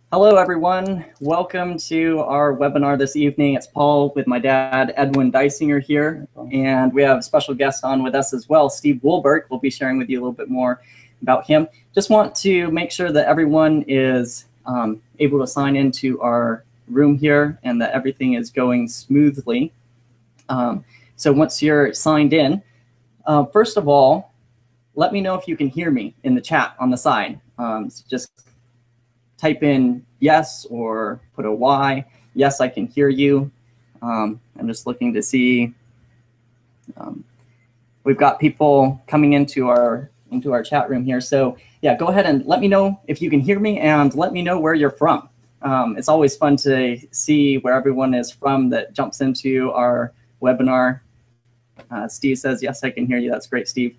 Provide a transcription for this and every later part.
Hello, everyone. Welcome to our webinar this evening. It's Paul with my dad, Edwin Dysinger here, and we have a special guest on with us as well, Steve Woolberg. We'll be sharing with you a little bit more about him. Just want to make sure that everyone is able to sign into our room here and that everything is going smoothly. So once you're signed in, first of all, let me know if you can hear me in the chat on the side. So just type in yes or put a Y. Yes, I can hear you. I'm just looking to see. We've got people coming into our chat room here. So yeah, go ahead and let me know if you can hear me and let me know where you're from. It's always fun to see where everyone is from that jumps into our webinar. Steve says, yes, I can hear you. That's great, Steve.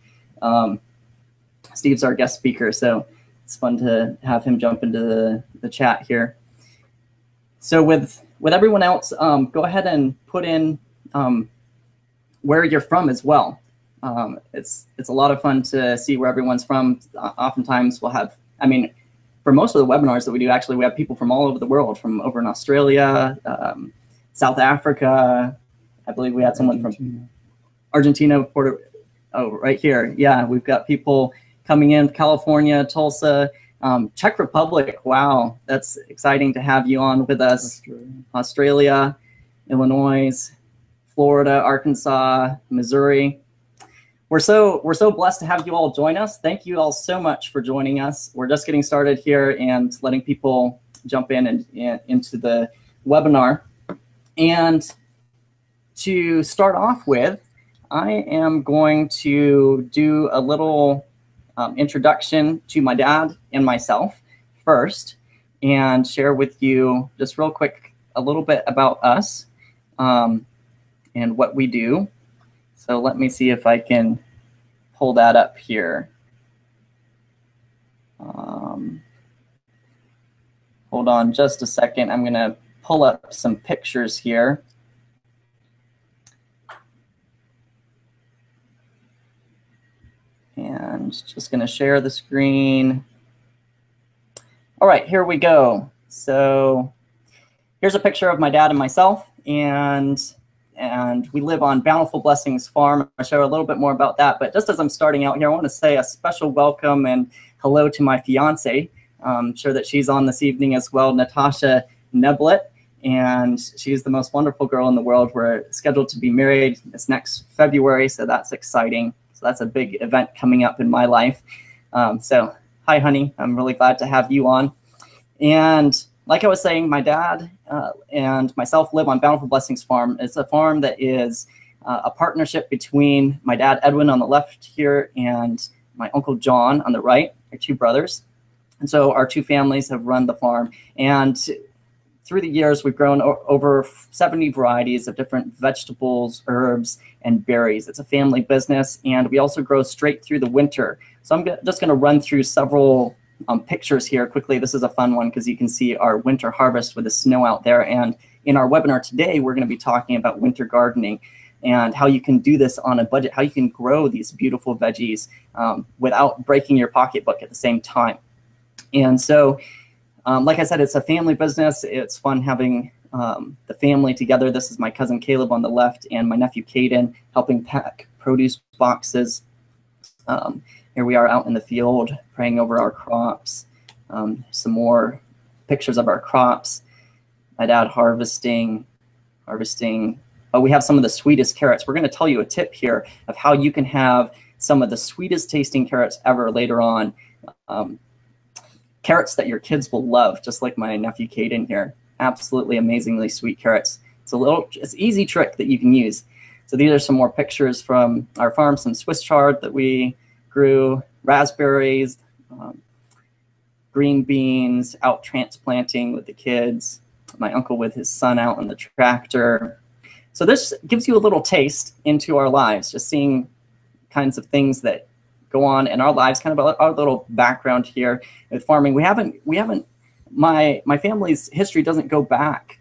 Steve's our guest speaker, so it's fun to have him jump into the chat here. So with everyone else, go ahead and put in where you're from as well. It's a lot of fun to see where everyone's from. Oftentimes we'll have, I mean, for most of the webinars that we do, actually, we have people from all over the world, from over in Australia, South Africa. I believe we had someone from Argentina, right here. Yeah, we've got people coming in, California, Tulsa, Czech Republic. Wow, that's exciting to have you on with us. Australia, Illinois, Florida, Arkansas, Missouri. We're so blessed to have you all join us. Thank you all so much for joining us. We're just getting started here and letting people jump in and into the webinar. And to start off with, I am going to do a little introduction to my dad and myself first, and share with you just real quick a little bit about us and what we do. So let me see if I can pull that up here. Hold on just a second. I'm going to pull up some pictures here. And just going to share the screen. All right, here we go. So here's a picture of my dad and myself, and we live on Bountiful Blessings Farm. I'll share a little bit more about that. But just as I'm starting out here, I want to say a special welcome and hello to my fiance. I'm sure that she's on this evening as well, Natasha Neblet. And she's the most wonderful girl in the world. We're scheduled to be married this next February, so that's exciting. So that's a big event coming up in my life. So hi, honey. I'm really glad to have you on. And like I was saying, my dad and myself live on Bountiful Blessings Farm. It's a farm that is a partnership between my dad, Edwin, on the left here, and my uncle John on the right, our two brothers. And so our two families have run the farm. And through the years, we've grown over 70 varieties of different vegetables, herbs, and berries. It's a family business, and we also grow straight through the winter. So I'm just going to run through several pictures here quickly. This is a fun one because you can see our winter harvest with the snow out there. And in our webinar today, we're going to be talking about winter gardening and how you can do this on a budget, how you can grow these beautiful veggies without breaking your pocketbook at the same time. And so, like I said, it's a family business. It's fun having the family together. This is my cousin Caleb on the left and my nephew Caden helping pack produce boxes. Here we are out in the field praying over our crops. Some more pictures of our crops. My dad harvesting. Oh, we have some of the sweetest carrots. We're going to tell you a tip here of how you can have some of the sweetest tasting carrots ever later on. Carrots that your kids will love, just like my nephew Caden here. Absolutely amazingly sweet carrots. It's an easy trick that you can use. So these are some more pictures from our farm, some Swiss chard that we grew, raspberries, green beans, out transplanting with the kids, my uncle with his son out on the tractor. So this gives you a little taste into our lives, just seeing kinds of things that go on in our lives, kind of our little background here with farming. My family's history doesn't go back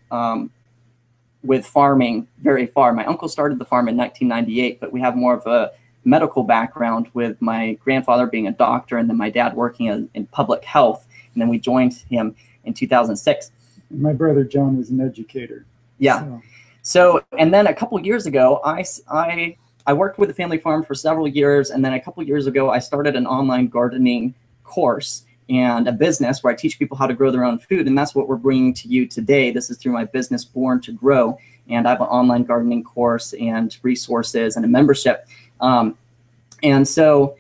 with farming very far. My uncle started the farm in 1998, but we have more of a medical background with my grandfather being a doctor and then my dad working in public health. And then we joined him. in 2006. My brother John was an educator. Yeah. So and then a couple years ago, I worked with the family farm for several years, and then a couple years ago, I started an online gardening course and a business where I teach people how to grow their own food, and that's what we're bringing to you today. This is through my business, Born to Grow, and I have an online gardening course and resources and a membership. And so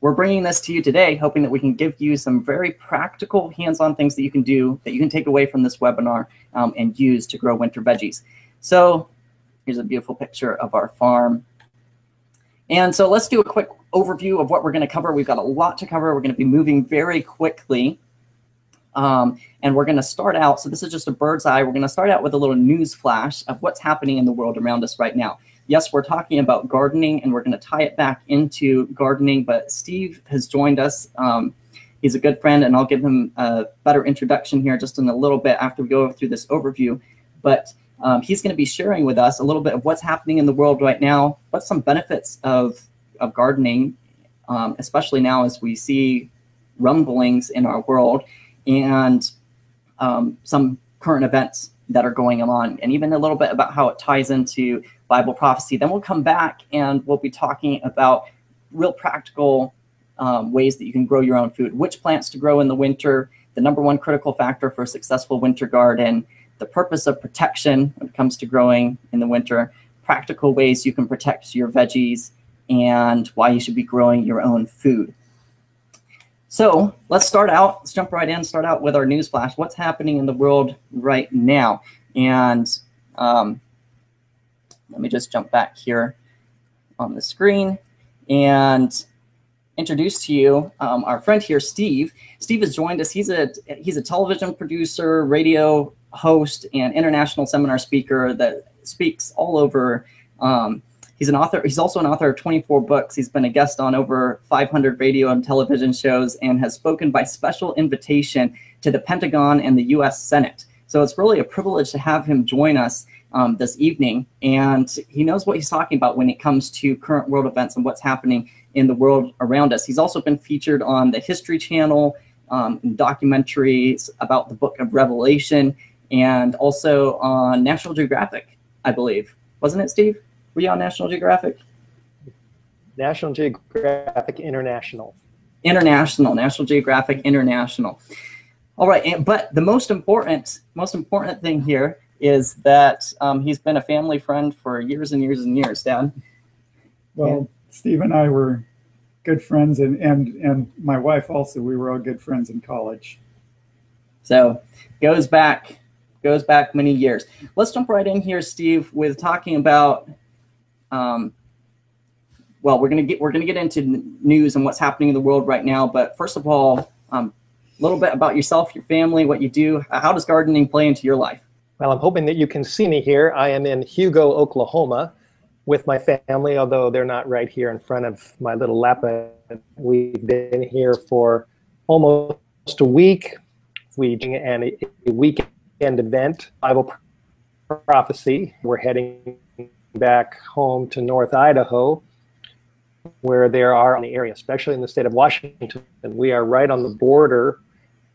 we're bringing this to you today, hoping that we can give you some very practical hands-on things that you can do, that you can take away from this webinar and use to grow winter veggies. So here's a beautiful picture of our farm. And so let's do a quick overview of what we're going to cover. We've got a lot to cover. We're going to be moving very quickly. And we're going to start out, so this is just a bird's eye. We're going to start out with a little news flash of what's happening in the world around us right now. Yes, we're talking about gardening, and we're going to tie it back into gardening, but Steve has joined us. He's a good friend, and I'll give him a better introduction here just in a little bit after we go through this overview. But he's going to be sharing with us a little bit of what's happening in the world right now, what's some benefits of gardening, especially now as we see rumblings in our world, and some current events that are going on, and even a little bit about how it ties into Bible prophecy. Then we'll come back and we'll be talking about real practical ways that you can grow your own food, which plants to grow in the winter, the #1 critical factor for a successful winter garden, the purpose of protection when it comes to growing in the winter, practical ways you can protect your veggies, and why you should be growing your own food. So let's start out, let's jump right in, start out with our news flash. What's happening in the world right now? And let me just jump back here on the screen and introduce to you our friend here, Steve. Steve has joined us. He's a television producer, radio host, and international seminar speaker that speaks all over. He's an author. He's also an author of 24 books. He's been a guest on over 500 radio and television shows, and has spoken by special invitation to the Pentagon and the U.S. Senate. So it's really a privilege to have him join us this evening. And he knows what he's talking about when it comes to current world events and what's happening in the world around us. He's also been featured on the History Channel, in documentaries about the Book of Revelation, and also on National Geographic, I believe. Wasn't it, Steve? Were you on National Geographic? National Geographic International. National Geographic International. All right, but the most important thing here is that he's been a family friend for years and years and years, Dad. Well, Steve and I were good friends, and my wife also. We were all good friends in college. So goes back many years. Let's jump right in here, Steve, with talking about. Well, we're gonna get into news and what's happening in the world right now. But first of all, a little bit about yourself, your family, what you do. How does gardening play into your life? Well, I'm hoping that you can see me here. I am in Hugo, Oklahoma, with my family, although they're not right here in front of my little lap. We've been here for almost a week. And a weekend event, Bible prophecy. We're heading back home to North Idaho, where there are in the area, especially in the state of Washington. And we are right on the border.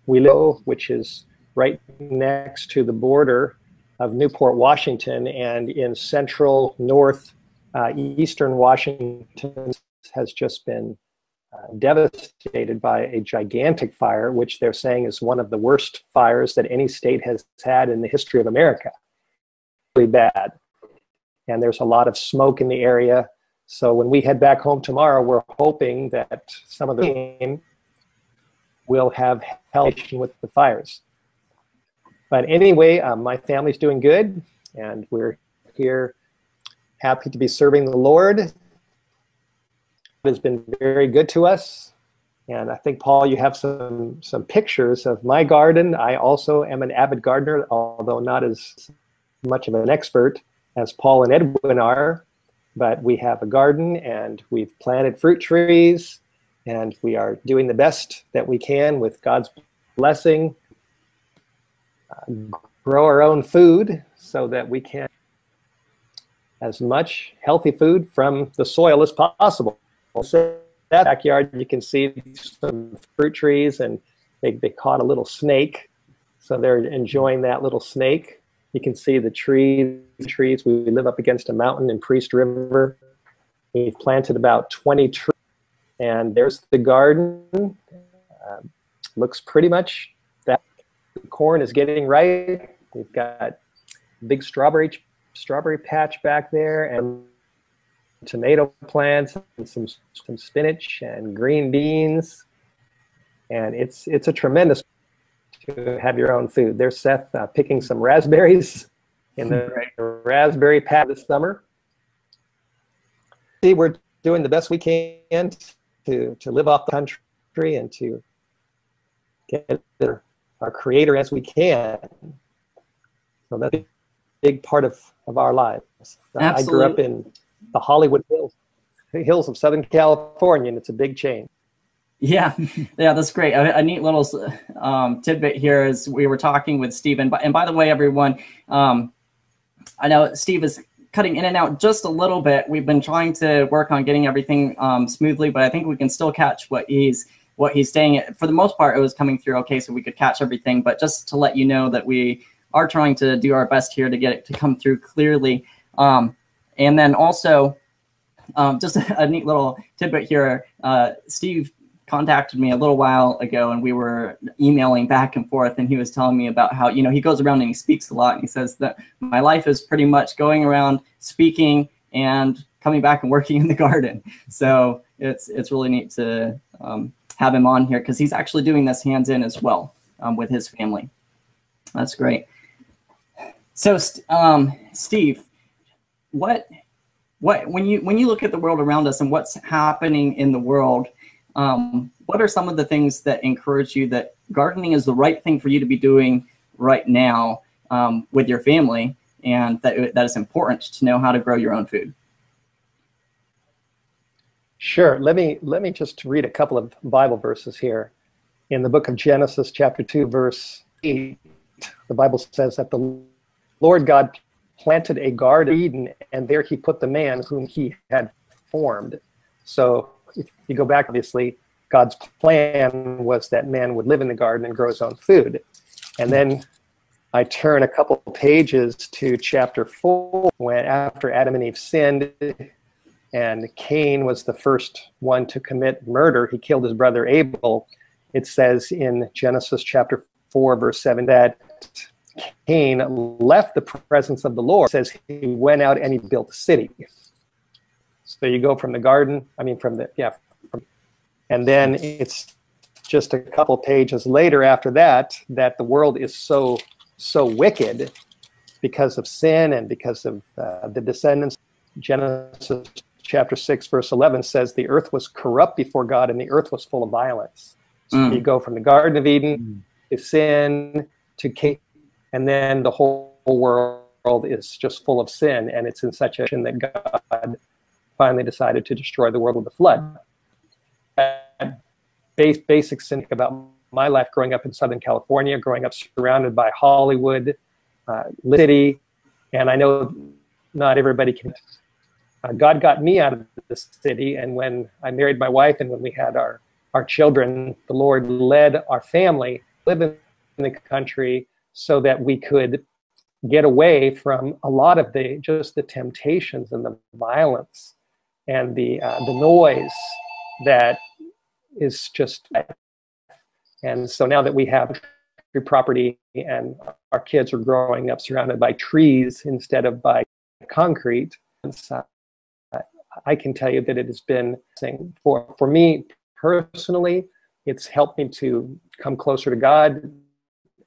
We live, which is right next to the border of Newport, Washington, and in central eastern Washington has just been devastated by a gigantic fire, which they're saying is one of the worst fires that any state has had in the history of America. Really bad. And there's a lot of smoke in the area. So when we head back home tomorrow, we're hoping that some of the team will have help with the fires. But anyway, my family's doing good, and we're here happy to be serving the Lord. It has been very good to us. And I think, Paul, you have some pictures of my garden. I also am an avid gardener, although not as much of an expert as Paul and Edwin are. But we have a garden, and we've planted fruit trees, and we are doing the best that we can with God's blessing. Grow our own food so that we can as much healthy food from the soil as possible. So that backyard, you can see some fruit trees, and They caught a little snake, so they're enjoying that little snake. You can see the trees. We live up against a mountain in Priest River. We've planted about 20 trees, and there's the garden. Looks pretty much that the corn is getting ripe. We've got a big strawberry patch back there, and tomato plants, and some spinach and green beans, and it's a tremendous to have your own food. There's Seth picking some raspberries in the raspberry patch this summer. See, we're doing the best we can to live off the country and to get our Creator as we can. So that's a big part of our lives. Absolutely. I grew up in the Hollywood hills of Southern California, and it's a big change. Yeah, yeah, that's great. A neat little tidbit here is we were talking with Steve, and by the way, everyone, I know Steve is cutting in and out just a little bit. We've been trying to work on getting everything smoothly, but I think we can still catch what he's saying. For the most part, it was coming through okay, so we could catch everything. But just to let you know that we are trying to do our best here to get it to come through clearly. And then also, just a neat little tidbit here. Steve contacted me a little while ago, and we were emailing back and forth, and he was telling me about how, he goes around and he speaks a lot, and he says that my life is pretty much going around speaking and coming back and working in the garden. So it's really neat to have him on here, because he's actually doing this hands-in as well with his family. That's great. So Steve, when you look at the world around us and what's happening in the world, what are some of the things that encourage you that gardening is the right thing for you to be doing right now with your family, and that it's important to know how to grow your own food? Sure. Let me just read a couple of Bible verses here. In the book of Genesis, chapter 2, verse 8, the Bible says that the Lord God planted a garden of Eden, and there he put the man whom he had formed. So if you go back, obviously, God's plan was that man would live in the garden and grow his own food. And then I turn a couple pages to chapter 4, when after Adam and Eve sinned, and Cain was the first one to commit murder. He killed his brother Abel. It says in Genesis chapter 4, verse 7, that Cain left the presence of the Lord. It says he went out and he built a city. So you go from the garden, and then it's just a couple pages later after that the world is so wicked because of sin and because of the descendants. Genesis chapter 6, verse 11 says the earth was corrupt before God and the earth was full of violence. So you go from the Garden of Eden to sin to Cain, and then the whole world is just full of sin, and it's in such a sin that God finally decided to destroy the world with a flood. Basic sin about my life growing up in Southern California, growing up surrounded by Hollywood, city, and I know not everybody can. God got me out of the city, and when I married my wife and when we had our children, the Lord led our family live in the country so that we could get away from a lot of the temptations and the violence and the noise that is just. And so now that we have property and our kids are growing up surrounded by trees instead of by concrete, I can tell you that it has been for me personally. It's helped me to come closer to God.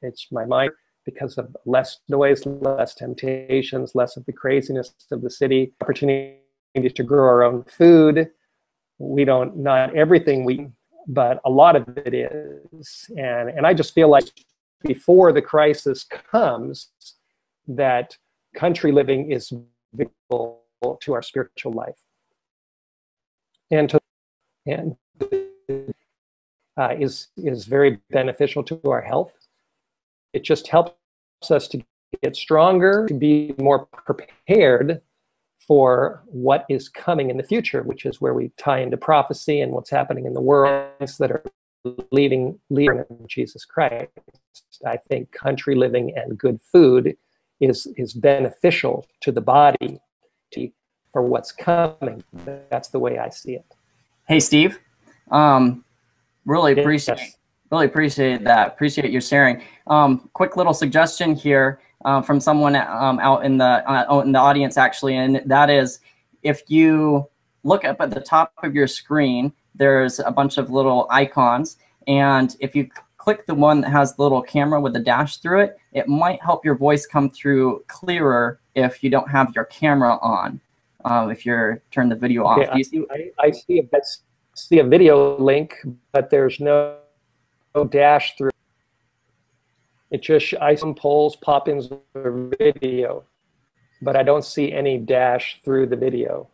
It's my mind, because of less noise, less temptations, less of the craziness of the city, opportunities to grow our own food. Not everything but a lot of it is. And I just feel like before the crisis comes, that country living is vital to our spiritual life. And is very beneficial to our health. It just helps us to get stronger, to be more prepared for what is coming in the future, which is where we tie into prophecy and what's happening in the world that are leading leader in Jesus Christ, I think country living and good food is beneficial to the body for what's coming. That's the way I see it. Hey, Steve. Really appreciate Yes. really appreciate that. Appreciate your sharing. Quick little suggestion here from someone out in the audience, actually, and that is, if you look up at the top of your screen, there's a bunch of little icons, and if you click the one that has the little camera with the dash through it, it might help your voice come through clearer if you don't have your camera on. If you're turn the video off. Do you see? I see a video link, but there's no dash through. It just some polls, pop-ins, or video, but I don't see any dash through the video.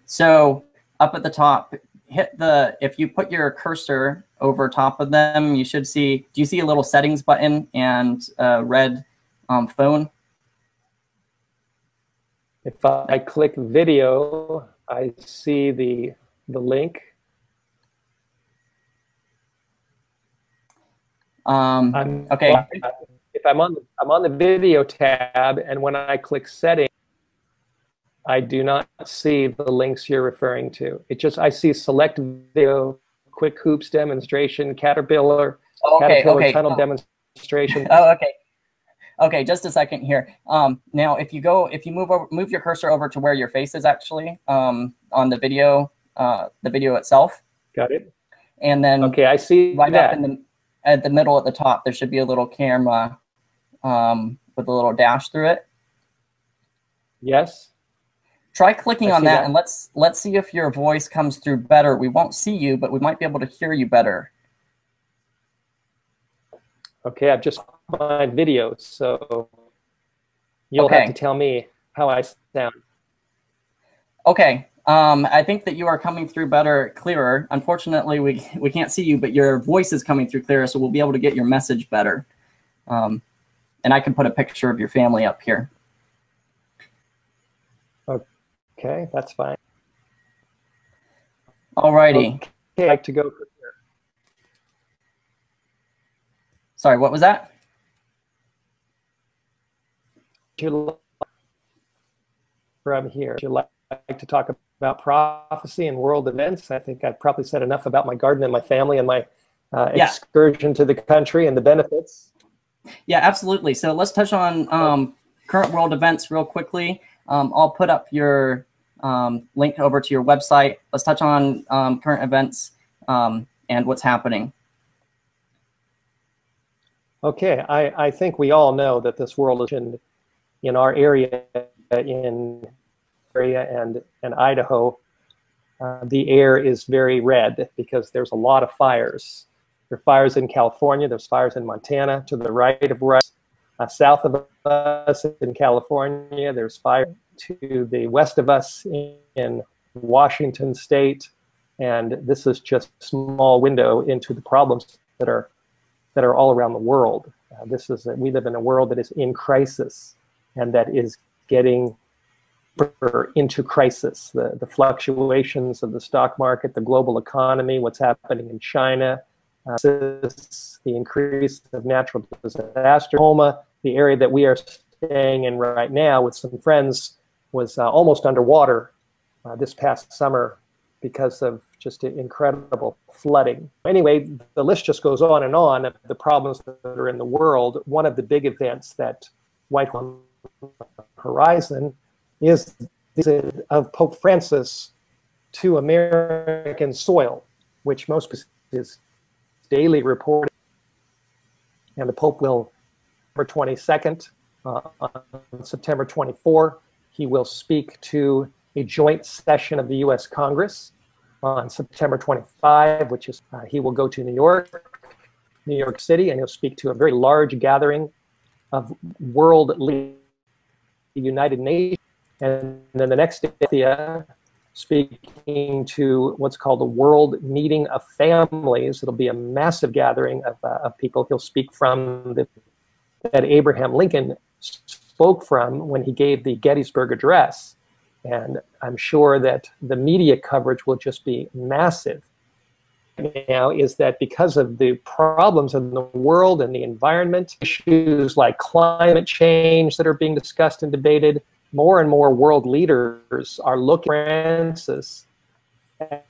So up at the top, if you put your cursor over top of them, you should see, do you see a little settings button and a red phone? If I click video, I see the link. Okay. If I'm on the video tab, and when I click settings, I do not see the links you're referring to. I see select video, quick hoops demonstration, Caterpillar tunnel demonstration. Oh, okay. Okay, just a second here. Now, if you move your cursor over to where your face is actually on the video itself. Got it. And then okay, I see right that. up at the middle at the top, there should be a little camera with a little dash through it. Yes. Try clicking on that, and let's see if your voice comes through better. We won't see you, but we might be able to hear you better. Okay, I've just my videos, so you'll have to tell me how I sound. Okay, I think that you are coming through better, clearer. Unfortunately, we can't see you, but your voice is coming through clearer, so we'll be able to get your message better. And I can put a picture of your family up here. Okay, that's fine. Alrighty. Okay, I'd like to go from here. Sorry, what was that? From here, would you like to talk about prophecy and world events? I think I've probably said enough about my garden and my family and my excursion to the country and the benefits. Yeah, absolutely. So let's touch on current world events real quickly. I'll put up your link over to your website. Let's touch on current events and what's happening. Okay, I think we all know that this world is in our area, and Idaho, the air is very red because there's a lot of fires. There are fires in California, there's fires in Montana, to the right of us, south of us in California, there's fire to the west of us in Washington State, and this is just a small window into the problems that are all around the world. We live in a world that is in crisis and that is getting into crisis. The fluctuations of the stock market, the global economy, what's happening in China, the increase of natural disaster. Oklahoma, the area that we are staying in right now with some friends, was almost underwater this past summer because of just incredible flooding. Anyway, the list just goes on of the problems that are in the world. One of the big events that White on the horizon is the visit of Pope Francis to American soil, which most is daily reported. And the Pope will, September 22nd, on September 24, he will speak to a joint session of the U.S. Congress on September 25, which is he will go to New York City, and he'll speak to a very large gathering of world leaders, the United Nations, and then the next day, speaking to what's called the World Meeting of Families. It'll be a massive gathering of people. He'll speak from that Abraham Lincoln spoke from when he gave the Gettysburg Address. And I'm sure that the media coverage will just be massive. now is that because of the problems in the world and the environment, issues like climate change that are being discussed and debated, more and more world leaders are looking at Francis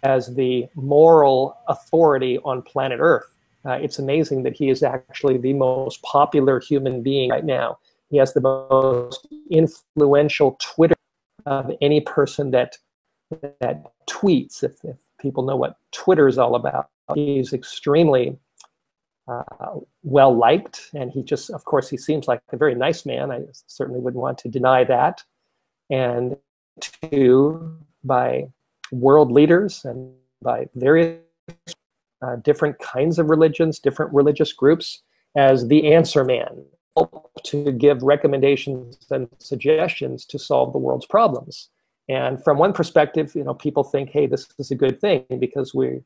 as the moral authority on planet Earth. It's amazing that he is actually the most popular human being right now. He has the most influential Twitter of any person that tweets. If people know what Twitter is all about, he's extremely well liked, and he just, of course, he seems like a very nice man. I certainly wouldn't want to deny that. And two, by world leaders and by various different kinds of religions, different religious groups, as the answer man, to give recommendations and suggestions to solve the world's problems. And from one perspective, people think, hey, this is a good thing because we're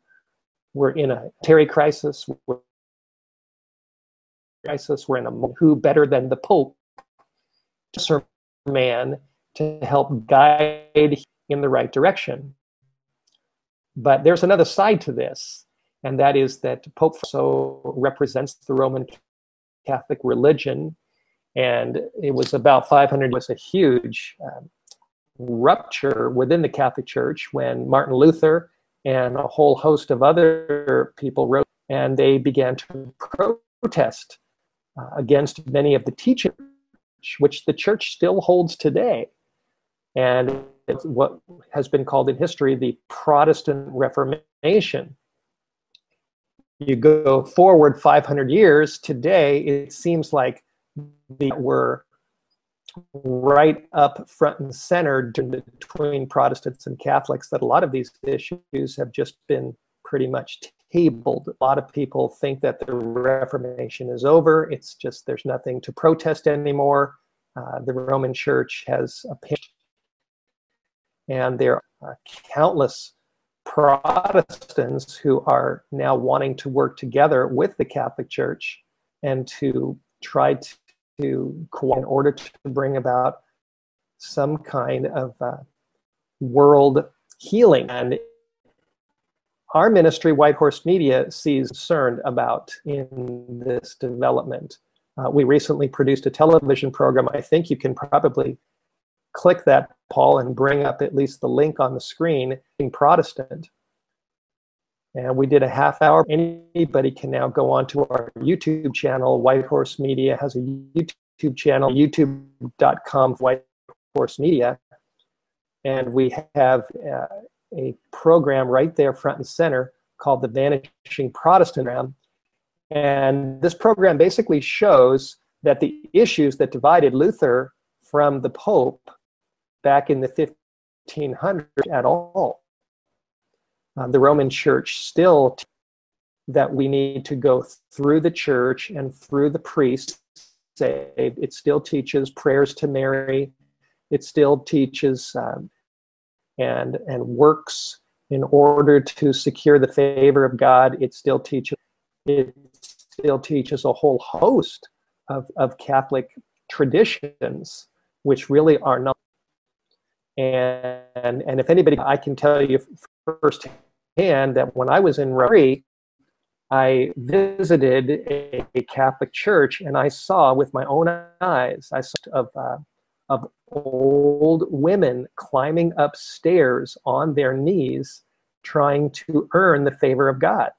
in a monetary crisis. We're in a who better than the Pope, man, to help guide in the right direction. But there's another side to this, and that is that Pope also represents the Roman Catholic religion, and it was about 500 was a huge rupture within the Catholic Church when Martin Luther and a whole host of other people wrote, and they began to protest against many of the teachings which the church still holds today. And it's what has been called in history the Protestant Reformation. You go forward 500 years, today it seems like we're right up front and center between Protestants and Catholics, that a lot of these issues have just been pretty much tabled. A lot of people think that the Reformation is over. It's just there's nothing to protest anymore. The Roman Church has a pinch, and there are countless Protestants who are now wanting to work together with the Catholic Church and to try to cooperate in order to bring about some kind of world healing. And our ministry, White Horse Media, sees concerned about in this development. We recently produced a television program. I think you can probably click that, Paul, and bring up at least the link on the screen, being Protestant. And we did a half hour. Anybody can now go onto our YouTube channel. White Horse Media has a YouTube channel, youtube.com White Horse Media. And we have a program right there front and center called the Vanishing Protestant Program. And this program basically shows that the issues that divided Luther from the Pope back in the 1500s at all. The Roman Church still that we need to go through the church and through the priest. It still teaches prayers to Mary. It still teaches and works in order to secure the favor of God. It still teaches a whole host of Catholic traditions which really are not. And if anybody, I can tell you firsthand that when I was in Rome, I visited a Catholic church, and I saw with my own eyes, I saw of old women climbing upstairs on their knees, trying to earn the favor of God.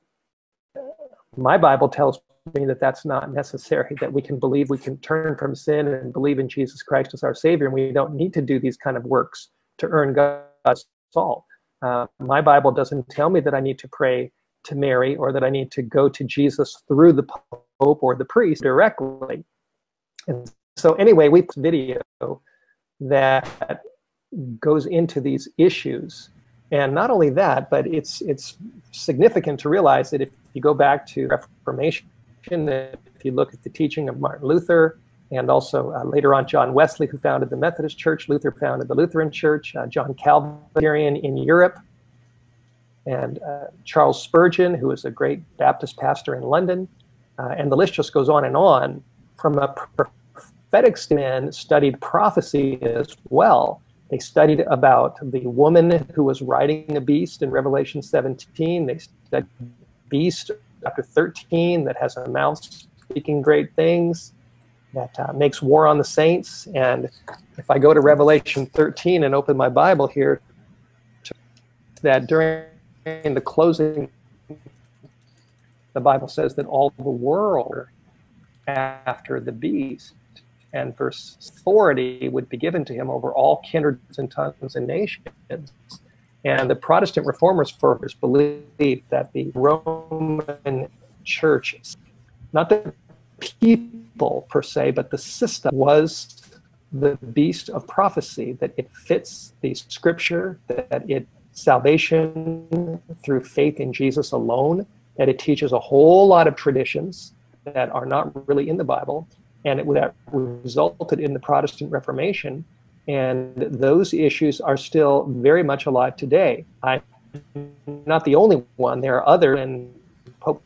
My Bible tells me that that's not necessary, that we can believe, we can turn from sin and believe in Jesus Christ as our Savior, and we don't need to do these kind of works to earn God's salt. My Bible doesn't tell me that I need to pray to Mary or that I need to go to Jesus through the Pope or the priest directly. And so anyway, we have a video that goes into these issues. And not only that, but it's significant to realize that if you go back to Reformation, if you look at the teaching of Martin Luther, and also later on John Wesley, who founded the Methodist Church, Luther founded the Lutheran Church, John Calvin in Europe, and Charles Spurgeon, who was a great Baptist pastor in London, and the list just goes on, from a prophetic stand, studied prophecy as well. They studied about the woman who was riding a beast in Revelation 17. They studied beast, chapter 13, that has a mouth speaking great things, that makes war on the saints. And if I go to Revelation 13 and open my Bible here, that during the closing, the Bible says that all the world after the beast, and verse authority would be given to him over all kindreds and tongues and nations. And the Protestant reformers first believed that the Roman church, not the people per se, but the system, was the beast of prophecy, that it fits the scripture, that it salvation through faith in Jesus alone, that it teaches a whole lot of traditions that are not really in the Bible, and that resulted in the Protestant Reformation. And those issues are still very much alive today. I'm not the only one. There are other, and Pope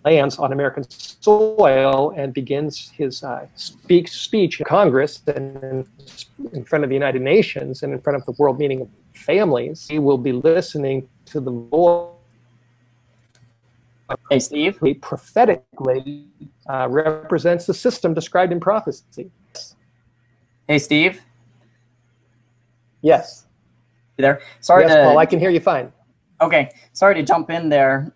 lands on American soil and begins his speech in Congress and in front of the United Nations and in front of the world meeting of families. He will be listening to the voice. Hey, Steve. He prophetically represents the system described in prophecy. Hey, Steve. Yes. You there? Sorry. Yes, Paul, I can hear you fine. Okay. Sorry to jump in there.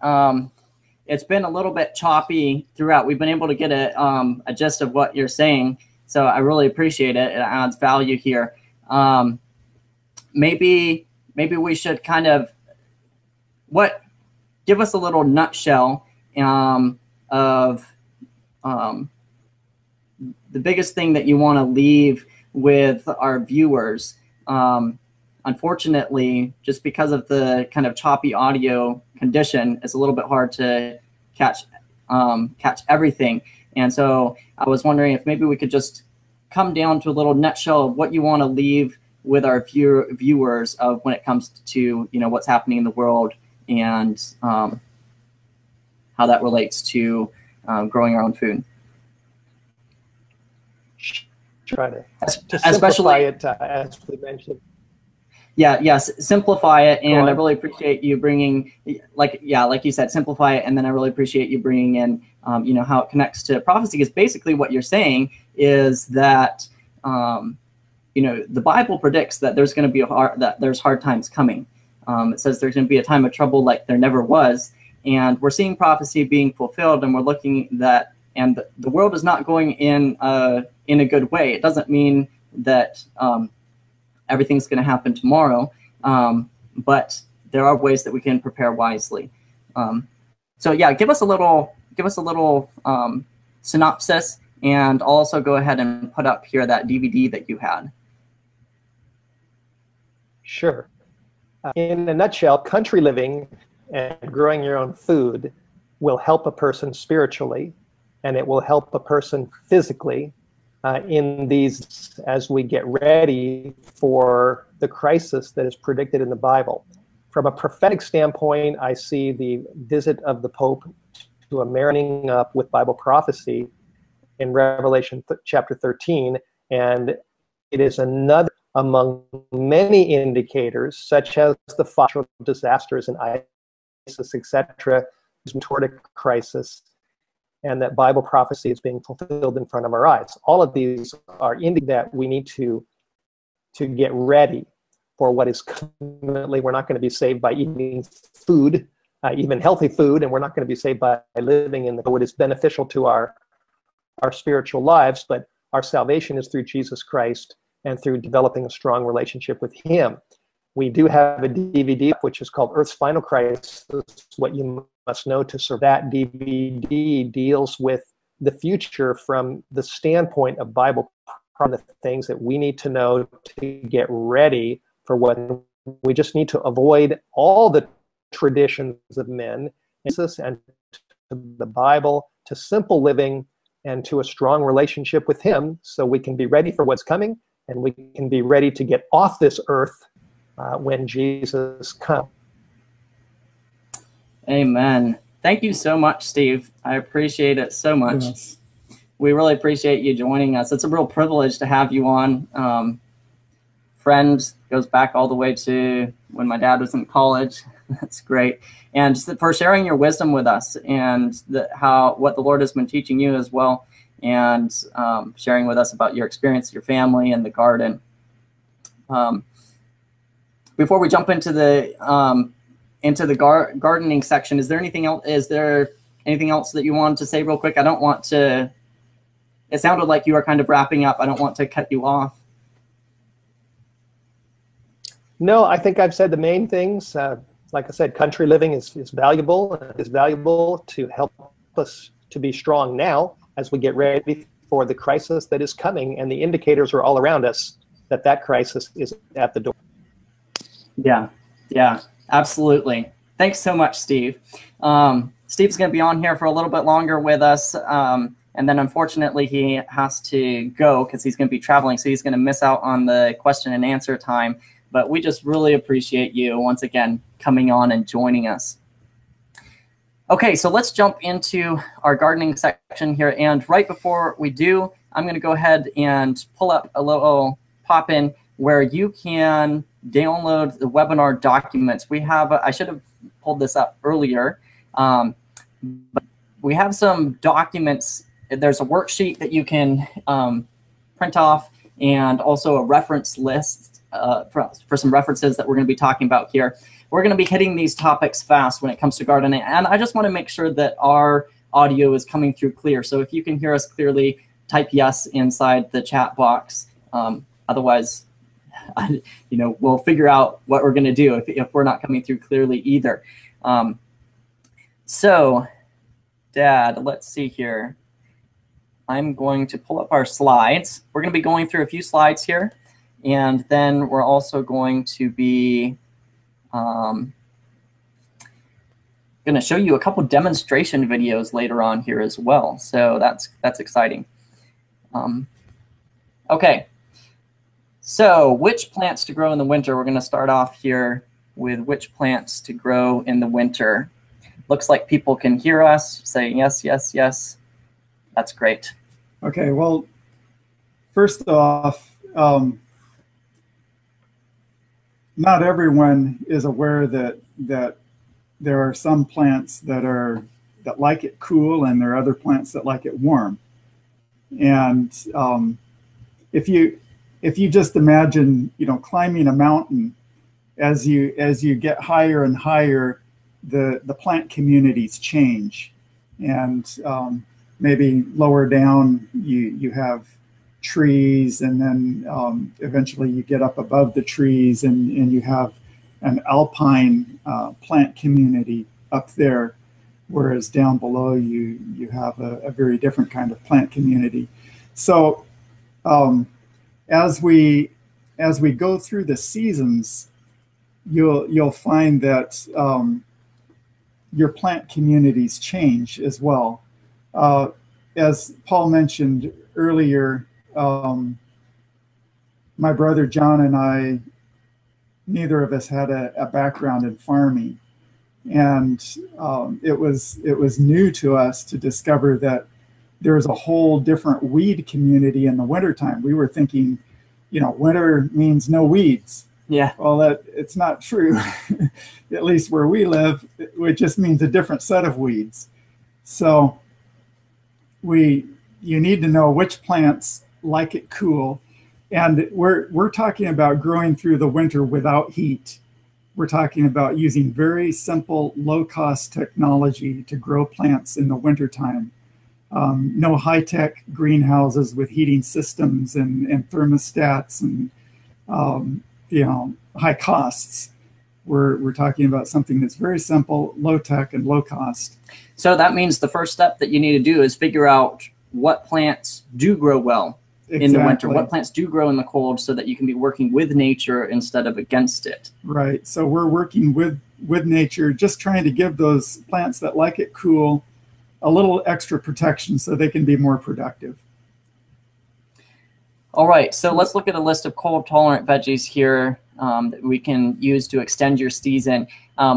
It's been a little bit choppy throughout. We've been able to get a gist of what you're saying, so I really appreciate it. It adds value here. Maybe we should kind of give us a little nutshell of the biggest thing that you want to leave with our viewers. Unfortunately, just because of the kind of choppy audio condition, it's a little bit hard to catch everything. And so I was wondering if maybe we could just come down to a little nutshell of what you want to leave with our viewers of when it comes to what's happening in the world and how that relates to growing our own food. Try to simplify it, as we mentioned. Yes, simplify it, and I really appreciate you bringing, like you said, simplify it, and then I really appreciate you bringing in, how it connects to prophecy. Because basically, what you're saying is that, the Bible predicts that there's going to be there's hard times coming. It says there's going to be a time of trouble like there never was, and we're seeing prophecy being fulfilled, and we're looking that, and the world is not going in a good way. It doesn't mean that everything's going to happen tomorrow, but there are ways that we can prepare wisely. So yeah, give us a little synopsis, and also go ahead and put up here that DVD that you had. Sure. In a nutshell, country living and growing your own food will help a person spiritually, and it will help a person physically in these, as we get ready for the crisis that is predicted in the Bible. From a prophetic standpoint, I see the visit of the Pope to a marrying up with Bible prophecy in Revelation chapter 13, and it is another among many indicators, such as the fossil disasters in ISIS, etc., toward a crisis, and that Bible prophecy is being fulfilled in front of our eyes. All of these are indicating that we need to get ready for what is ultimately. We're not going to be saved by eating food, even healthy food, and we're not going to be saved by living in what is beneficial to our spiritual lives, but our salvation is through Jesus Christ and through developing a strong relationship with Him. We do have a DVD which is called Earth's Final Crisis, What You Must Know to Survive. That DVD deals with the future from the standpoint of Bible, the things that we need to know to get ready for what we just need to avoid all the traditions of men, and to the Bible, to simple living, and to a strong relationship with Him, so we can be ready for what's coming, and we can be ready to get off this earth when Jesus comes. Amen. Thank you so much, Steve. I appreciate it so much. Yes. We really appreciate you joining us. It's a real privilege to have you on friend, goes back all the way to when my dad was in college. That's great. And for sharing your wisdom with us and what the Lord has been teaching you as well, and sharing with us about your experience, your family, and the garden. Before we jump into the gardening section, is there anything else? Is there anything else that you wanted to say real quick? I don't want to. It sounded like you are kind of wrapping up. I don't want to cut you off. No, I think I've said the main things. Like I said, country living is valuable. It's valuable to help us to be strong now as we get ready for the crisis that is coming, and the indicators are all around us that crisis is at the door. Yeah, absolutely. Thanks so much, Steve. Steve's going to be on here for a little bit longer with us, and then unfortunately he has to go because he's going to be traveling, so he's going to miss out on the question and answer time. But we just really appreciate you once again coming on and joining us. Okay, so let's jump into our gardening section here. And right before we do, I'm going to go ahead and pull up a little pop-in where you can download the webinar documents. We have, I should have pulled this up earlier, but we have some documents. There's a worksheet that you can print off, and also a reference list for some references that we're going to be talking about here. We're going to be hitting these topics fast when it comes to gardening, and I just want to make sure that our audio is coming through clear. So if you can hear us clearly, type yes inside the chat box. Otherwise, we'll figure out what we're going to do if we're not coming through clearly either. So, Dad, let's see here. I'm going to pull up our slides. We're going to be going through a few slides here, and then we're also going to be going to show you a couple demonstration videos later on here as well. So that's exciting. Okay. So which plants to grow in the winter? We're going to start off here with which plants to grow in the winter. Looks like people can hear us saying yes, yes, yes. That's great. Okay, well, first off, not everyone is aware that there are some plants that like it cool, and there are other plants that like it warm. And if you just imagine, climbing a mountain, as you get higher and higher, the plant communities change, and maybe lower down you have trees, and then eventually you get up above the trees, and you have an alpine plant community up there, whereas down below you have a very different kind of plant community. So as we go through the seasons, you'll find that your plant communities change as well. As Paul mentioned earlier, my brother John and I, neither of us had a background in farming, and it was new to us to discover that there's a whole different weed community in the wintertime. We were thinking, winter means no weeds. Yeah. Well, it's not true. At least where we live, it just means a different set of weeds. So you need to know which plants like it cool. And we're talking about growing through the winter without heat. We're talking about using very simple, low-cost technology to grow plants in the wintertime. No high-tech greenhouses with heating systems and thermostats and high costs. We're talking about something that's very simple, low-tech, and low-cost. So that means the first step that you need to do is figure out what plants do grow well in the winter, what plants do grow in the cold, so that you can be working with nature instead of against it. Right. So we're working with nature, just trying to give those plants that like it cool a little extra protection so they can be more productive. All right, so let's look at a list of cold-tolerant veggies here that we can use to extend your season.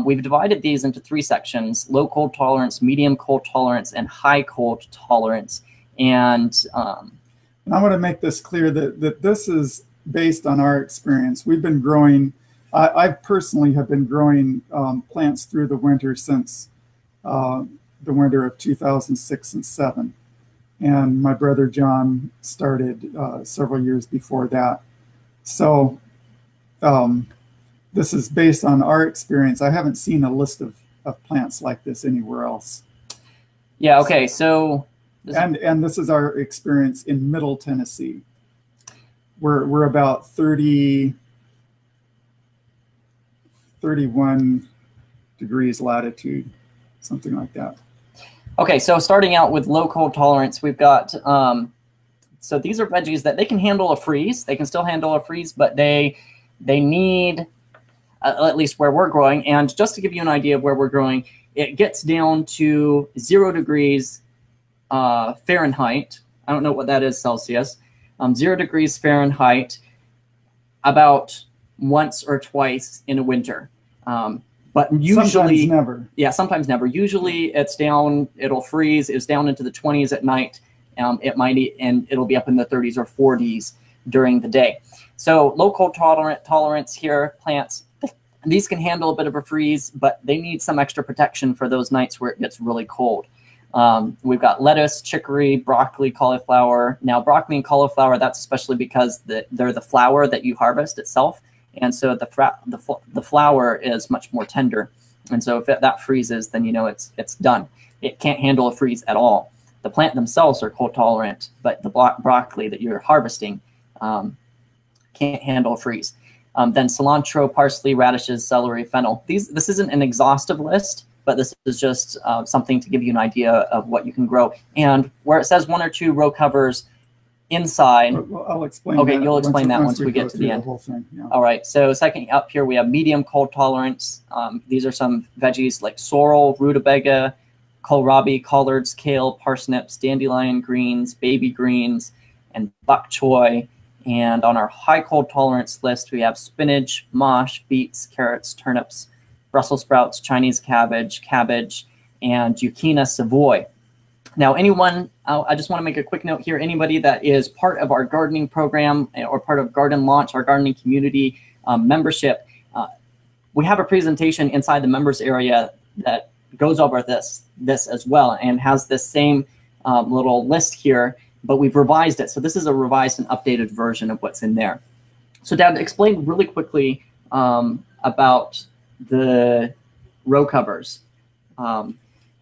We've divided these into 3 sections: low cold tolerance, medium cold tolerance, and high cold tolerance. And I want to make this clear that this is based on our experience. We've been growing, I personally have been growing plants through the winter since the winter of 2006 and 7. And my brother John started several years before that. So this is based on our experience. I haven't seen a list of plants like this anywhere else. Yeah, okay, so... And this is our experience in Middle Tennessee. We're about 31 degrees latitude, something like that. Okay, so starting out with low cold tolerance, we've got, so these are veggies that they can handle a freeze. They can still handle a freeze, but they need, at least where we're growing, and just to give you an idea of where we're growing, it gets down to 0 degrees Fahrenheit. I don't know what that is Celsius. 0 degrees Fahrenheit about once or twice in a winter. But usually, sometimes never. Yeah, sometimes never. Usually it's down, it'll freeze, it's down into the 20s at night. And it'll be up in the 30s or 40s during the day. So low cold tolerance here, plants, these can handle a bit of a freeze, but they need some extra protection for those nights where it gets really cold. We've got lettuce, chicory, broccoli, cauliflower. Now broccoli and cauliflower, that's especially because they're the flower that you harvest itself. And so the flower is much more tender. And so if that freezes, then you know it's done. It can't handle a freeze at all. The plant themselves are cold tolerant, but the broccoli that you're harvesting can't handle a freeze. Then cilantro, parsley, radishes, celery, fennel. This isn't an exhaustive list, but this is just something to give you an idea of what you can grow. And where it says 1 or 2 row covers inside. Well, I'll explain. Okay, that you'll explain that once we get to the end. Whole thing, yeah. All right, so second up here we have medium cold tolerance. These are some veggies like sorrel, rutabaga, kohlrabi, collards, kale, parsnips, dandelion greens, baby greens, and bok choy. And on our high cold tolerance list, we have spinach, mosh, beets, carrots, turnips, Brussels sprouts, Chinese cabbage, and Zucchini Savoy. Now, anyone, I just want to make a quick note here, anybody that is part of our gardening program or part of Garden Launch, our gardening community membership, we have a presentation inside the members area that goes over this as well and has this same little list here, but we've revised it. So this is a revised and updated version of what's in there. So Dad, explain really quickly about the row covers.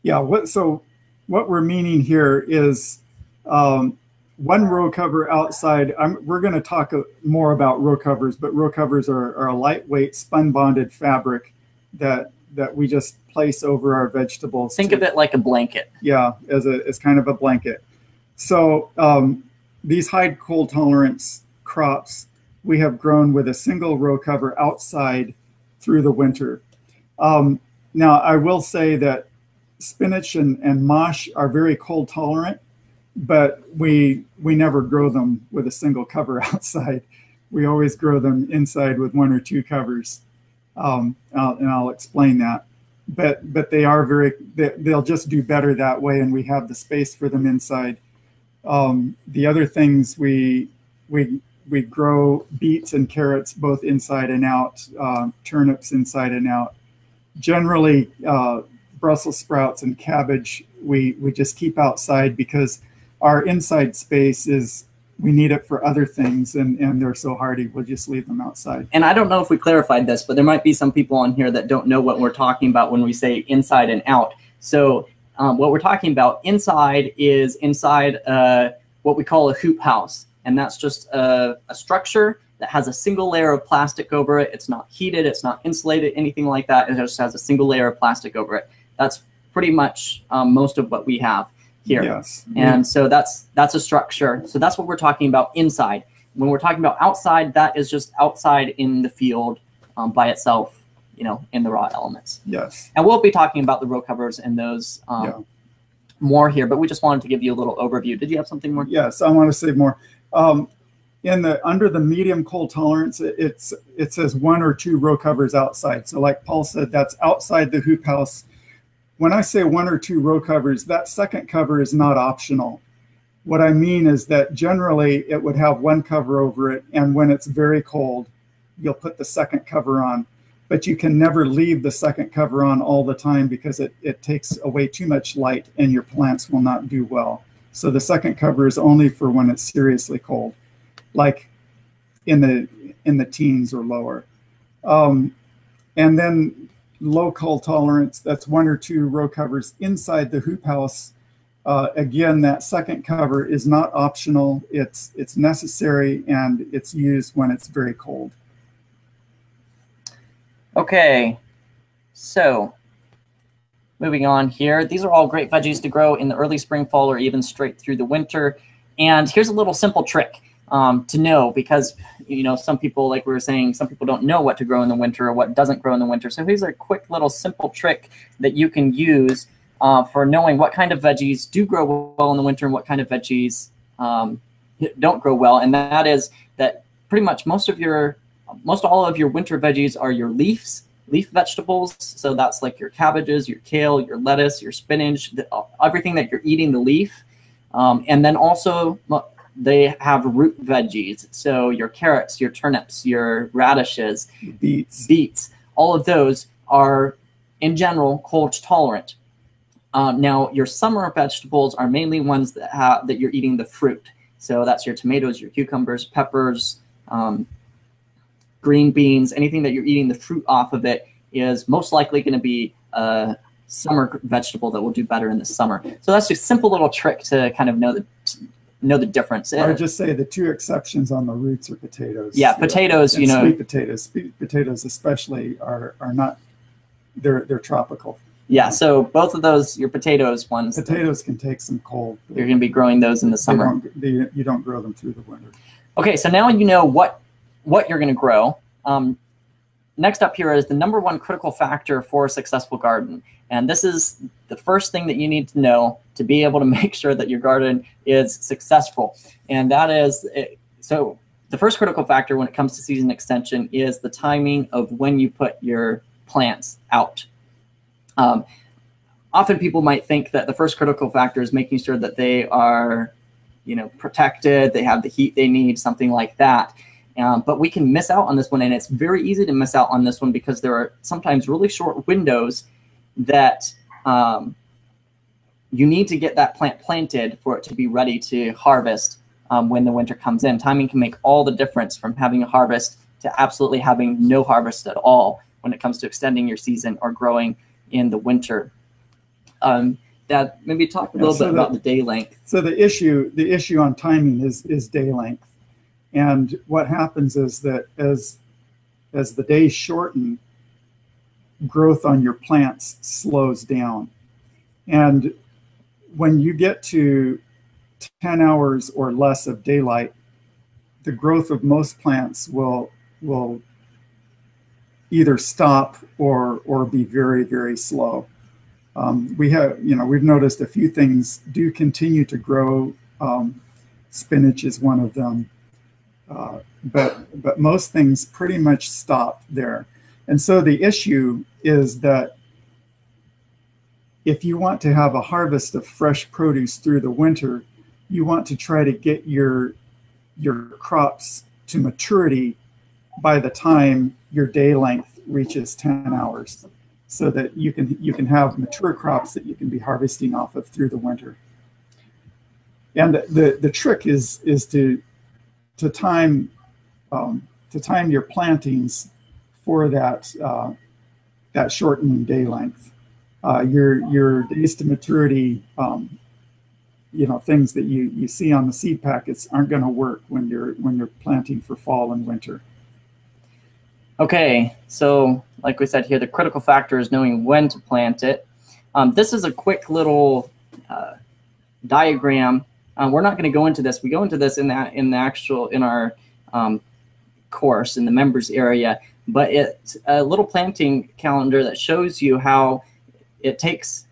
Yeah, what we're meaning here is one row cover outside. We're going to talk more about row covers, but row covers are a lightweight spun bonded fabric that we just place over our vegetables. Think of it like a blanket. Yeah, as kind of a blanket. So these high cold tolerance crops we have grown with a single row cover outside through the winter. Now I will say that spinach and mosh are very cold tolerant, but we never grow them with a single cover outside. We always grow them inside with 1 or 2 covers, and I'll explain that. But they are they'll just do better that way, and we have the space for them inside. The other things we grow beets and carrots both inside and out, turnips inside and out. Generally, Brussels sprouts and cabbage we just keep outside because our inside space we need it for other things, and they're so hardy, we'll just leave them outside. And I don't know if we clarified this, but there might be some people on here that don't know what we're talking about when we say inside and out. So what we're talking about inside is inside what we call a hoop house. And that's just a structure that has a single layer of plastic over it. It's not heated, it's not insulated, anything like that. It just has a single layer of plastic over it. That's pretty much most of what we have here. Yes. And so that's a structure. So that's what we're talking about inside. When we're talking about outside, that is just outside in the field by itself, you know, in the raw elements. Yes. And we'll be talking about the row covers and those more here, but we just wanted to give you a little overview. Did you have something more? Yes, I want to say more. Under the medium cold tolerance, it says 1 or 2 row covers outside. So like Paul said, that's outside the hoop house. When I say 1 or 2 row covers, that second cover is not optional. What I mean is that generally it would have one cover over it, and when it's very cold, you'll put the second cover on. But you can never leave the second cover on all the time because it takes away too much light and your plants will not do well. So the second cover is only for when it's seriously cold, like in the teens or lower. And then low cold tolerance, that's 1 or 2 row covers inside the hoop house. Again, that second cover is not optional. It's necessary, and it's used when it's very cold. Okay, so moving on here. These are all great veggies to grow in the early spring, fall, or even straight through the winter. And here's a little simple trick to know, because some people, like we were saying, some people don't know what to grow in the winter or what doesn't grow in the winter. So here's a quick little simple trick that you can use for knowing what kind of veggies do grow well in the winter and what kind of veggies don't grow well. And that is that pretty much most all of your winter veggies are your leaf vegetables. So that's like your cabbages, your kale, your lettuce, your spinach, everything that you're eating the leaf. And then also they have root veggies. So your carrots, your turnips, your radishes, beets, all of those are in general cold tolerant. Now your summer vegetables are mainly ones that you're eating the fruit. So that's your tomatoes, your cucumbers, peppers, green beans, anything that you're eating the fruit off of it is most likely going to be a summer vegetable that will do better in the summer. So that's just a simple little trick to kind of know the difference. I would just say the 2 exceptions on the roots are potatoes. Yeah, potatoes, and sweet potatoes. Sweet potatoes especially are not, they're tropical. Yeah, so both of those, your potatoes ones. Potatoes can take some cold. You're going to be growing those in the summer. You don't grow them through the winter. Okay, so now you know what you're going to grow. Next up here is the #1 critical factor for a successful garden. And this is the first thing that you need to know to be able to make sure that your garden is successful. And that is, so the first critical factor when it comes to season extension is the timing of when you put your plants out. Often people might think that the first critical factor is making sure that they are, protected, they have the heat they need, something like that. But we can miss out on this one, and it's very easy to miss out on this one because there are sometimes really short windows that you need to get that plant planted for it to be ready to harvest when the winter comes in. Timing can make all the difference from having a harvest to absolutely having no harvest at all when it comes to extending your season or growing in the winter. Dad, maybe talk a little bit about the day length. So the issue on timing is day length. And what happens is that as the days shorten, growth on your plants slows down. And when you get to 10 hours or less of daylight, the growth of most plants will either stop or be very, very slow. We've noticed a few things do continue to grow. Spinach is one of them. But most things pretty much stop there. And so the issue is that if you want to have a harvest of fresh produce through the winter, you want to try to get your crops to maturity by the time your day length reaches 10 hours, so that you can have mature crops that you can be harvesting off of through the winter. And the trick is to time your plantings for that shortening day length. Your days to maturity, things that you see on the seed packets aren't going to work when you're planting for fall and winter. Okay, so like we said here, the critical factor is knowing when to plant it. This is a quick little diagram. We're not going to go into this. We go into this in our course in the members area, but it's a little planting calendar that shows you how it takes.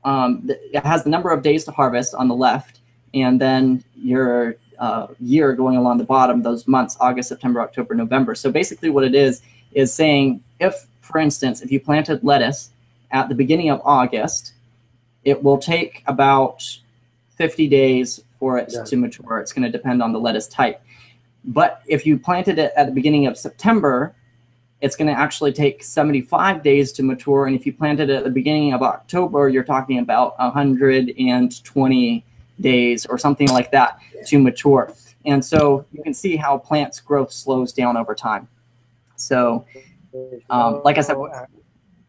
It has the number of days to harvest on the left, and then your year going along the bottom, those months, August, September, October, November. So basically what it is saying, if, for instance, if you planted lettuce at the beginning of August, it will take about 50 days for it to mature. It's going to depend on the lettuce type. But if you planted it at the beginning of September, it's going to actually take 75 days to mature. And if you planted it at the beginning of October, you're talking about 120 days or something like that to mature. And so you can see how plants' growth slows down over time. So like I said,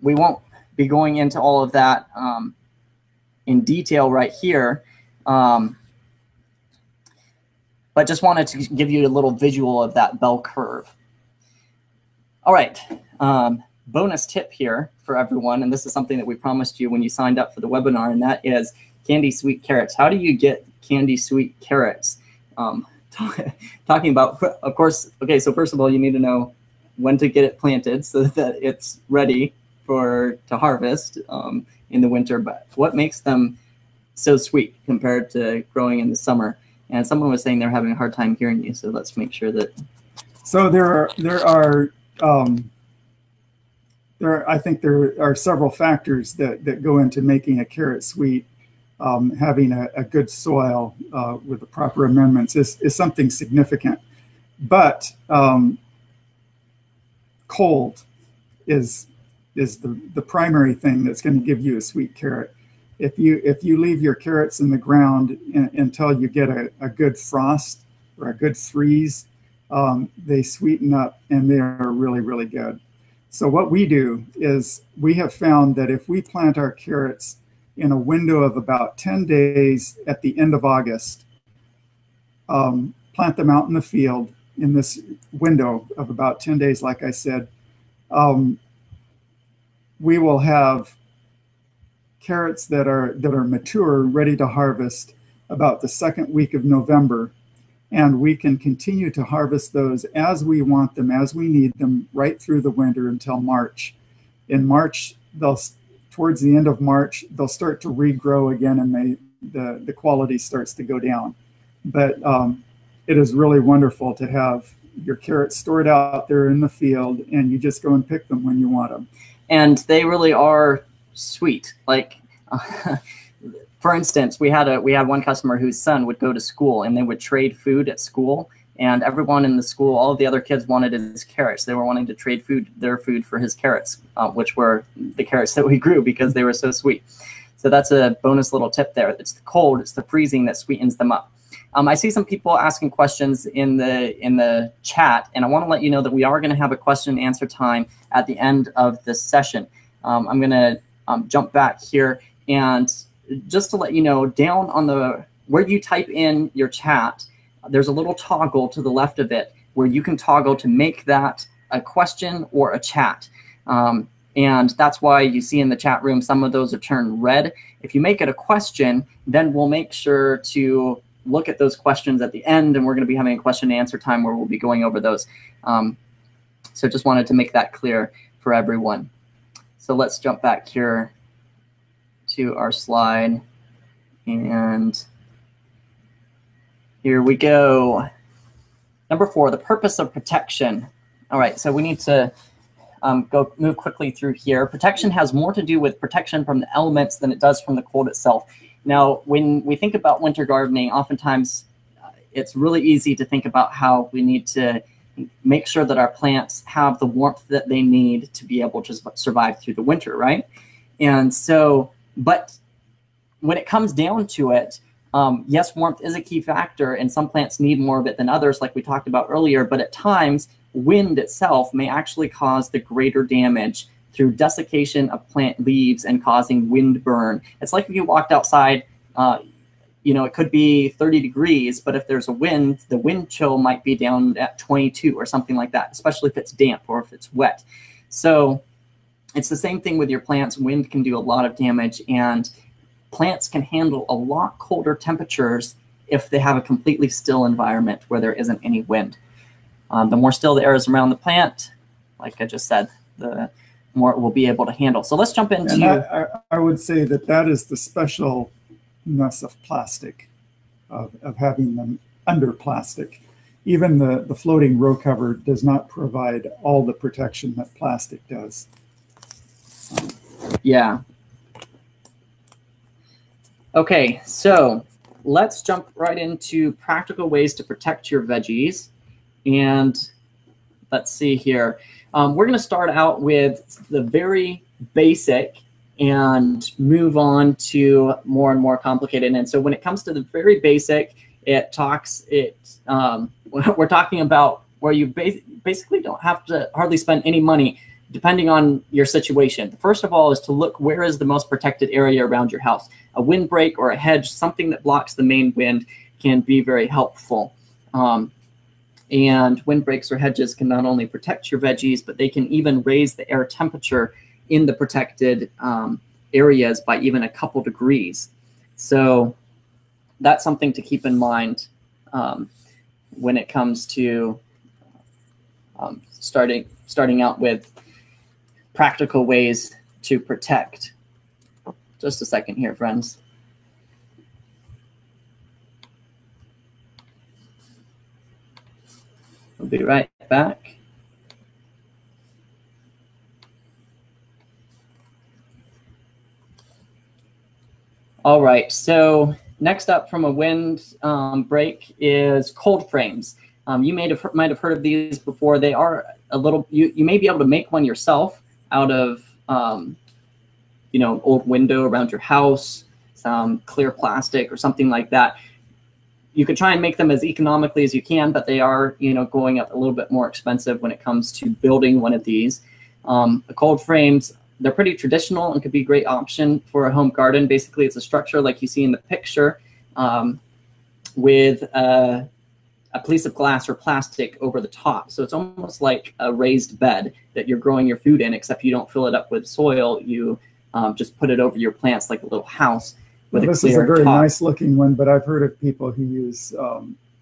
we won't be going into all of that in detail right here. But just wanted to give you a little visual of that bell curve. All right, bonus tip here for everyone, and this is something that we promised you when you signed up for the webinar, and that is candy sweet carrots. How do you get candy sweet carrots? Talking about, of course, okay, so first of all, you need to know when to get it planted so that it's ready to harvest in the winter. But what makes them so sweet compared to growing in the summer? And someone was saying they're having a hard time hearing you, so let's make sure that. So I think there are several factors that go into making a carrot sweet. Having a good soil with the proper amendments is something significant. But cold is the primary thing that's going to give you a sweet carrot. If you leave your carrots in the ground until you get a good frost or a good freeze, they sweeten up and they are really, really good. So what we do is we have found that if we plant our carrots in a window of about 10 days at the end of August, plant them out in the field in this window of about 10 days, like I said, we will have carrots that are mature, ready to harvest about the second week of November. And we can continue to harvest those as we want them, as we need them, right through the winter until March. In March, towards the end of March, they'll start to regrow again, and the quality starts to go down. But it is really wonderful to have your carrots stored out there in the field, and you just go and pick them when you want them. And they really are sweet. Like, for instance, we had one customer whose son would go to school, and they would trade food at school. And everyone in the school, all of the other kids wanted his carrots. They were wanting to trade their food for his carrots, which were the carrots that we grew because they were so sweet. So that's a bonus little tip there. It's the cold, it's the freezing that sweetens them up. I see some people asking questions in the chat, and I want to let you know that we are going to have a question and answer time at the end of this session. I'm going to jump back here, and just to let you know, down on where you type in your chat, there's a little toggle to the left of it where you can toggle to make that a question or a chat. And that's why you see in the chat room some of those are turned red. If you make it a question, then we'll make sure to look at those questions at the end, and we're going to be having a question and answer time where we'll be going over those. So just wanted to make that clear for everyone. So let's jump back here to our slide, and here we go. Number 4, the purpose of protection. All right, so we need to move quickly through here. Protection has more to do with protection from the elements than it does from the cold itself. Now, when we think about winter gardening, oftentimes it's really easy to think about how we need to make sure that our plants have the warmth that they need to be able to survive through the winter, right? And so, but when it comes down to it, yes, warmth is a key factor, and some plants need more of it than others, like we talked about earlier, but at times, wind itself may actually cause the greater damage through desiccation of plant leaves and causing wind burn. It's like if you walked outside, you know, it could be 30 degrees, but if there's a wind, the wind chill might be down at 22 or something like that, especially if it's damp or if it's wet. So it's the same thing with your plants. Wind can do a lot of damage, and plants can handle a lot colder temperatures if they have a completely still environment where there isn't any wind. The more still the air is around the plant, like I just said, the more it will be able to handle. So let's jump into... And I would say that is the specialness of plastic, of having them under plastic. Even the floating row cover does not provide all the protection that plastic does. Yeah. Okay, so let's jump right into practical ways to protect your veggies. And let's see here. We're going to start out with the very basic and move on to more and more complicated. And so when it comes to the very basic, we're talking about where you basically don't have to hardly spend any money depending on your situation. First of all is to look where is the most protected area around your house. A windbreak or a hedge, something that blocks the main wind, can be very helpful. And windbreaks or hedges can not only protect your veggies, but they can even raise the air temperature in the protected areas by even a couple degrees. So that's something to keep in mind when it comes to starting out with practical ways to protect. Just a second here, friends. We'll be right back. All right, so next up from a wind break is cold frames. You might have heard of these before. They are a little, you may be able to make one yourself out of old window around your house, some clear plastic or something like that. You could try and make them as economically as you can, but they are going up a little bit more expensive when it comes to building one of these. The cold frames, they're pretty traditional and could be a great option for a home garden. Basically, it's a structure like you see in the picture with a piece of glass or plastic over the top. So it's almost like a raised bed that you're growing your food in, except you don't fill it up with soil. You just put it over your plants like a little house with a clear top. This is a very nice looking one, but I've heard of people who use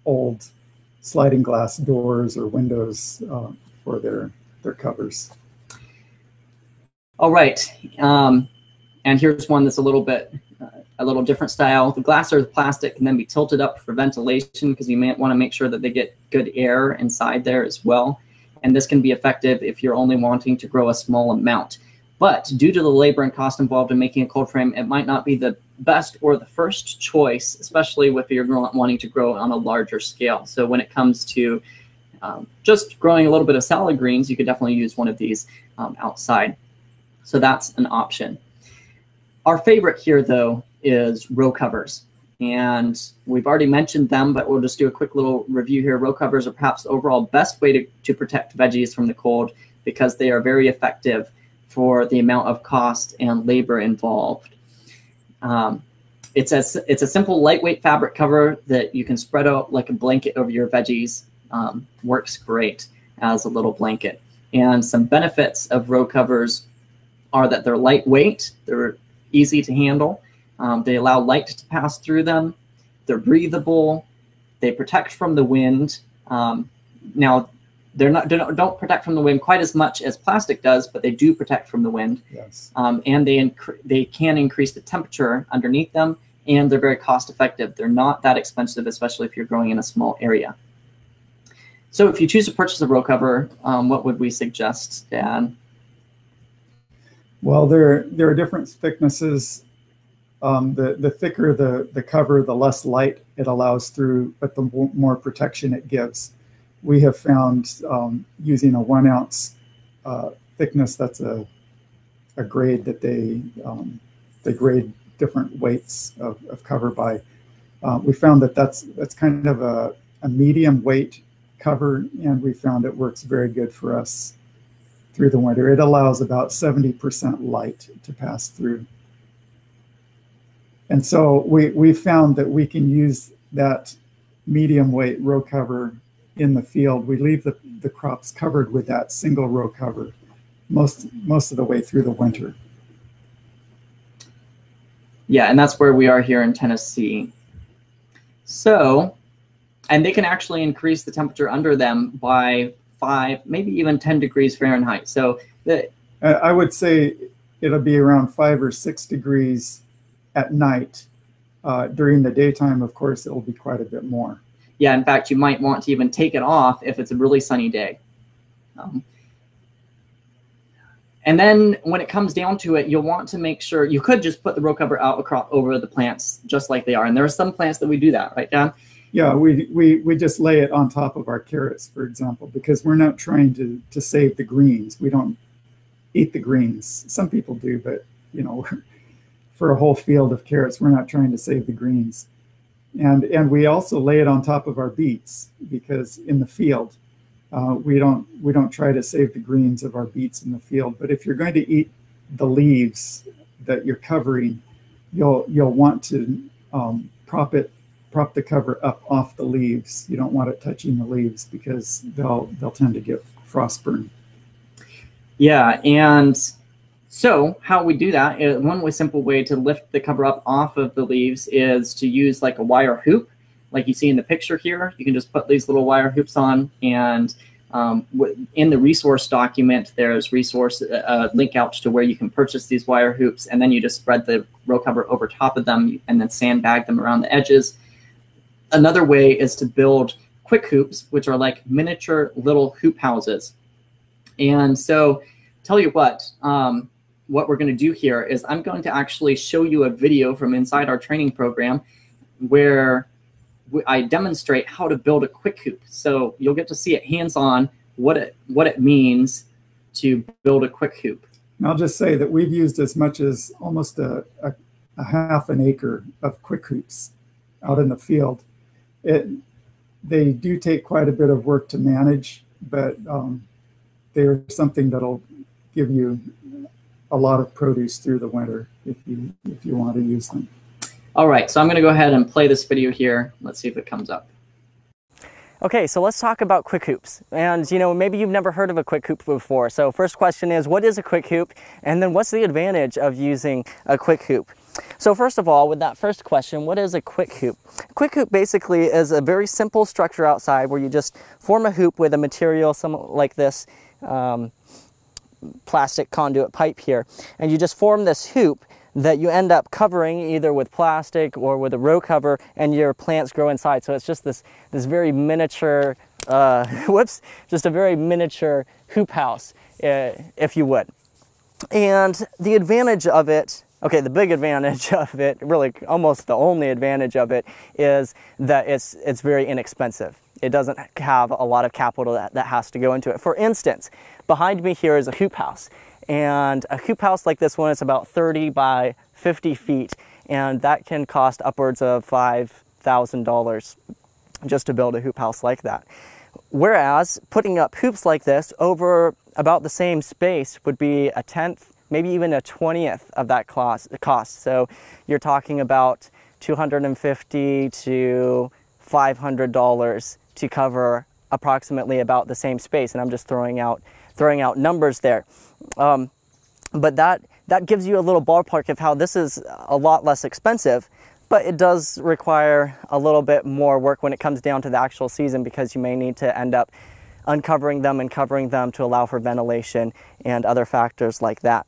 old sliding glass doors or windows for their covers. All right, and here's one that's a little different style. The glass or the plastic can then be tilted up for ventilation because you may want to make sure that they get good air inside there as well. And this can be effective if you're only wanting to grow a small amount. But due to the labor and cost involved in making a cold frame, it might not be the best or the first choice, especially if you're wanting to grow on a larger scale. So when it comes to just growing a little bit of salad greens, you could definitely use one of these outside. So that's an option. Our favorite here, though, is row covers. And we've already mentioned them, but we'll just do a quick little review here. Row covers are perhaps the overall best way to protect veggies from the cold because they are very effective for the amount of cost and labor involved. It's a simple, lightweight fabric cover that you can spread out like a blanket over your veggies. Works great as a little blanket. And some benefits of row covers are that they're lightweight, they're easy to handle, they allow light to pass through them, they're breathable, they protect from the wind. Now, they don't protect from the wind quite as much as plastic does, but they do protect from the wind. Yes. And they can increase the temperature underneath them, and they're very cost effective. They're not that expensive, especially if you're growing in a small area. So if you choose to purchase a row cover, what would we suggest, Dad? Well, there are different thicknesses. The thicker the cover, the less light it allows through, but the more protection it gives. We have found using a 1 ounce thickness, that's a grade that they grade different weights of cover by. We found that that's kind of a medium weight cover, and we found it works very good for us through the winter. It allows about 70% light to pass through. And so we found that we can use that medium weight row cover in the field. We leave the crops covered with that single row cover most of the way through the winter. Yeah, and that's where we are here in Tennessee. So, and they can actually increase the temperature under them by 5, maybe even 10 degrees Fahrenheit. So I would say it'll be around 5 or 6 degrees at night. During the daytime, of course, it'll be quite a bit more. Yeah, in fact, you might want to even take it off if it's a really sunny day. And then when it comes down to it, you'll want to make sure, you could just put the row cover out across over the plants just like they are. And there are some plants that we do that, right, Dan? Yeah, we just lay it on top of our carrots, for example, because we're not trying to save the greens. We don't eat the greens. Some people do, but you know, for a whole field of carrots, we're not trying to save the greens. And we also lay it on top of our beets, because in the field, we don't try to save the greens of our beets in the field. But if you're going to eat the leaves that you're covering, you'll want to prop the cover up off the leaves. You don't want it touching the leaves, because they'll tend to get frostburn. Yeah, and so how we do that, one simple way to lift the cover up off of the leaves is to use like a wire hoop, like you see in the picture here. You can just put these little wire hoops on, and in the resource document, there's resource link out to where you can purchase these wire hoops, and then you just spread the row cover over top of them and then sandbag them around the edges. Another way is to build quick hoops, which are like miniature little hoop houses. And so tell you what we're going to do here is I'm going to actually show you a video from inside our training program where I demonstrate how to build a quick hoop. So you'll get to see it hands-on, what it means to build a quick hoop. And I'll just say that we've used as much as almost a half an acre of quick hoops out in the field. They do take quite a bit of work to manage, but they're something that'll give you a lot of produce through the winter if you want to use them. All right, so I'm going to go ahead and play this video here. Let's see if it comes up. Okay, so let's talk about quick hoops. And you know, maybe you've never heard of a quick hoop before. So first question is, what is a quick hoop? And then what's the advantage of using a quick hoop? So first of all, with that first question, what is a quick hoop? A quick hoop basically is a very simple structure outside where you just form a hoop with a material like this plastic conduit pipe here. And you just form this hoop that you end up covering either with plastic or with a row cover, and your plants grow inside. So it's just this very miniature, just a very miniature hoop house, if you would. And the advantage of it, okay, the big advantage of it, really almost the only advantage of it, is that it's very inexpensive. It doesn't have a lot of capital that has to go into it. For instance, behind me here is a hoop house. And a hoop house like this one is about 30 by 50 feet, and that can cost upwards of $5,000 just to build a hoop house like that. Whereas putting up hoops like this over about the same space would be a 10th, maybe even a 20th of that cost. So you're talking about $250 to $500 to cover approximately about the same space, and I'm just throwing out numbers there. But that gives you a little ballpark of how this is a lot less expensive, but it does require a little bit more work when it comes down to the actual season, because you may need to end up uncovering them and covering them to allow for ventilation and other factors like that.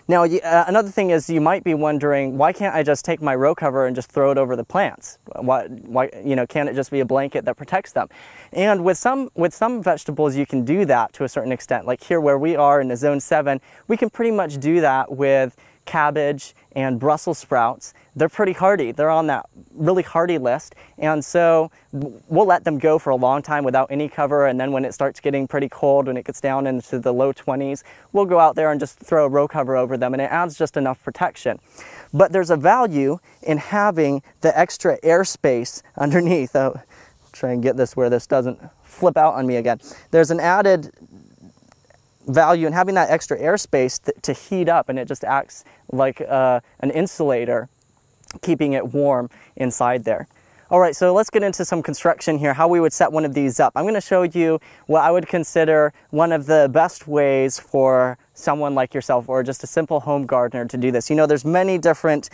Now, another thing is, you might be wondering, why can't I just take my row cover and just throw it over the plants? Why, you know, can't it just be a blanket that protects them? And with some vegetables, you can do that to a certain extent. Like here where we are in the Zone 7, we can pretty much do that with cabbage and Brussels sprouts. They're pretty hardy. They're on that really hardy list. And so we'll let them go for a long time without any cover. And then when it starts getting pretty cold, when it gets down into the low 20s, we'll go out there and just throw a row cover over them, and it adds just enough protection. But there's a value in having the extra airspace underneath. I'll try and get this where this doesn't flip out on me again. There's an added value in having that extra airspace to heat up, and it just acts like an insulator, keeping it warm inside there. All right, so let's get into some construction here, how we would set one of these up. I'm going to show you what I would consider one of the best ways for someone like yourself or just a simple home gardener to do this. You know, there's many different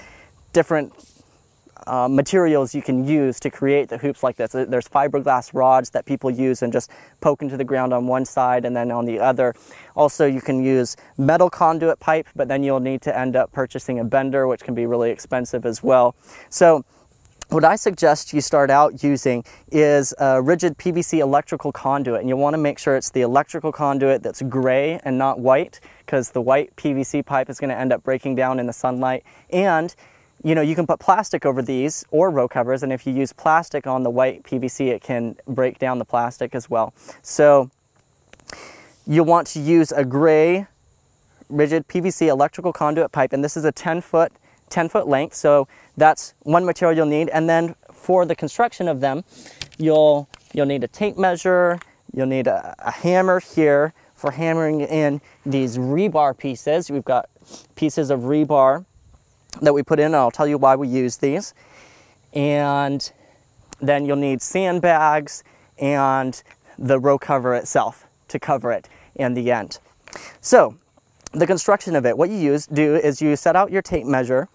materials you can use to create the hoops like this. There's fiberglass rods that people use and just poke into the ground on one side and then on the other. Also, you can use metal conduit pipe, but then you'll need to end up purchasing a bender, which can be really expensive as well. So what I suggest you start out using is a rigid PVC electrical conduit, and you want to make sure it's the electrical conduit that's gray and not white, because the white PVC pipe is going to end up breaking down in the sunlight. And you know, you can put plastic over these or row covers, and if you use plastic on the white PVC, it can break down the plastic as well. So you want to use a gray rigid PVC electrical conduit pipe, and this is a 10 foot length, so that's one material you'll need. And then for the construction of them, you'll need a tape measure, you'll need a hammer here for hammering in these rebar pieces. We've got pieces of rebar that we put in, and I'll tell you why we use these. And then you'll need sandbags and the row cover itself to cover it in the end. So the construction of it, what you do is you set out your tape measure,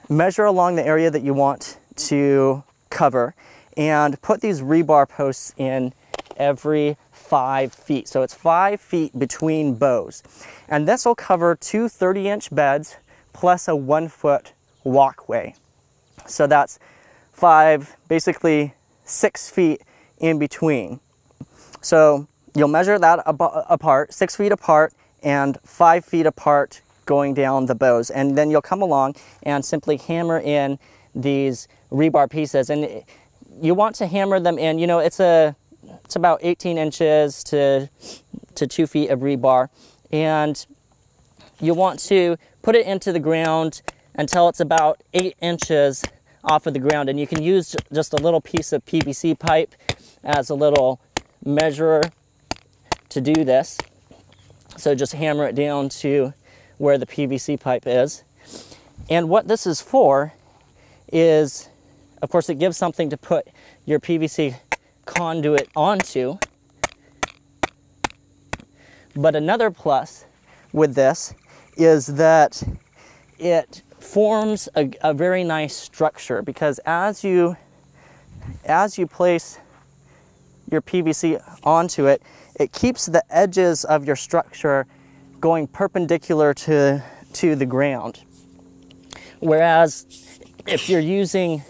measure along the area that you want to cover, and put these rebar posts in every 5 feet. So it's 5 feet between bows. And this will cover two 30-inch beds plus a 1 foot walkway. So that's basically 6 feet in between. So you'll measure that apart, 6 feet apart and 5 feet apart going down the bows. And then you'll come along and simply hammer in these rebar pieces. And you want to hammer them in, you know, it's about 18 inches to 2 feet of rebar. And you want to put it into the ground until it's about 8 inches off of the ground. And you can use just a little piece of PVC pipe as a little measurer to do this. So just hammer it down to where the PVC pipe is. And what this is for is, of course, it gives something to put your PVC conduit onto. But another plus with this is that it forms a very nice structure, because as you place your PVC onto it, it keeps the edges of your structure going perpendicular to the ground. Whereas if you're using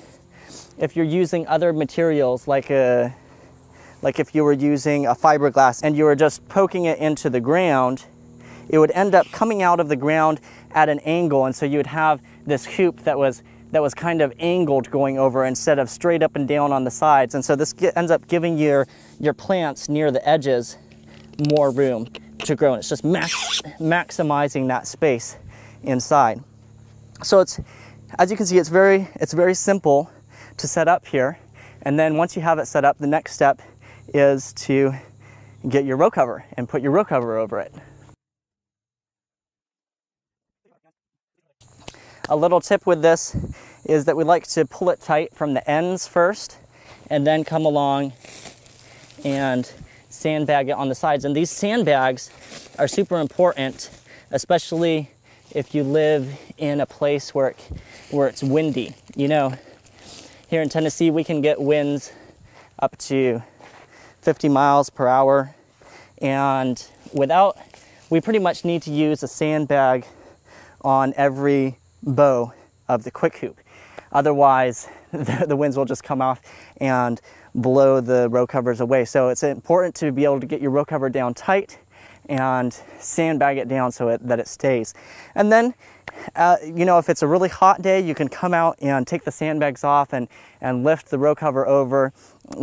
other materials, like if you were using a fiberglass and you were just poking it into the ground, it would end up coming out of the ground at an angle, and so you would have this hoop that was kind of angled going over instead of straight up and down on the sides. And so this ends up giving your plants near the edges more room to grow, and it's just maximizing that space inside. So it's, as you can see, it's very simple to set up here. And then once you have it set up, the next step is to get your row cover and put your row cover over it. A little tip with this is that we like to pull it tight from the ends first, and then come along and sandbag it on the sides. And these sandbags are super important, especially if you live in a place where it's windy. You know, here in Tennessee, we can get winds up to 50 miles per hour, and we pretty much need to use a sandbag on every bow of the quick hoop. Otherwise, the winds will just come off and blow the row covers away. So it's important to be able to get your row cover down tight and sandbag it down so that it stays. And then, you know, if it's a really hot day, you can come out and take the sandbags off and lift the row cover over,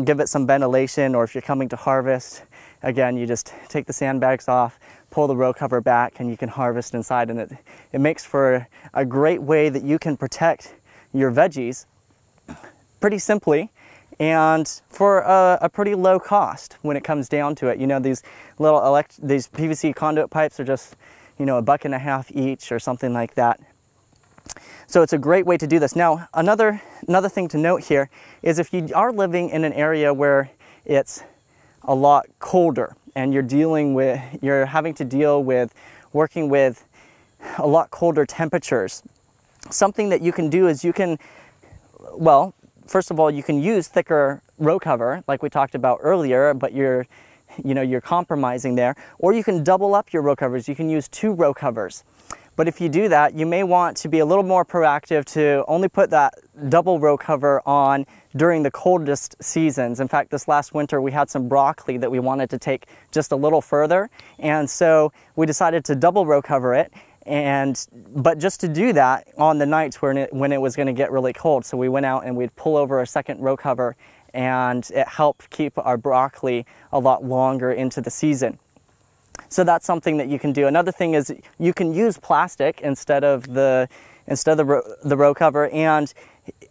give it some ventilation. Or if you're coming to harvest, again, you just take the sandbags off, pull the row cover back, and you can harvest inside. And it makes for a great way that you can protect your veggies pretty simply and for a pretty low cost when it comes down to it. You know, these these PVC conduit pipes are just, you know, $1.50 each or something like that. So it's a great way to do this. Now, another thing to note here is if you are living in an area where it's a lot colder and you're having to deal with working with a lot colder temperatures, something that you can do is well, first of all, you can use thicker row cover like we talked about earlier, but you're compromising there. Or you can double up your row covers. You can use 2 row covers. But if you do that, you may want to be a little more proactive to only put that double row cover on during the coldest seasons. In fact, this last winter we had some broccoli that we wanted to take just a little further, and so we decided to double row cover it. But just to do that on the nights when it was going to get really cold. So we went out and we'd pull over a second row cover, and it helped keep our broccoli a lot longer into the season. So that's something that you can do. Another thing is you can use plastic instead of the row cover, and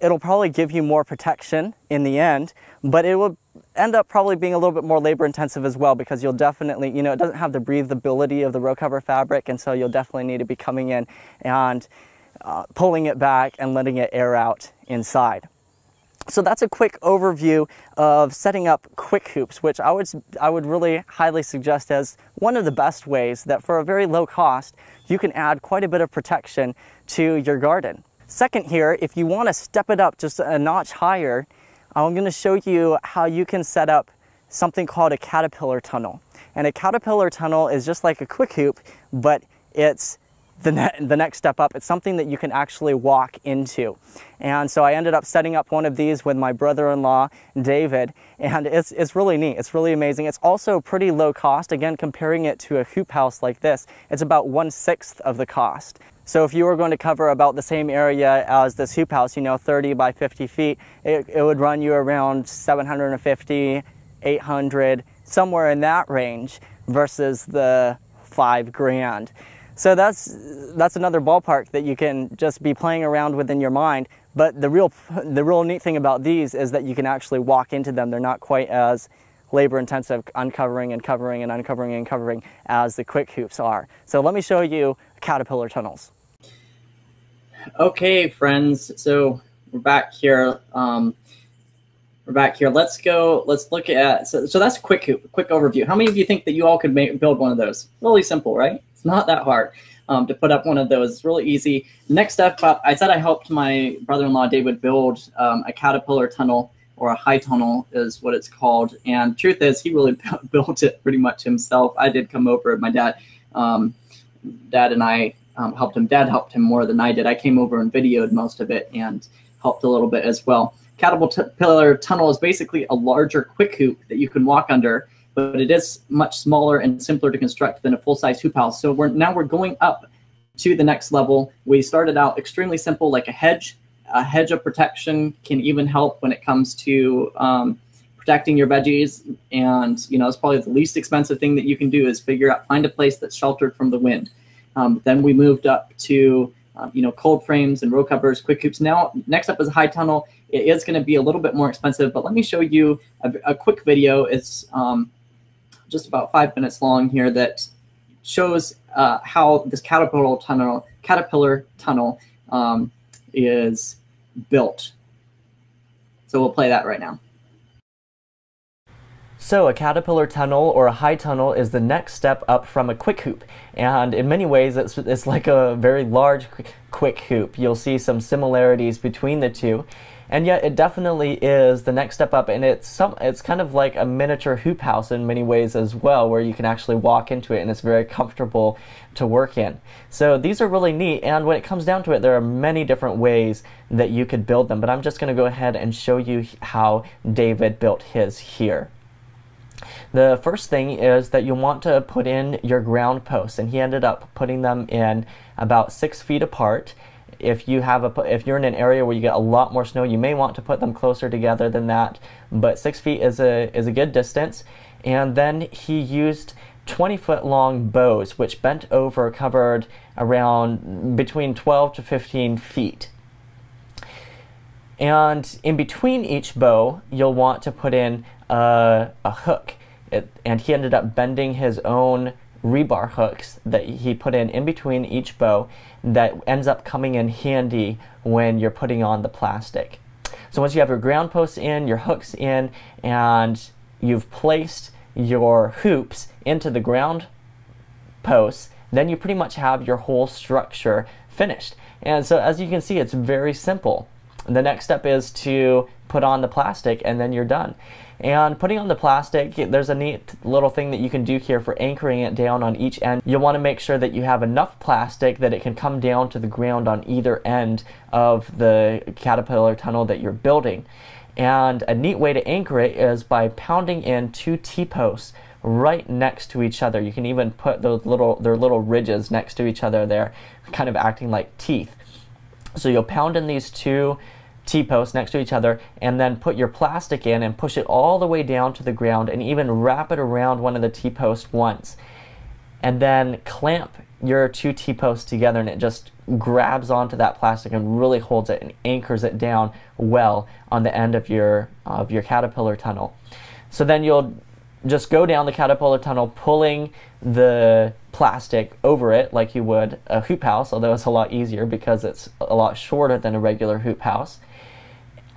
it'll probably give you more protection in the end, but it will end up probably being a little bit more labor intensive as well, because you'll definitely, you know, it doesn't have the breathability of the row cover fabric, and so you'll definitely need to be coming in and pulling it back and letting it air out inside. So that's a quick overview of setting up quick hoops, which I would really highly suggest as one of the best ways that for a very low cost, you can add quite a bit of protection to your garden. Second here, if you want to step it up just a notch higher, I'm going to show you how you can set up something called a caterpillar tunnel. And a caterpillar tunnel is just like a quick hoop, but it's the next step up. It's something that you can actually walk into. And so I ended up setting up one of these with my brother-in-law, David, and it's really neat. It's really amazing. It's also pretty low cost. Again, comparing it to a hoop house like this, it's about 1/6 of the cost. So if you were going to cover about the same area as this hoop house, you know, 30 by 50 feet, it would run you around 750, 800, somewhere in that range versus the $5,000. So that's another ballpark that you can just be playing around with in your mind. But the real neat thing about these is that you can actually walk into them. They're not quite as labor intensive uncovering and covering and uncovering and covering as the quick hoops are. So let me show you caterpillar tunnels. Okay, friends. So we're back here. Let's look at, so that's a quick hoop, quick overview. How many of you think that you all could build one of those? Really simple, right? It's not that hard to put up one of those. It's really easy. Next up, I said I helped my brother-in-law David build a caterpillar tunnel, or a high tunnel is what it's called. And truth is, he really built it pretty much himself. I did come over. My dad and I helped him. Dad helped him more than I did. I came over and videoed most of it and helped a little bit as well. Caterpillar tunnel is basically a larger quick hoop that you can walk under, but it is much smaller and simpler to construct than a full-size hoop house. So now we're going up to the next level. We started out extremely simple, like a hedge. A hedge of protection can even help when it comes to protecting your veggies. And you know, it's probably the least expensive thing that you can do is find a place that's sheltered from the wind. Then we moved up to you know, cold frames and row covers, quick hoops. Now, next up is a high tunnel. It is going to be a little bit more expensive, but let me show you a quick video. It's just about 5 minutes long here that shows how this caterpillar tunnel is built. So we'll play that right now. So a caterpillar tunnel or a high tunnel is the next step up from a quick hoop, and in many ways it's like a very large quick hoop. You'll see some similarities between the two, and yet it definitely is the next step up, and it's kind of like a miniature hoop house in many ways as well, where you can actually walk into it and it's very comfortable to work in. So these are really neat, and when it comes down to it, there are many different ways that you could build them, but I'm just going to go ahead and show you how David built his here. The first thing is that you want to put in your ground posts, and he ended up putting them in about 6 feet apart. If you're in an area where you get a lot more snow, you may want to put them closer together than that, but 6 feet is a good distance. And then he used 20-foot long bows, which bent over covered around between 12 to 15 feet. And in between each bow, you'll want to put in a hook. And he ended up bending his own rebar hooks that he put in between each bow that ends up coming in handy when you're putting on the plastic. So once you have your ground posts in, your hooks in, and you've placed your hoops into the ground posts, then you pretty much have your whole structure finished. And so as you can see, it's very simple. The next step is to put on the plastic, and then you're done. And putting on the plastic, there's a neat little thing that you can do here for anchoring it down on each end. You'll want to make sure that you have enough plastic that it can come down to the ground on either end of the caterpillar tunnel that you're building. And a neat way to anchor it is by pounding in 2 T-posts right next to each other. You can even put their little ridges next to each other there, kind of acting like teeth. So you'll pound in these 2 T-posts next to each other, and then put your plastic in and push it all the way down to the ground, and even wrap it around one of the T-posts once. And then clamp your 2 T-posts together, and it just grabs onto that plastic and really holds it and anchors it down well on the end of your caterpillar tunnel. So then you'll just go down the caterpillar tunnel, pulling the plastic over it like you would a hoop house, although it's a lot easier because it's a lot shorter than a regular hoop house,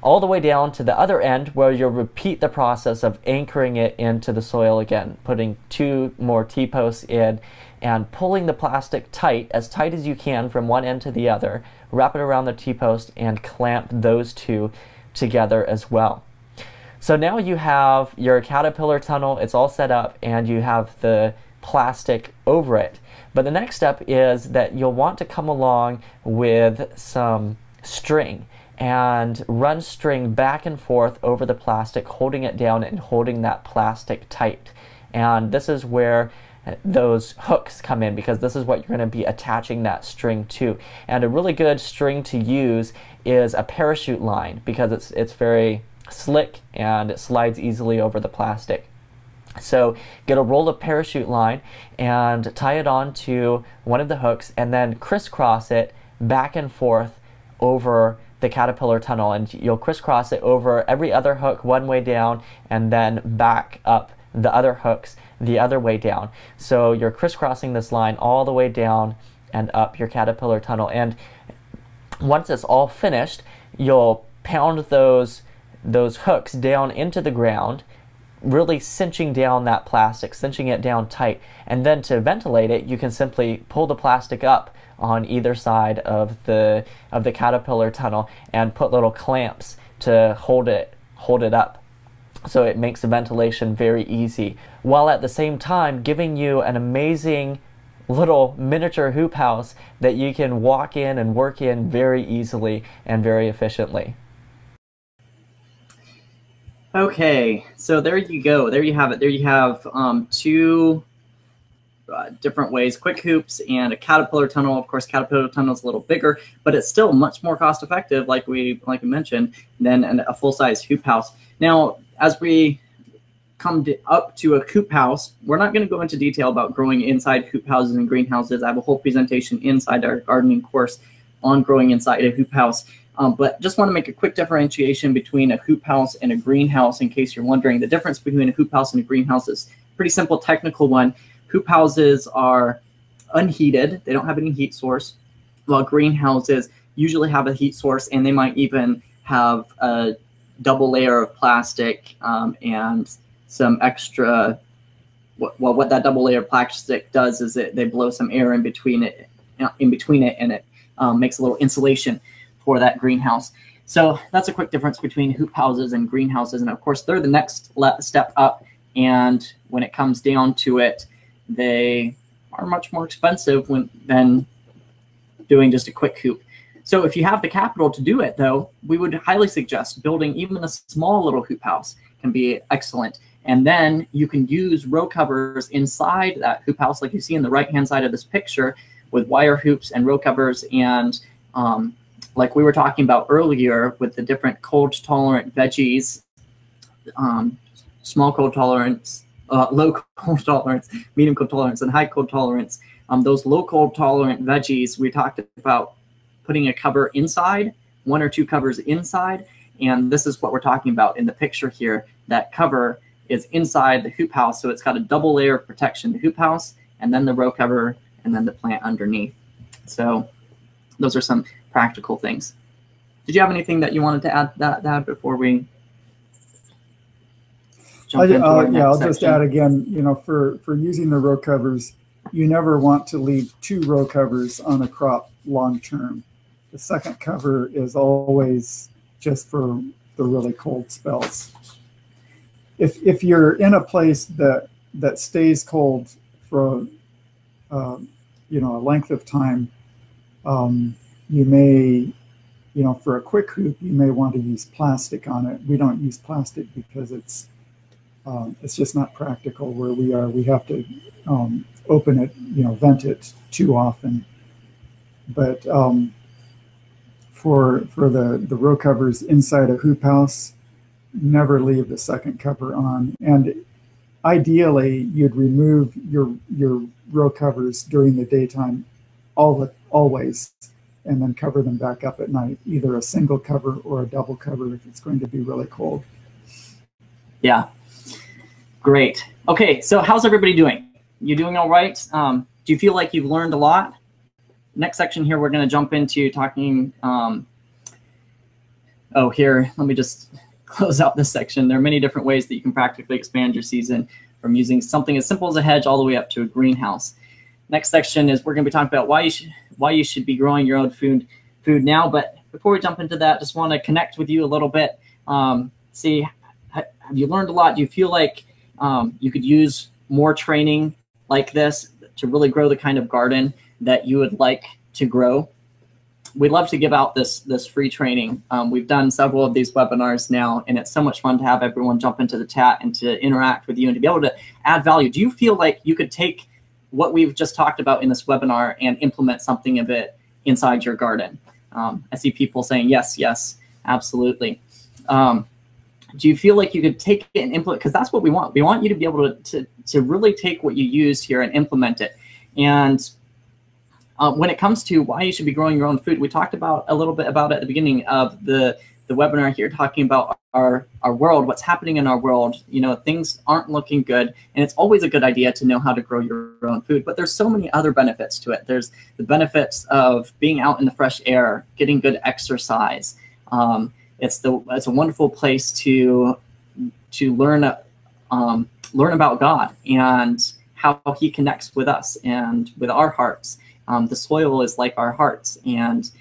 all the way down to the other end, where you'll repeat the process of anchoring it into the soil again, putting 2 more T-posts in and pulling the plastic tight as you can from one end to the other, wrap it around the T-post and clamp those 2 together as well. So now you have your caterpillar tunnel, it's all set up, and you have the plastic over it. But the next step is that you'll want to come along with some string and run string back and forth over the plastic, holding it down and holding that plastic tight. And this is where those hooks come in, because this is what you're going to be attaching that string to. And a really good string to use is a parachute line, because it's very slick and it slides easily over the plastic. So get a roll of parachute line and tie it on to one of the hooks, and then crisscross it back and forth over the caterpillar tunnel, and you'll crisscross it over every other hook one way down, and then back up the other hooks the other way down. So you're crisscrossing this line all the way down and up your caterpillar tunnel. And once it's all finished, you'll pound those hooks down into the ground, really cinching down that plastic, cinching it down tight. And then to ventilate it, you can simply pull the plastic up on either side of the caterpillar tunnel and put little clamps to hold it up. So it makes the ventilation very easy, while at the same time giving you an amazing little miniature hoop house that you can walk in and work in very easily and very efficiently. Okay, so there you go. There you have it. There you have 2 different ways: quick hoops and a caterpillar tunnel. Of course, caterpillar tunnel is a little bigger, but it's still much more cost effective, like we mentioned, than a full-size hoop house. Now, as we come up to a hoop house, we're not going to go into detail about growing inside hoop houses and greenhouses. I have a whole presentation inside our gardening course on growing inside a hoop house. But just want to make a quick differentiation between a hoop house and a greenhouse, in case you're wondering. The difference between a hoop house and a greenhouse is a pretty simple technical one. Hoop houses are unheated. They don't have any heat source, while greenhouses usually have a heat source, and they might even have a double layer of plastic and some extra. Well, what that double layer of plastic does is they blow some air in between it, and it makes a little insulation for that greenhouse. So that's a quick difference between hoop houses and greenhouses. And of course, they're the next step up. And when it comes down to it, they are much more expensive than doing just a quick hoop. So if you have the capital to do it, though, we would highly suggest building even a small little hoop house can be excellent. And then you can use row covers inside that hoop house, like you see in the right-hand side of this picture, with wire hoops and row covers, and like we were talking about earlier with the different cold-tolerant veggies, small cold tolerance, low cold tolerance, medium cold tolerance, and high cold tolerance. Those low cold tolerant veggies, we talked about putting a cover inside, 1 or 2 covers inside, and this is what we're talking about in the picture here. That cover is inside the hoop house, so it's got a double layer of protection: the hoop house, and then the row cover, and then the plant underneath. So those are some practical things. Did you have anything that you wanted to add that before we jump into our next I'll section? just add again, for using the row covers, you never want to leave 2 row covers on a crop long term. The second cover is always just for the really cold spells. if you're in a place that stays cold for you know, a length of time, you may, you know, for a quick hoop, you may want to use plastic on it. We don't use plastic because it's just not practical where we are. We have to open it, you know, vent it too often. But for the row covers inside a hoop house, never leave the second cover on. And ideally, you'd remove your row covers during the daytime, always, and then cover them back up at night, either a single cover or a double cover if it's going to be really cold. Yeah, great. Okay, so how's everybody doing? You doing all right? Do you feel like you've learned a lot? Next section here, we're going to jump into talking. Oh, here, let me just close out this section. There are many different ways that you can practically expand your season, from using something as simple as a hedge all the way up to a greenhouse. Next section is we're going to be talking about why you should be growing your own food now. But before we jump into that, just want to connect with you a little bit. See, have you learned a lot? Do you feel like you could use more training like this to really grow the kind of garden that you would like to grow? We'd love to give out this free training. We've done several of these webinars now, and it's so much fun to have everyone jump into the chat and to interact with you and to be able to add value. Do you feel like you could take what we've just talked about in this webinar and implement something of it inside your garden? I see people saying yes, absolutely. Do you feel like you could take it and implement? Because that's what we want. We want you to be able to really take what you used here and implement it. And when it comes to why you should be growing your own food, we talked about a little bit about it at the beginning of the webinar here, talking about our world, what's happening in our world. You know, things aren't looking good, and it's always a good idea to know how to grow your own food. But there's so many other benefits to it. There's the benefits of being out in the fresh air, getting good exercise. It's a wonderful place to learn about God and how He connects with us and with our hearts. The soil is like our hearts, and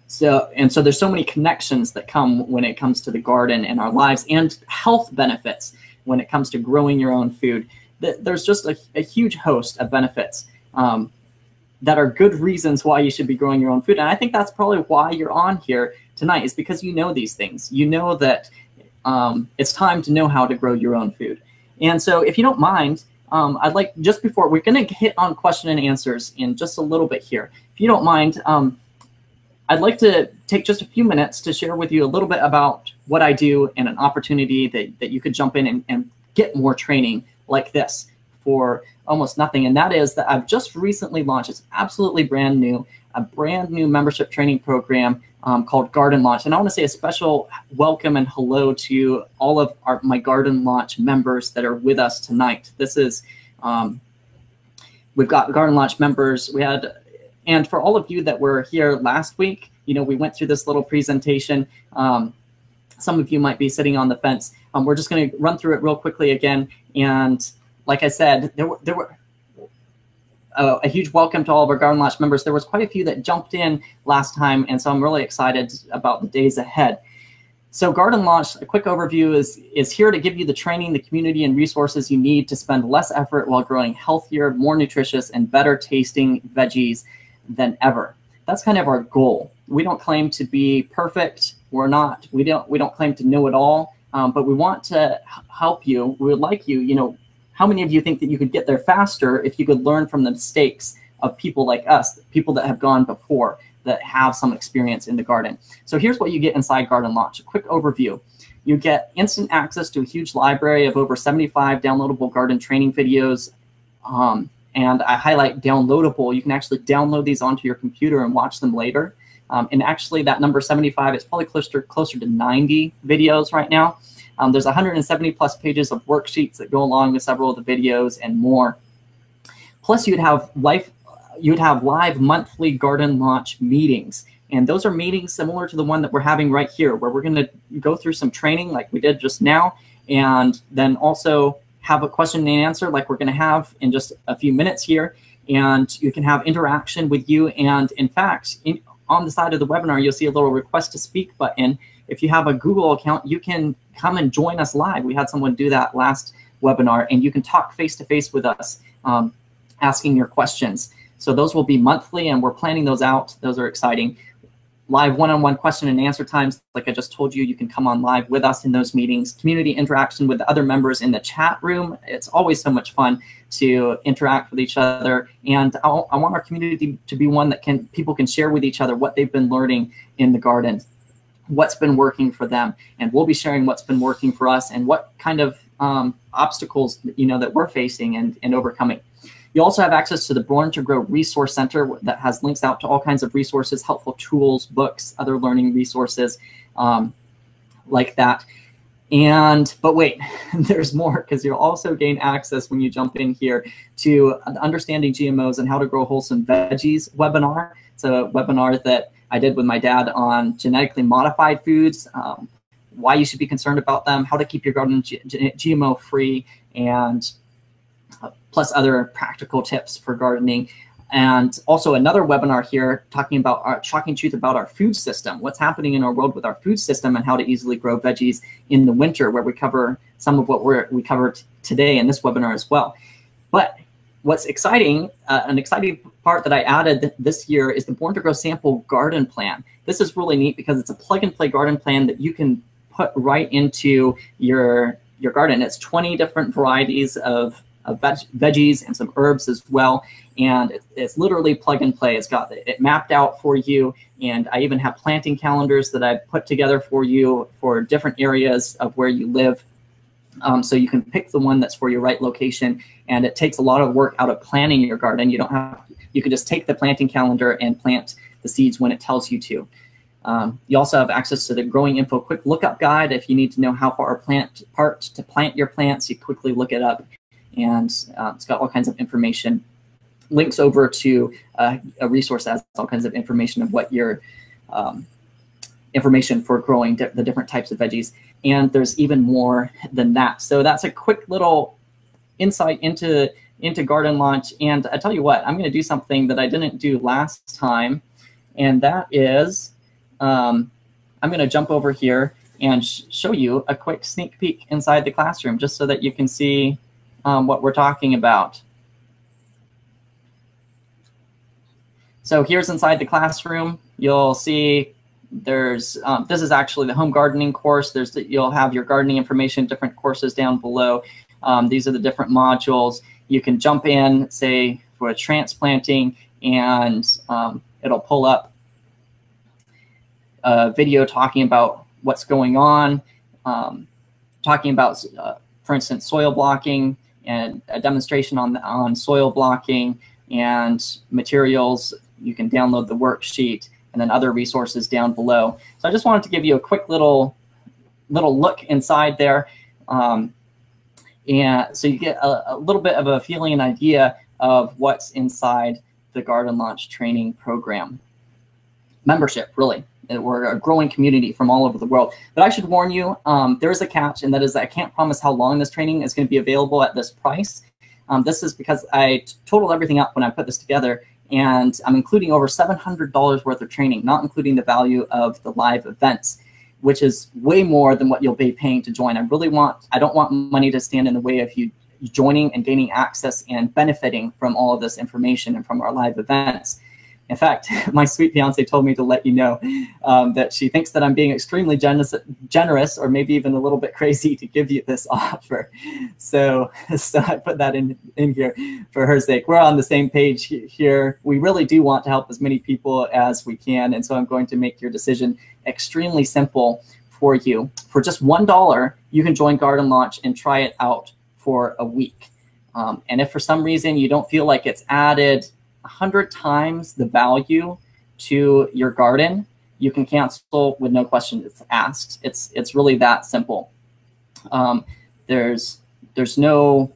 so there's so many connections that come when it comes to the garden and our lives, and health benefits when it comes to growing your own food. There's just a huge host of benefits that are good reasons why you should be growing your own food. And I think that's probably why you're on here tonight, is because you know these things. You know that it's time to know how to grow your own food. And so if you don't mind, I'd like, just before, we're going to hit on question and answers in just a little bit here. If you don't mind, I'd like to take just a few minutes to share with you a little bit about what I do and an opportunity that you could jump in and get more training like this for almost nothing. And that is that I've just recently launched, it's absolutely brand new, a brand new membership training program called Garden Launch. And I want to say a special welcome and hello to all of my Garden Launch members that are with us tonight. This is, we've got Garden Launch members. And for all of you that were here last week, you know, we went through this little presentation. Some of you might be sitting on the fence. We're just going to run through it real quickly again. And like I said, there were a huge welcome to all of our Garden Launch members. There was quite a few that jumped in last time, and so I'm really excited about the days ahead. So Garden Launch, a quick overview, is here to give you the training, the community, and resources you need to spend less effort while growing healthier, more nutritious, and better tasting veggies than ever. That's kind of our goal. We don't claim to be perfect. We don't claim to know it all, but we want to help you. We would like you, you know, how many of you think that you could get there faster if you could learn from the mistakes of people like us, people that have gone before, that have some experience in the garden? So here's what you get inside Garden Launch. A quick overview. You get instant access to a huge library of over 75 downloadable garden training videos. And I highlight downloadable. You can actually download these onto your computer and watch them later. And actually that number 75 is probably closer to 90 videos right now. There's 170 plus pages of worksheets that go along with several of the videos and more. Plus you'd have live monthly Garden Launch meetings. And those are meetings similar to the one that we're having right here, where we're going to go through some training like we did just now, and then also have a question and answer like we're going to have in just a few minutes here. And you can have interaction with you. And in fact, on the side of the webinar, you'll see a little request to speak button. if you have a Google account, you can come and join us live. We had someone do that last webinar, and you can talk face-to-face with us, asking your questions. So those will be monthly, and we're planning those out. Those are exciting. Live one-on-one question and answer times, like I just told you, you can come on live with us in those meetings. Community interaction with the other members in the chat room. It's always so much fun to interact with each other. And I want our community to be one that people can share with each other what they've been learning in the garden, what's been working for them. And we'll be sharing what's been working for us and what kind of obstacles that we're facing and overcoming. You also have access to the Born to Grow Resource Center that has links out to all kinds of resources, helpful tools, books, other learning resources like that. But wait, there's more, because you'll also gain access when you jump in here to Understanding GMOs and How to Grow Wholesome Veggies webinar. It's a webinar that I did with my dad on genetically modified foods, why you should be concerned about them, how to keep your garden GMO free, and plus other practical tips for gardening. And also another webinar here talking about our shocking truth about our food system, what's happening in our world with our food system and how to easily grow veggies in the winter, where we cover some of what we covered today in this webinar as well. But what's exciting, an exciting part that I added this year is the Born to Grow Sample Garden Plan. This is really neat because it's a plug and play garden plan that you can put right into your garden. It's 20 different varieties of veggies and some herbs as well, and it's literally plug and play. It's got it mapped out for you, and I even have planting calendars that I put together for you for different areas of where you live, so you can pick the one that's for your right location. And it takes a lot of work out of planning your garden. You can just take the planting calendar and plant the seeds when it tells you to. You also have access to the Growing Info Quick Lookup Guide. If you need to know how far apart to plant your plants, you quickly look it up. And it's got all kinds of information. Links over to a resource that has all kinds of information of what your information for growing the different types of veggies. And there's even more than that. So that's a quick little insight into Garden Launch. And I tell you what, I'm going to do something that I didn't do last time, and that is I'm going to jump over here and show you a quick sneak peek inside the classroom, just so that you can see what we're talking about. So here's inside the classroom. You'll see there's this is actually the home gardening course. You'll have your gardening information, different courses down below. These are the different modules. You can jump in, say, for transplanting, and it'll pull up a video talking about what's going on, talking about, for instance, soil blocking, and a demonstration on soil blocking and materials. You can download the worksheet, and then other resources down below. So I just wanted to give you a quick little look inside there, and so you get a little bit of a feeling and idea of what's inside the Garden Launch training program. Membership, really. We're a growing community from all over the world. But I should warn you, there is a catch, and that is that I can't promise how long this training is going to be available at this price. This is because I totaled everything up when I put this together, and I'm including over $700 worth of training, not including the value of the live events, which is way more than what you'll be paying to join. I don't want money to stand in the way of you joining and gaining access and benefiting from all of this information and from our live events. In fact, my sweet fiance told me to let you know that she thinks that I'm being extremely generous, or maybe even a little bit crazy, to give you this offer. So I put that in here for her sake. We're on the same page here. We really do want to help as many people as we can, and so I'm going to make your decision extremely simple for you. For just $1, you can join Garden Launch and try it out for a week. And if for some reason you don't feel like it's added 100 times the value to your garden, you can cancel with no questions asked. It's really that simple. There's no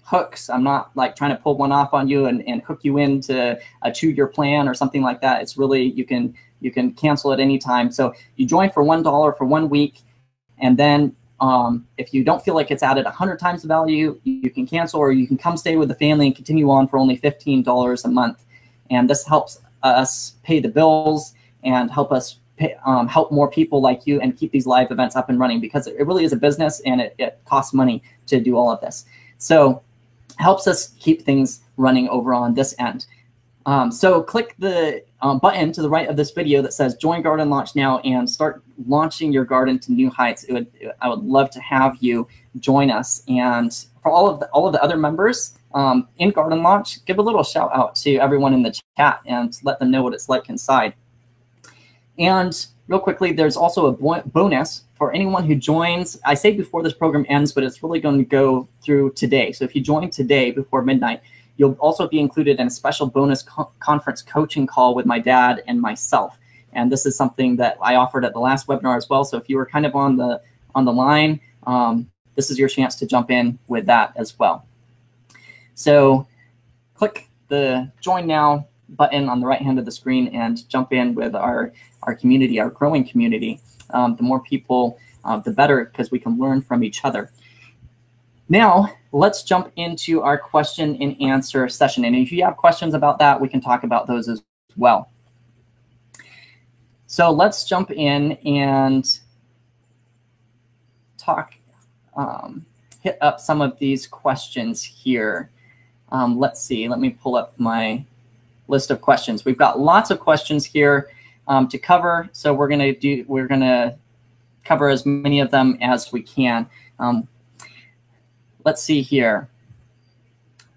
hooks. I'm not like trying to pull one off on you and hook you into a 2-year plan or something like that. It's really, you can cancel at any time. So you join for $1 for 1 week, and then if you don't feel like it's added 100 times the value, you can cancel, or you can come stay with the family and continue on for only $15 a month. And this helps us pay the bills and help us help more people like you and keep these live events up and running, because it really is a business and it costs money to do all of this. So helps us keep things running over on this end. So click the button to the right of this video that says Join Garden Launch Now and start launching your garden to new heights. I would love to have you join us. And for all of the other members in Garden Launch, give a little shout out to everyone in the chat and let them know what it's like inside. And real quickly, there's also a bonus for anyone who joins. I say before this program ends, but it's really going to go through today. So if you join today before midnight, you'll also be included in a special bonus conference coaching call with my dad and myself. And this is something that I offered at the last webinar as well. So if you were kind of on the line, this is your chance to jump in with that as well. So click the Join Now button on the right hand of the screen and jump in with our community, our growing community. The more people, the better, because we can learn from each other. Now, let's jump into our question and answer session. And if you have questions about that, we can talk about those as well. So let's jump in and talk, hit up some of these questions here. Let's see, let me pull up my list of questions. We've got lots of questions here to cover, so we're gonna cover as many of them as we can. Let's see here.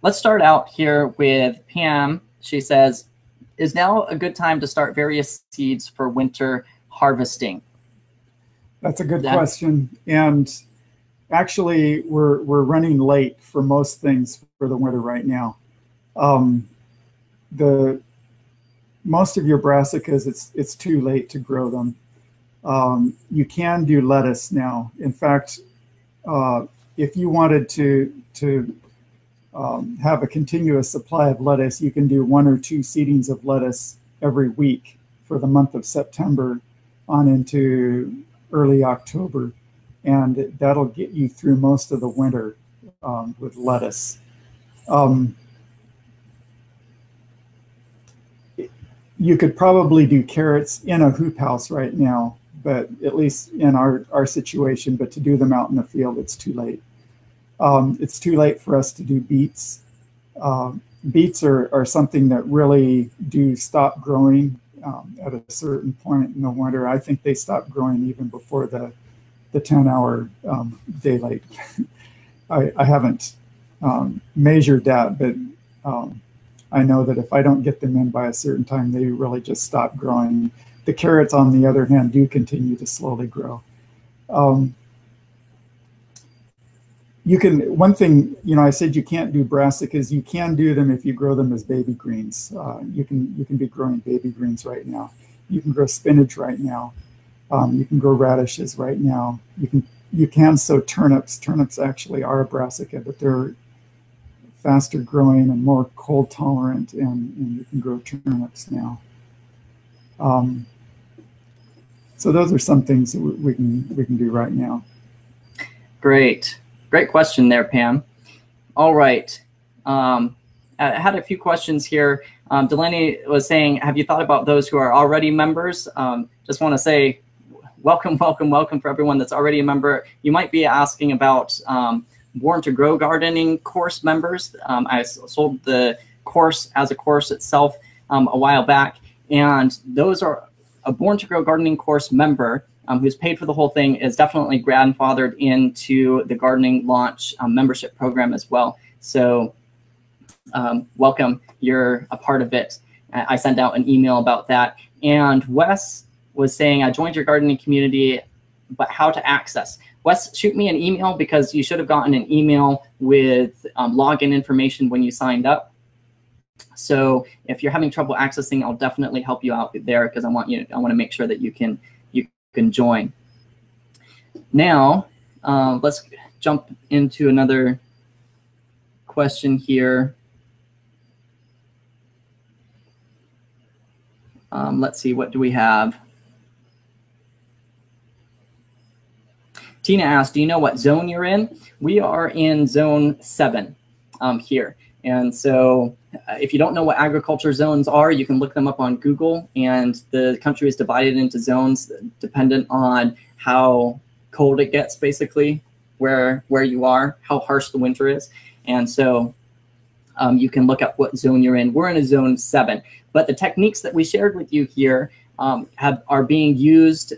Let's start out here with Pam. She says, is now a good time to start various seeds for winter harvesting? That's a good question. And actually, we're running late for most things for the winter right now. Most of your brassicas, it's too late to grow them. You can do lettuce now. In fact, if you wanted to have a continuous supply of lettuce, you can do 1 or 2 seedings of lettuce every week for the month of September on into early October. And that'll get you through most of the winter with lettuce. You could probably do carrots in a hoop house right now, but at least in our situation, but to do them out in the field, it's too late. It's too late for us to do beets. Beets are something that really do stop growing at a certain point in the winter. I think they stop growing even before the 10-hour daylight. I haven't measured that, but I know that if I don't get them in by a certain time, they really just stop growing. The carrots, on the other hand, do continue to slowly grow. One thing, I said you can't do brassicas. You can do them if you grow them as baby greens. You can be growing baby greens right now. You can grow spinach right now. You can grow radishes right now. You can sow turnips. Turnips actually are a brassica, but they're faster growing and more cold tolerant, and you can grow turnips now. So those are some things that we can do right now. Great question there, Pam. All right, I had a few questions here. Delaney was saying, have you thought about those who are already members? Just want to say welcome for everyone that's already a member. You might be asking about Born to Grow gardening course members. I sold the course as a course itself a while back, and those are a Born to Grow gardening course member who's paid for the whole thing is definitely grandfathered into the Gardening Launch membership program as well. So welcome, you're a part of it. I sent out an email about that. And Wes was saying, I joined your gardening community, but how to access? Wes, shoot me an email, because you should have gotten an email with login information when you signed up. So if you're having trouble accessing, I'll definitely help you out there, because I want to make sure that you can join. Now, let's jump into another question here. Let's see, what do we have? Tina asked, do you know what zone you're in? We are in zone 7 here. And so if you don't know what agriculture zones are, you can look them up on Google, and the country is divided into zones dependent on how cold it gets, basically, where you are, how harsh the winter is. And so you can look up what zone you're in. We're in a zone 7, but the techniques that we shared with you here are being used.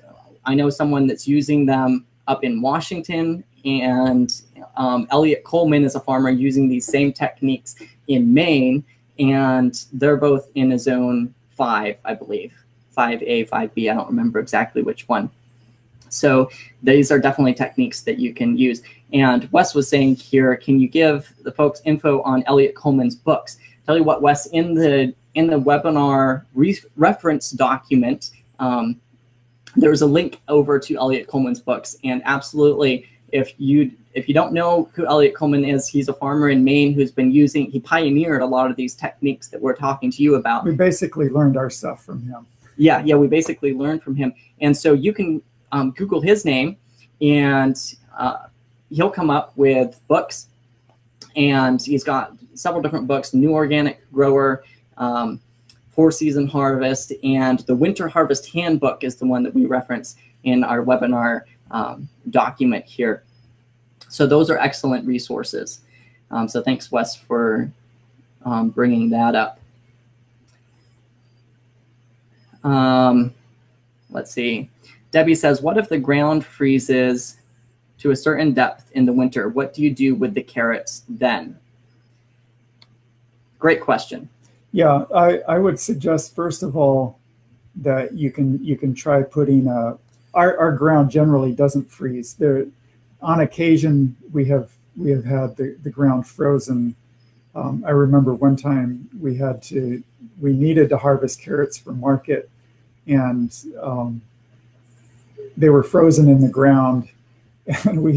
I know someone that's using them up in Washington, and Elliot Coleman is a farmer using these same techniques in Maine, and they're both in a zone 5, I believe, 5A, 5B. I don't remember exactly which one. So these are definitely techniques that you can use. And Wes was saying here, can you give the folks info on Elliot Coleman's books? Tell you what, Wes, in the webinar reference document, there's a link over to Elliot Coleman's books. And absolutely, if you don't know who Elliot Coleman is, he's a farmer in Maine who's been he pioneered a lot of these techniques that we're talking to you about. We basically learned our stuff from him. Yeah, we basically learned from him. And so you can Google his name, and he'll come up with books. And he's got several different books: New Organic Grower, 4-Season Harvest, and the Winter Harvest Handbook is the one that we reference in our webinar document here. So those are excellent resources. So thanks, Wes, for bringing that up. Let's see. Debbie says, what if the ground freezes to a certain depth in the winter? What do you do with the carrots then? Great question. Yeah, I would suggest, first of all, that you can try putting our ground generally doesn't freeze. On occasion we have had the ground frozen. I remember one time we needed to harvest carrots for market, and they were frozen in the ground, and we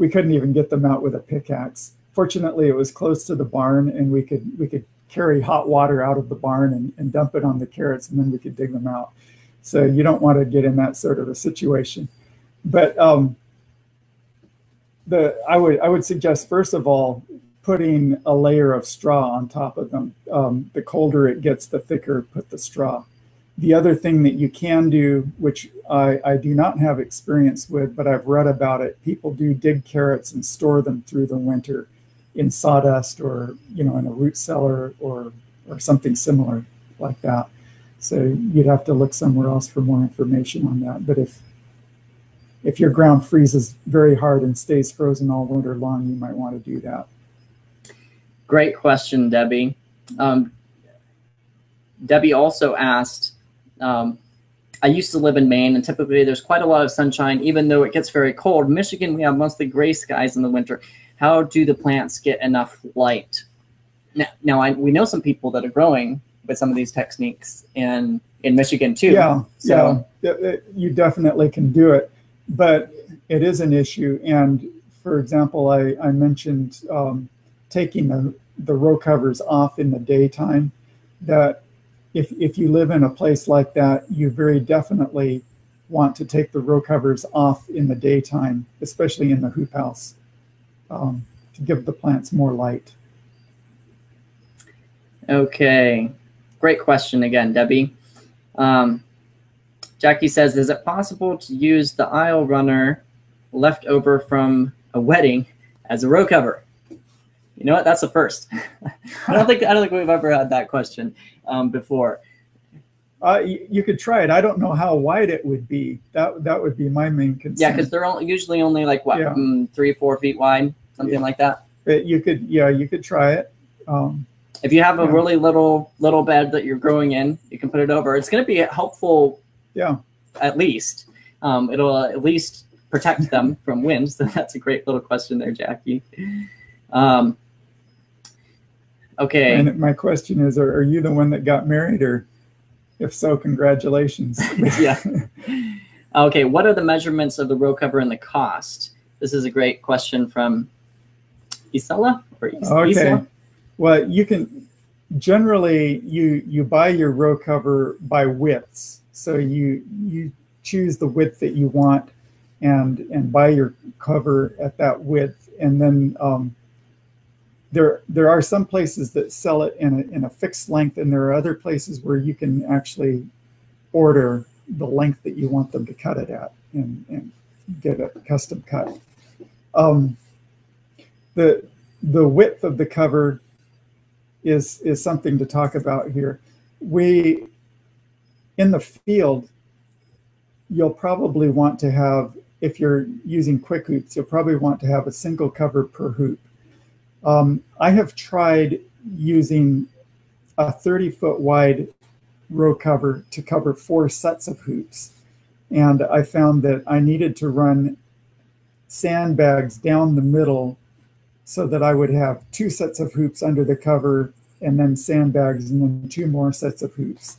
couldn't even get them out with a pickaxe. Fortunately, it was close to the barn, and we could carry hot water out of the barn and dump it on the carrots, and then we could dig them out. So you don't want to get in that sort of a situation. But I would suggest, first of all, putting a layer of straw on top of them. The colder it gets, the thicker put the straw. The other thing that you can do, which I do not have experience with, but I've read about it, people do dig carrots and store them through the winter in sawdust, or in a root cellar, or something similar like that. So you'd have to look somewhere else for more information on that. But if your ground freezes very hard and stays frozen all winter long, you might want to do that. Great question, Debbie. Debbie also asked, I used to live in Maine, and typically there's quite a lot of sunshine, even though it gets very cold. In Michigan, we have mostly gray skies in the winter. How do the plants get enough light? Now we know some people that are growing with some of these techniques in Michigan too. Yeah, so you definitely can do it, but it is an issue. And for example, I mentioned taking the row covers off in the daytime. That if you live in a place like that, you very definitely want to take the row covers off in the daytime, especially in the hoop house, to give the plants more light. Okay, great question again, Debbie. Jackie says, is it possible to use the aisle runner left over from a wedding as a row cover? You know what? That's a first. I don't think we've ever had that question before. You could try it. I don't know how wide it would be. That would be my main concern. Yeah, because they're usually only like what, 3 or 4 feet wide, something like that. You could try it. If you have a really little bed that you're growing in, you can put it over. It's going to be helpful. Yeah. At least it'll at least protect them from wind. So that's a great little question there, Jackie. Okay. And my question is, are you the one that got married, or if so, congratulations. Yeah. Okay. What are the measurements of the row cover and the cost? This is a great question from Isela or Okay. Isla? Well, you can generally you buy your row cover by widths. So you choose the width that you want and buy your cover at that width, and then there are some places that sell it in a fixed length, and there are other places where you can actually order the length that you want them to cut it at and get a custom cut. The width of the cover is something to talk about here. In the field, you'll probably want to have, if you're using quick hoops, you'll probably want to have a single cover per hoop. I have tried using a 30-foot wide row cover to cover 4 sets of hoops. And I found that I needed to run sandbags down the middle so that I would have 2 sets of hoops under the cover, and then sandbags, and then 2 more sets of hoops.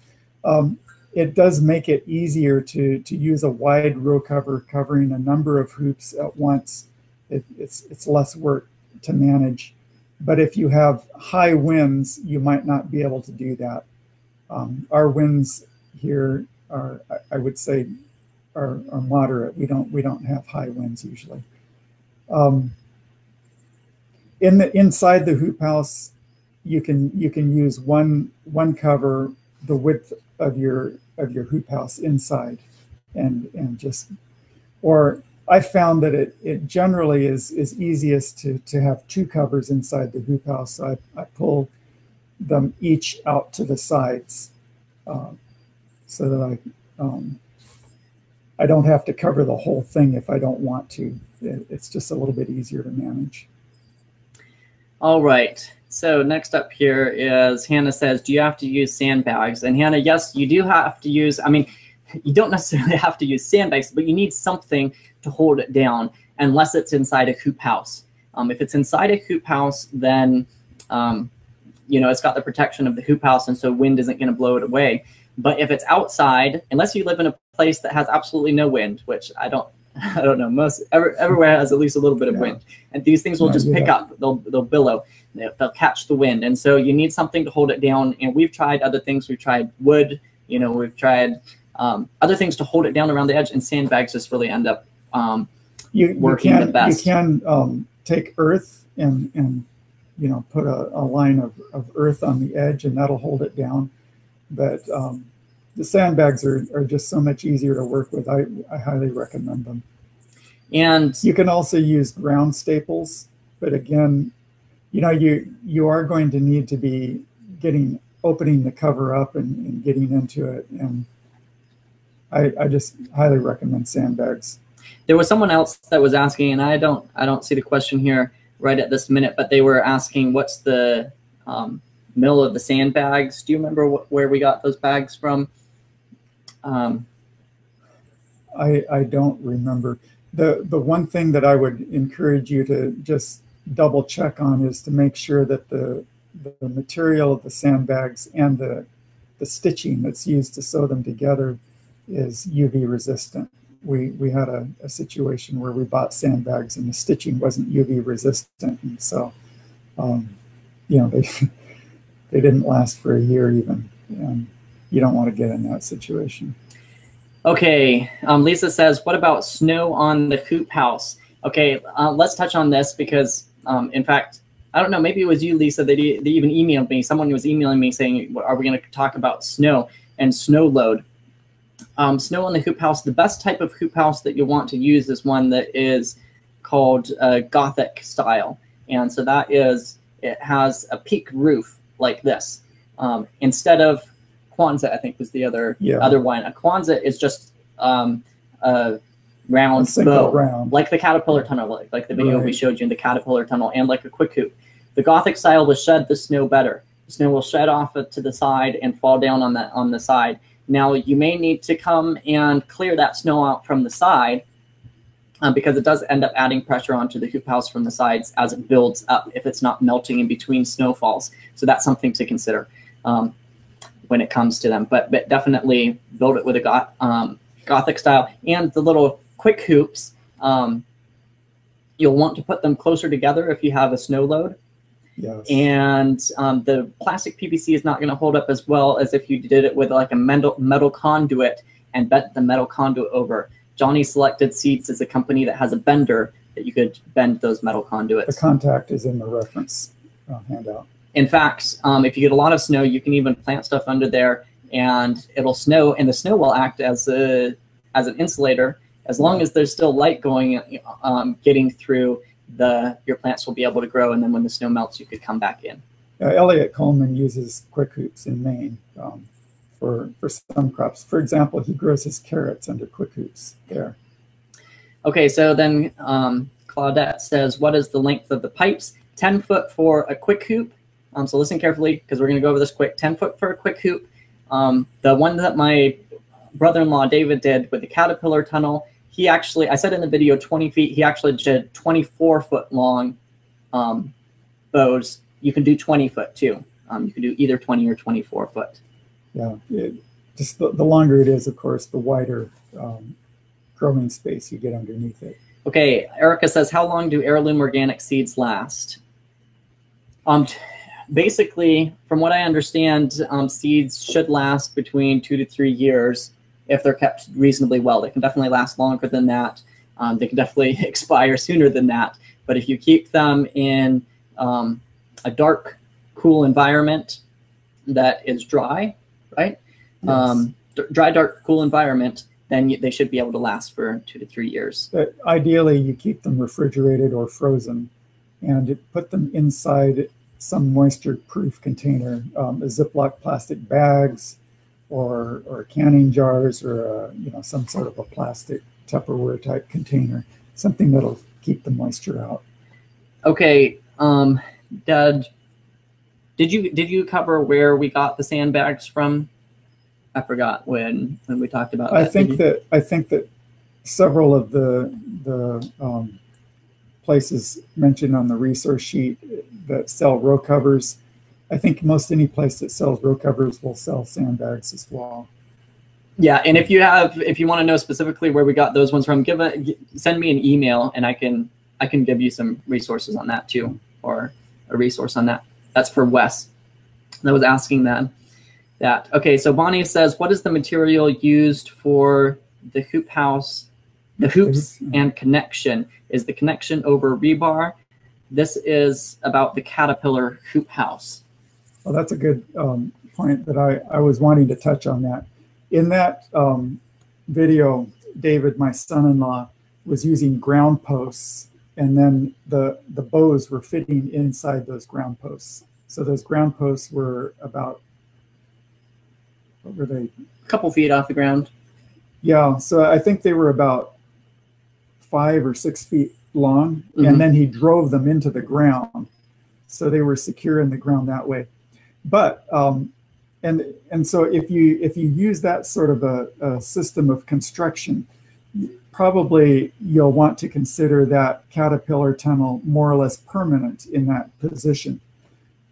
It does make it easier to use a wide row cover covering a number of hoops at once. It's less work to manage. But if you have high winds, you might not be able to do that. Our winds here are, I would say, are moderate. We don't have high winds usually. Inside the hoop house, you can use one cover the width of your hoop house inside, and just, or I found that it generally is easiest to have 2 covers inside the hoop house. So I pull them each out to the sides so that I don't have to cover the whole thing if I don't want to. It's just a little bit easier to manage. All right. So next up here is Hannah says, do you have to use sandbags? And Hannah, yes, you do have to use, I mean, you don't necessarily have to use sandbags, but you need something to hold it down unless it's inside a hoop house. If it's inside a hoop house, then, you know, it's got the protection of the hoop house, and so wind isn't going to blow it away. But if it's outside, unless you live in a place that has absolutely no wind, which I don't know, everywhere has at least a little bit of wind, and these things will just pick up, they'll billow, they'll catch the wind, and so you need something to hold it down. And we've tried other things. We've tried wood, you know, we've tried other things to hold it down around the edge, and sandbags just really end up working the best. You can take earth and you know, put a line of earth on the edge, and that'll hold it down. But the sandbags are just so much easier to work with. I highly recommend them. And you can also use ground staples, but again, you know, you are going to need to be opening the cover up and getting into it. And I just highly recommend sandbags. There was someone else that was asking, and I don't see the question here right at this minute, but they were asking, what's the mill of the sandbags? Do you remember where we got those bags from? I don't remember. The one thing that I would encourage you to just double check on is to make sure that the material of the sandbags and the stitching that's used to sew them together is UV resistant. We had a situation where we bought sandbags and the stitching wasn't UV resistant, and so you know, they didn't last for a year even, and you don't want to get in that situation. Okay, Lisa says, what about snow on the hoop house? Okay, let's touch on this because, in fact, I don't know, maybe it was you, Lisa, they even emailed me. Someone was emailing me saying, are we going to talk about snow and snow load? Snow on the hoop house, the best type of hoop house that you want to use is one that is called Gothic style. And so that is, it has a peak roof like this. Instead of Quonset, I think was the other one. A Quonset is just a round bow, like the caterpillar tunnel, like the video we showed you in the caterpillar tunnel, and like a quick hoop. The Gothic style will shed the snow better. The snow will shed off to the side and fall down on the side. Now you may need to come and clear that snow out from the side because it does end up adding pressure onto the hoop house from the sides as it builds up if it's not melting in between snowfalls. So that's something to consider when it comes to them. But definitely build it with a Gothic style. And the little quick hoops, you'll want to put them closer together if you have a snow load. Yes. And the plastic PVC is not going to hold up as well as if you did it with like a metal conduit and bent the metal conduit over. Johnny Selected Seats is a company that has a bender that you could bend those metal conduits. The contact is in the reference. handout. In fact, if you get a lot of snow, you can even plant stuff under there, and it'll snow, and the snow will act as an insulator. As long as there's still light going, getting through, your plants will be able to grow, and then when the snow melts, you could come back in. Elliot Coleman uses quick hoops in Maine for some crops. For example, he grows his carrots under quick hoops there. Okay, so then Claudette says, what is the length of the pipes? 10 foot for a quick hoop. So listen carefully, because we're going to go over this quick. 10 foot for a quick hoop. The one that my brother-in-law David did with the caterpillar tunnel, he actually, I said in the video 20 feet, he actually did 24-foot long bows. You can do 20 foot too. You can do either 20 or 24 foot. Yeah, just the longer it is, of course, the wider growing space you get underneath it. Okay, Erica says, how long do heirloom organic seeds last? Basically, from what I understand, seeds should last between 2 to 3 years if they're kept reasonably well. They can definitely last longer than that. They can definitely expire sooner than that. But if you keep them in a dark, cool environment that is dry, right? Yes. Dry, dark, cool environment, then they should be able to last for 2 to 3 years. But ideally, you keep them refrigerated or frozen, and put them inside some moisture-proof container, Ziploc plastic bags, or canning jars, or some sort of a plastic Tupperware type container, something that'll keep the moisture out. Okay, Dad, did you cover where we got the sandbags from? I forgot when we talked about that. I think that several of the places mentioned on the resource sheet that sell row covers, I think most any place that sells row covers will sell sandbags as well. Yeah, and if you want to know specifically where we got those ones from, send me an email, and I can give you some resources on that too, or a resource on that. That's for Wes. That was asking that. Okay, so Bonnie says, what is the material used for the hoop house, the hoops and connection? Is the connection over rebar? This is about the caterpillar hoop house. Well, that's a good point that I was wanting to touch on that. In that video, David, my son-in-law, was using ground posts, and then the bows were fitting inside those ground posts. So those ground posts were about, what were they? A couple feet off the ground. Yeah, so I think they were about 5 or 6 feet long, and then he drove them into the ground, so they were secure in the ground that way. But and so if you use that sort of a system of construction, probably you'll want to consider that caterpillar tunnel more or less permanent in that position.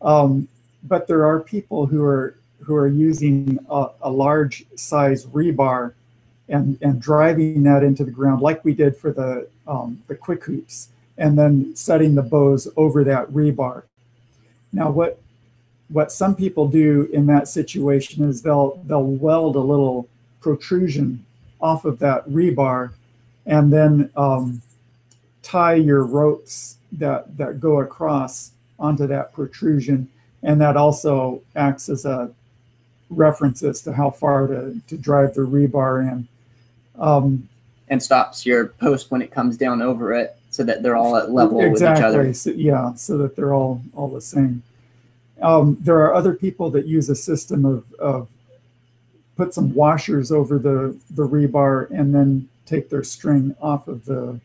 But there are people who are using a large size rebar and driving that into the ground, like we did for the quick hoops, and then setting the bows over that rebar. Now, what some people do in that situation is they'll weld a little protrusion off of that rebar, and then tie your ropes that go across onto that protrusion, and that also acts as a reference as to how far to drive the rebar in. And stops your post when it comes down over it, so that they're all at level with each other. So, yeah, so that they're all the same. There are other people that use a system of put some washers over the rebar and then take their string off of the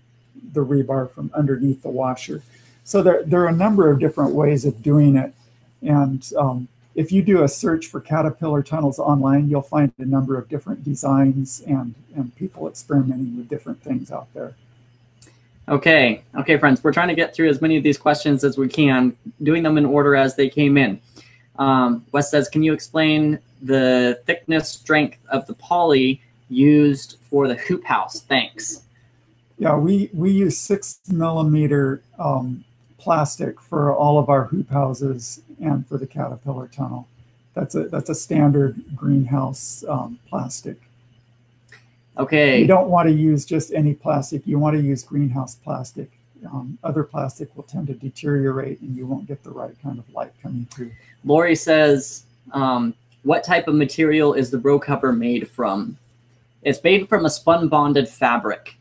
rebar from underneath the washer. So there are a number of different ways of doing it. And if you do a search for caterpillar tunnels online, you'll find a number of different designs and people experimenting with different things out there. Okay, friends, we're trying to get through as many of these questions as we can, doing them in order as they came in. Wes says, can you explain the thickness, strength of the poly used for the hoop house? Thanks. Yeah, we use 6 millimeter plastic for all of our hoop houses and for the caterpillar tunnel. That's a standard greenhouse plastic. Okay. You don't want to use just any plastic. You want to use greenhouse plastic. other plastic will tend to deteriorate and you won't get the right kind of light coming through. Lori says, what type of material is the row cover made from? It's made from a spun bonded fabric.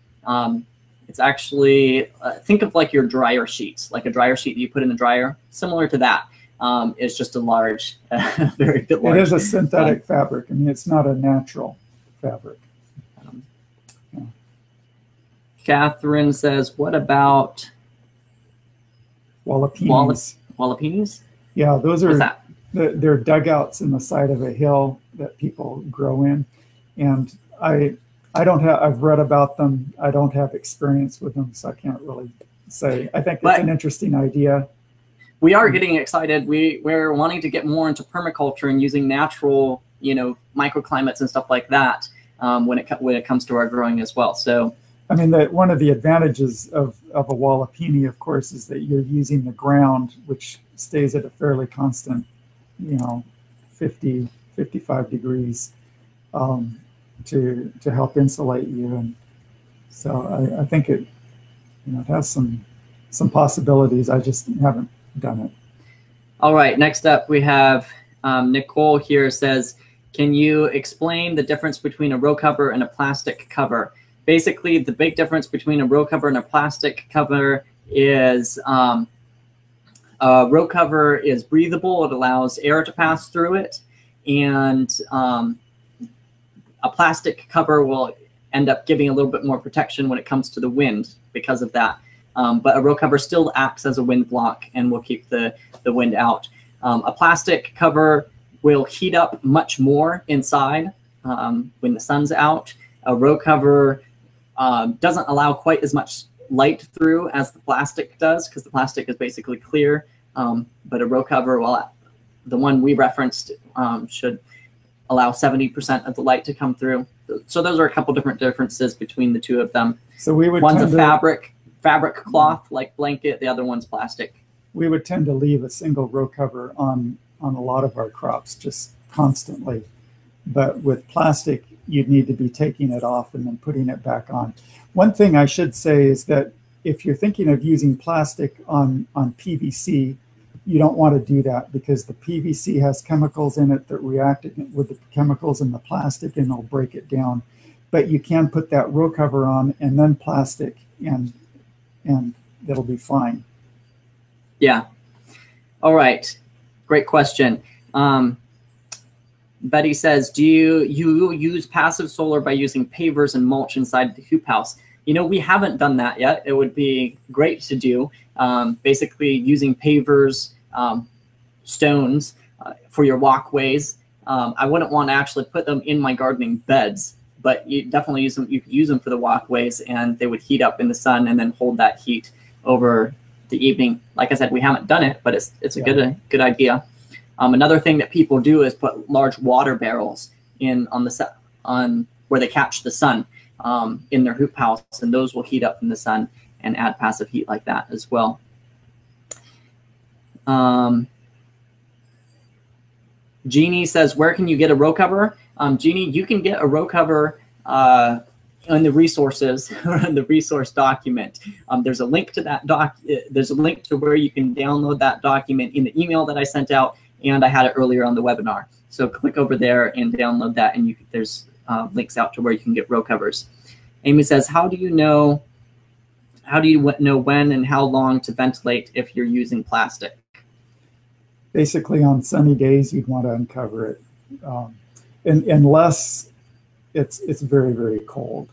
It's actually, think of like your dryer sheets, like a dryer sheet that you put in the dryer, similar to that. It's just a large, very bit large. It is a synthetic fabric. I mean, it's not a natural fabric. Yeah. Catherine says, what about Walapinis? Walapinis? Yeah, those are, what's that? They're dugouts in the side of a hill that people grow in. And I've read about them. I don't have experience with them, so I can't really say. I think it's an interesting idea. We are getting excited. We're wanting to get more into permaculture and using natural, microclimates and stuff like that when it comes to our growing as well. So, I mean, one of the advantages of a Walapini, of course, is that you're using the ground, which stays at a fairly constant, 50, 55 degrees. To help insulate you, and so I think it has some possibilities. I just haven't done it. All right, next up we have Nicole here says, can you explain the difference between a row cover and a plastic cover? Basically, the big difference between a row cover and a plastic cover is a row cover is breathable. It allows air to pass through it, and a plastic cover will end up giving a little bit more protection when it comes to the wind because of that. But a row cover still acts as a wind block and will keep the wind out. A plastic cover will heat up much more inside when the sun's out. A row cover doesn't allow quite as much light through as the plastic does, because the plastic is basically clear. But a row cover, well, the one we referenced should allow 70% of the light to come through. So those are a couple different differences between the two of them. So we would one's a fabric cloth like blanket, the other one's plastic. We would tend to leave a single row cover on a lot of our crops just constantly. But with plastic, you'd need to be taking it off and then putting it back on. One thing I should say is that if you're thinking of using plastic on PVC, you don't want to do that, because the PVC has chemicals in it that react with the chemicals in the plastic and they'll break it down. But you can put that row cover on and then plastic, and it'll be fine. Yeah. All right. Great question. Betty says, do you use passive solar by using pavers and mulch inside the hoop house? We haven't done that yet. It would be great to do. Basically using pavers, stones for your walkways. I wouldn't want to actually put them in my gardening beds, but you definitely use them. You could use them for the walkways, and they would heat up in the sun and then hold that heat over the evening. Like I said, we haven't done it, but it's a good idea. Another thing that people do is put large water barrels on where they catch the sun in their hoop house, and those will heat up in the sun and add passive heat like that as well. Jeannie says, where can you get a row cover? Jeannie, you can get a row cover in the resources or in the resource document. There's a link to that there's a link to where you can download that document in the email that I sent out, and I had it earlier on the webinar. So click over there and download that, and there's links out to where you can get row covers. Amy says, how do you know when and how long to ventilate if you're using plastic? Basically, on sunny days, you'd want to uncover it, unless it's very, very cold.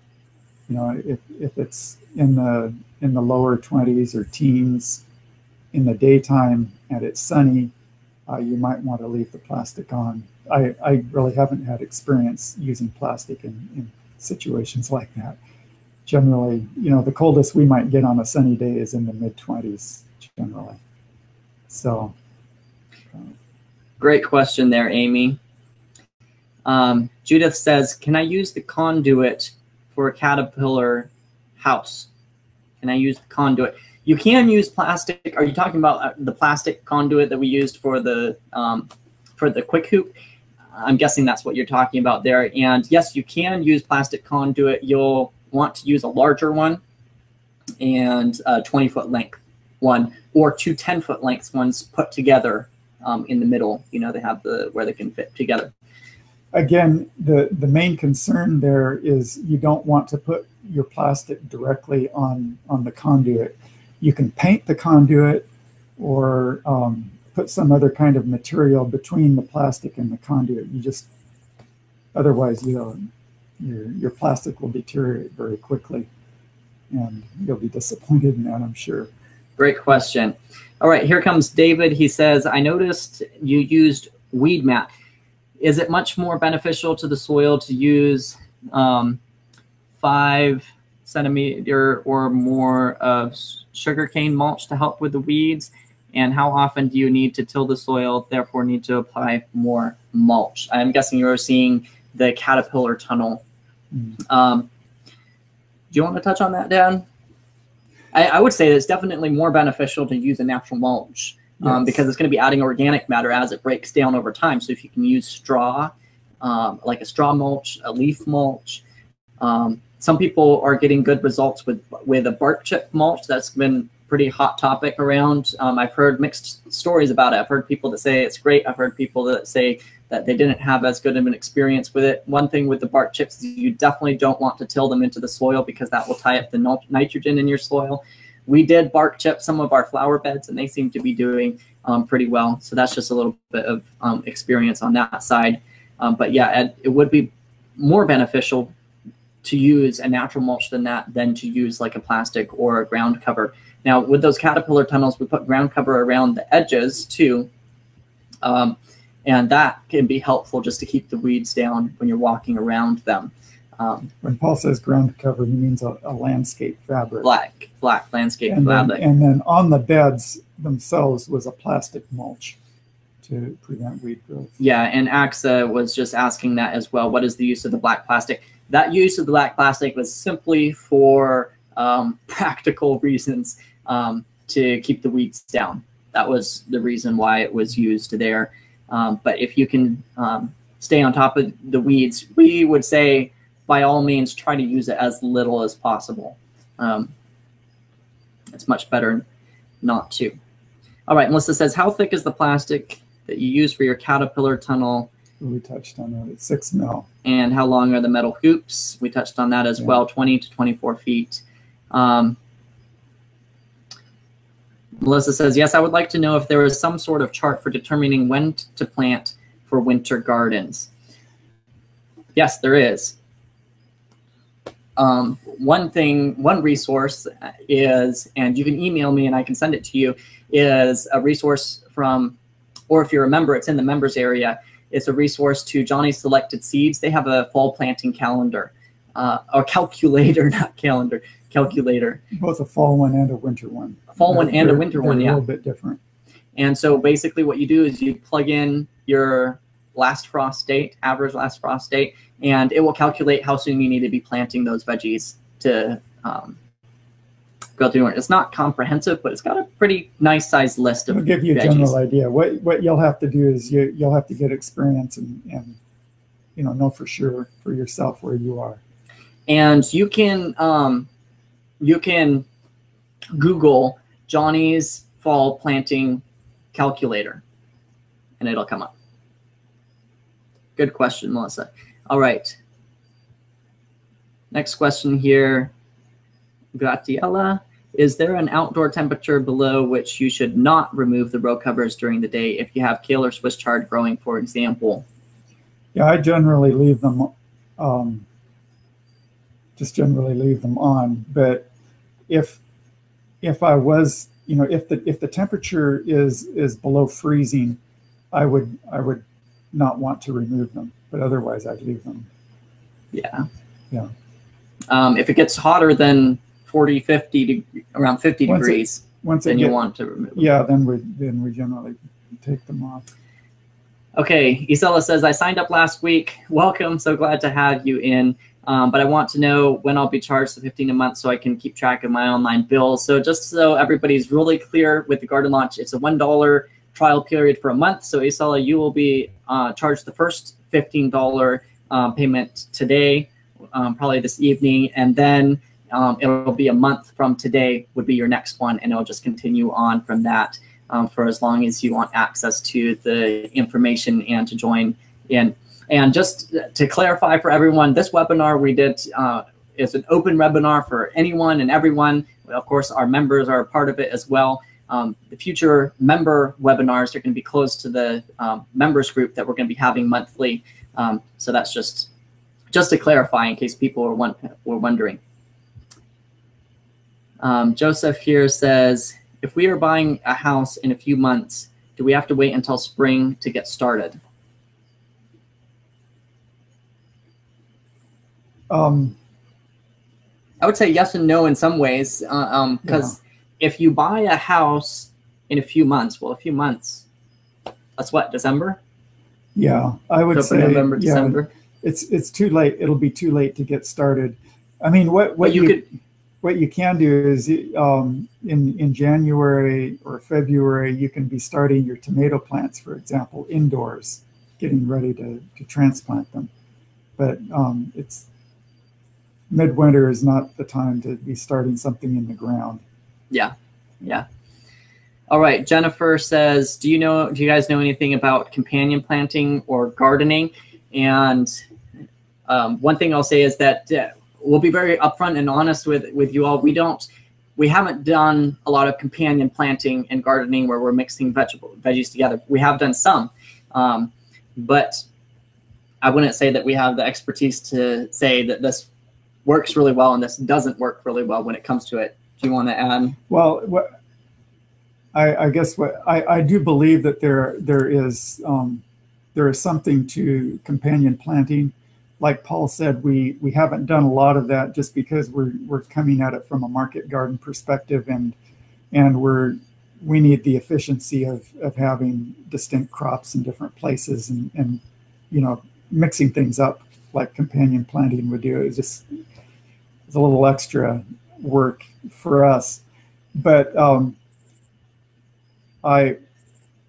If it's in the lower 20s or teens in the daytime and it's sunny, you might want to leave the plastic on. I really haven't had experience using plastic in situations like that. Generally, the coldest we might get on a sunny day is in the mid-20s generally. So. Great question there, Amy. Judith says, can I use the conduit for a caterpillar house? Can I use the conduit? You can use plastic. Are you talking about the plastic conduit that we used for the quick hoop? I'm guessing that's what you're talking about there. And yes, you can use plastic conduit. You'll want to use a larger one. and a 20-foot length one, or 2 10-foot lengths ones put together in the middle. You know, they have the where they can fit together. Again, the main concern there is you don't want to put your plastic directly on the conduit. You can paint the conduit or put some other kind of material between the plastic and the conduit. You just, otherwise, your plastic will deteriorate very quickly, and you'll be disappointed in that, I'm sure. Great question. All right, here comes David. He says, I noticed you used weed mat. Is it much more beneficial to the soil to use 5 centimeter or more of sugarcane mulch to help with the weeds? And how often do you need to till the soil, therefore need to apply more mulch? I'm guessing you're seeing the caterpillar tunnel. Do you want to touch on that, Dan? I would say that it's definitely more beneficial to use a natural mulch. Yes. Because it's going to be adding organic matter as it breaks down over time. So if you can use straw, like a straw mulch, a leaf mulch. Some people are getting good results with a bark chip mulch. That's been pretty hot topic around. I've heard mixed stories about it. I've heard people that say it's great. I've heard people that say that they didn't have as good of an experience with it. One thing with the bark chips is you definitely don't want to till them into the soil because that will tie up the nitrogen in your soil. We did bark chip some of our flower beds, and they seem to be doing pretty well. So that's just a little bit of experience on that side. But yeah, it would be more beneficial to use a natural mulch than to use like a plastic or a ground cover. Now, with those caterpillar tunnels, we put ground cover around the edges too. And that can be helpful just to keep the weeds down when you're walking around them. When Paul says ground cover, he means a landscape fabric. Black landscape and fabric. And then on the beds themselves was a plastic mulch to prevent weed growth. Yeah, and AXA was just asking that as well. What is the use of the black plastic? That use of the black plastic was simply for practical reasons to keep the weeds down. That was the reason why it was used there. But if you can stay on top of the weeds, we would say, by all means, try to use it as little as possible. It's much better not to. All right, Melissa says, how thick is the plastic that you use for your caterpillar tunnel? We touched on that. It's 6 mil. And how long are the metal hoops? We touched on that as well, 20 to 24 feet. Melissa says, yes, I would like to know if there is some sort of chart for determining when to plant for winter gardens. Yes, there is. One resource is, and you can email me and I can send it to you, is a resource from, or if you're a member, it's in the members area. It's a resource to Johnny's Selected Seeds. They have a fall planting calendar, or calculator, not calendar, calculator. Both a fall one and a winter one. A fall one and a winter one, yeah. A little bit different. And so basically what you do is you plug in your last frost date, average last frost date, and it will calculate how soon you need to be planting those veggies to go through it. It's not comprehensive, but it's got a pretty nice sized list of veggies. It'll give you a general idea. What you'll have to do is you'll have to get experience and know for sure for yourself where you are. And you can Google Johnny's fall planting calculator, and it'll come up. Good question, Melissa. All right. Next question here. Gratiella, is there an outdoor temperature below which you should not remove the row covers during the day if you have kale or Swiss chard growing, for example? Yeah, I generally leave them, just generally leave them on. But if I was, if the temperature is below freezing, I would not want to remove them. But otherwise, I'd leave them. Yeah. Yeah. If it gets hotter than 40, 50, around 50 degrees, then you want to remove them. Yeah, then we generally take them off. Okay, Isela says, I signed up last week. Welcome, so glad to have you in. But I want to know when I'll be charged the $15 a month so I can keep track of my online bills. So just so everybody's really clear with the garden launch, it's a $1 trial period for a month. So Isela, you will be charged the first $15 payment today, probably this evening, and then it'll be a month from today would be your next one, and it'll just continue on from that for as long as you want access to the information and to join in. And just to clarify for everyone, this webinar we did is an open webinar for anyone and everyone. Of course, our members are a part of it as well. The future member webinars are going to be closed to the members group that we're going to be having monthly. So that's just to clarify in case people were wondering. Joseph here says, if we are buying a house in a few months, do we have to wait until spring to get started? I would say yes and no in some ways, because if you buy a house in a few months, well, a few months, that's what, December? Yeah, I would say November, December. It's too late. It'll be too late to get started. I mean, what you can do is in January or February, you can be starting your tomato plants, for example, indoors, getting ready to transplant them. But it's midwinter is not the time to be starting something in the ground. Yeah. All right. Jennifer says, do you guys know anything about companion planting or gardening? And one thing I'll say is that we'll be very upfront and honest with you all. We haven't done a lot of companion planting and gardening where we're mixing veggies together. We have done some, but I wouldn't say that we have the expertise to say that this works really well and this doesn't work really well when it comes to it. Do you want to add? Well, I guess I do believe that there is something to companion planting. Like Paul said, we haven't done a lot of that just because we're coming at it from a market garden perspective, and we need the efficiency of having distinct crops in different places, and mixing things up like companion planting would do. It's a little extra work for us. But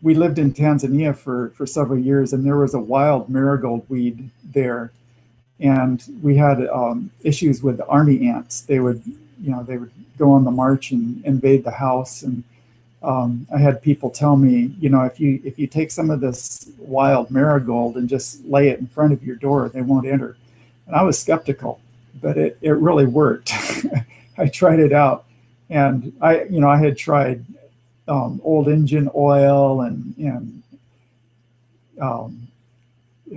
we lived in Tanzania for several years, and there was a wild marigold weed there, and we had issues with the army ants. They would go on the march and invade the house, and I had people tell me, if you take some of this wild marigold and just lay it in front of your door, they won't enter. And I was skeptical, but it really worked. I tried it out, and I had tried old engine oil and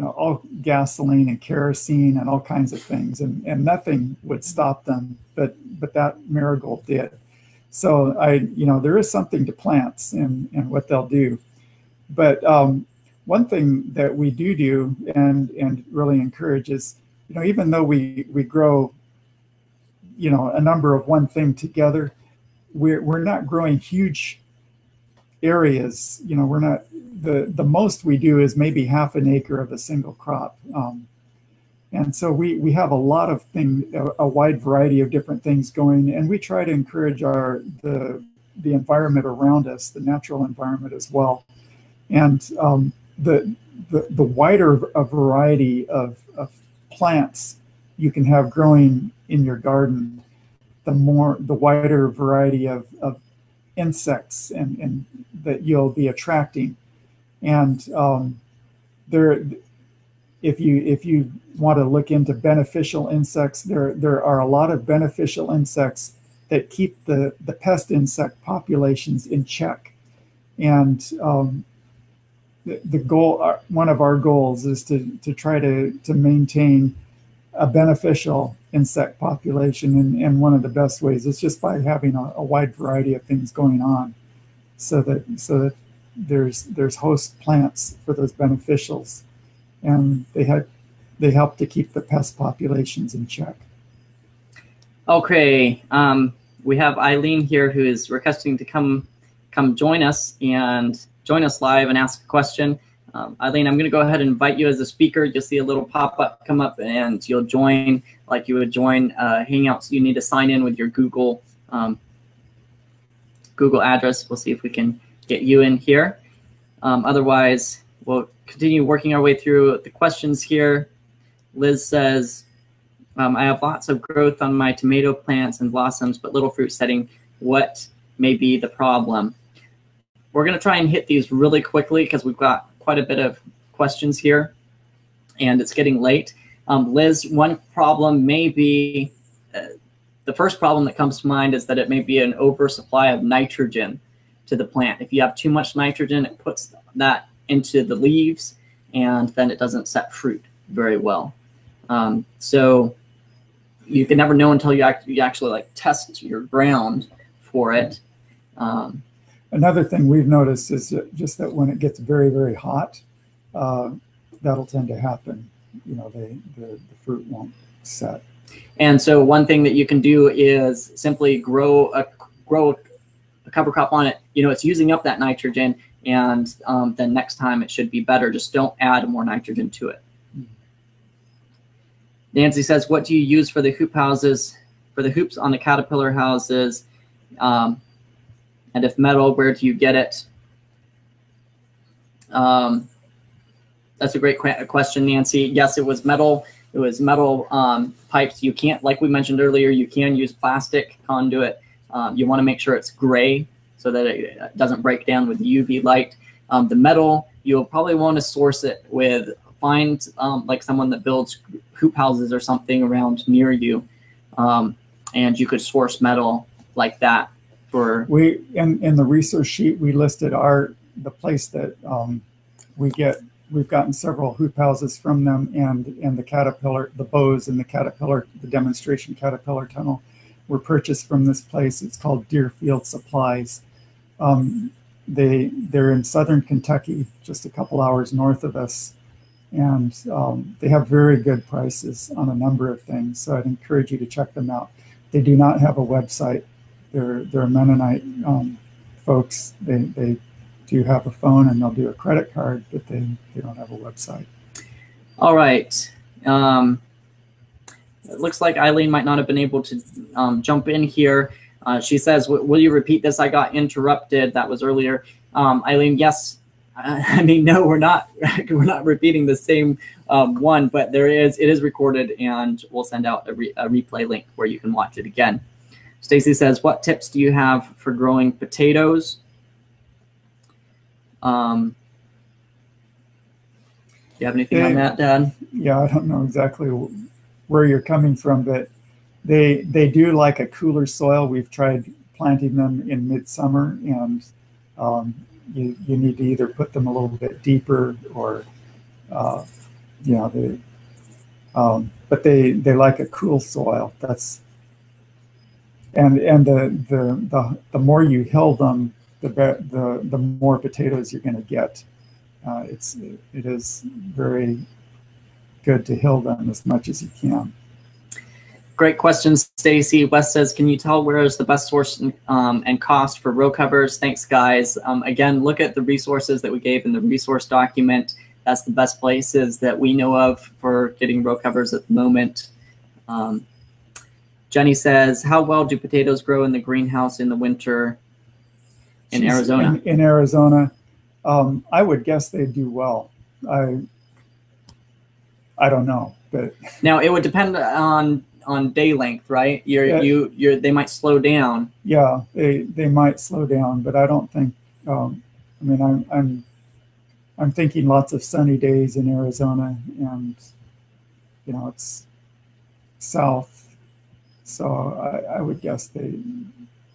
all gasoline and kerosene and all kinds of things, and nothing would stop them, but that marigold did. So there is something to plants and what they'll do. But one thing that we do and really encourage is, even though we grow a number of one thing together, we're not growing huge areas. We're not, the most we do is maybe half an acre of a single crop. And so we have a lot of a wide variety of different things going, and we try to encourage the environment around us, the natural environment as well. And the wider a variety of plants you can have growing in your garden, the wider variety of insects and that you'll be attracting. And if you want to look into beneficial insects, there are a lot of beneficial insects that keep the pest insect populations in check. And the goal, one of our goals, is to try to maintain a beneficial insect population, and one of the best ways is just by having a wide variety of things going on, so that there's host plants for those beneficials, and they help to keep the pest populations in check. Okay, we have Eileen here who is requesting to come join us live and ask a question. Eileen, I'm going to go ahead and invite you as a speaker. You'll see a little pop-up come up, and you'll join like you would join Hangouts. You need to sign in with your Google address. We'll see if we can get you in here. Otherwise, we'll continue working our way through the questions here. Liz says, I have lots of growth on my tomato plants and blossoms, but little fruit setting. What may be the problem? We're going to try and hit these really quickly because we've got quite a bit of questions here, and it's getting late. Liz, one problem may be, the first problem that comes to mind is that it may be an oversupply of nitrogen to the plant. If you have too much nitrogen, it puts that into the leaves, and then it doesn't set fruit very well. So you can never know until you actually like test your ground for it. Another thing we've noticed is just that when it gets very, very hot, that'll tend to happen. You know, the fruit won't set. And so one thing that you can do is simply grow a cover crop on it. You know, it's using up that nitrogen, and then next time it should be better. Just don't add more nitrogen to it. Nancy says, what do you use for the hoop houses, for the hoops on the caterpillar houses? And if metal, where do you get it? That's a great question, Nancy. Yes, it was metal. It was metal pipes. You can't, like we mentioned earlier, you can use plastic conduit. You want to make sure it's gray so that it doesn't break down with UV light. The metal, you'll probably want to source it with, find like someone that builds hoop houses or something around near you, and you could source metal like that. For we in the resource sheet we listed the place that we've gotten several hoop houses from them, and the caterpillar, the bows and the caterpillar, the demonstration caterpillar tunnel were purchased from this place. It's called Deerfield Supplies. They're in southern Kentucky, just a couple hours north of us, and they have very good prices on a number of things. So I'd encourage you to check them out. They do not have a website. They're Mennonite folks. They do have a phone and they'll do a credit card, but they don't have a website. All right. It looks like Eileen might not have been able to jump in here. She says, will you repeat this? I got interrupted. That was earlier. Eileen, yes. I mean, no, we're not repeating the same one, but it is recorded, and we'll send out a replay link where you can watch it again. Stacy says, what tips do you have for growing potatoes? Do you have anything on that, Dad? Yeah, I don't know exactly where you're coming from, but they do like a cooler soil. We've tried planting them in midsummer, and you need to either put them a little bit deeper or, you know, but they like a cool soil. That's and the more you hill them, the more potatoes you're going to get. It is very good to hill them as much as you can. Great question, Stacy. Wes says, can you tell where is the best source and cost for row covers? Thanks, guys. Again, look at the resources that we gave in the resource document. That's the best places that we know of for getting row covers at the moment. Jenny says, how well do potatoes grow in the greenhouse in the winter in Arizona? In Arizona, I would guess they do well. I don't know, but now it would depend on day length, right? They might slow down. Yeah, they might slow down, but I don't think. I mean, I'm thinking lots of sunny days in Arizona, and you know it's south, so I would guess they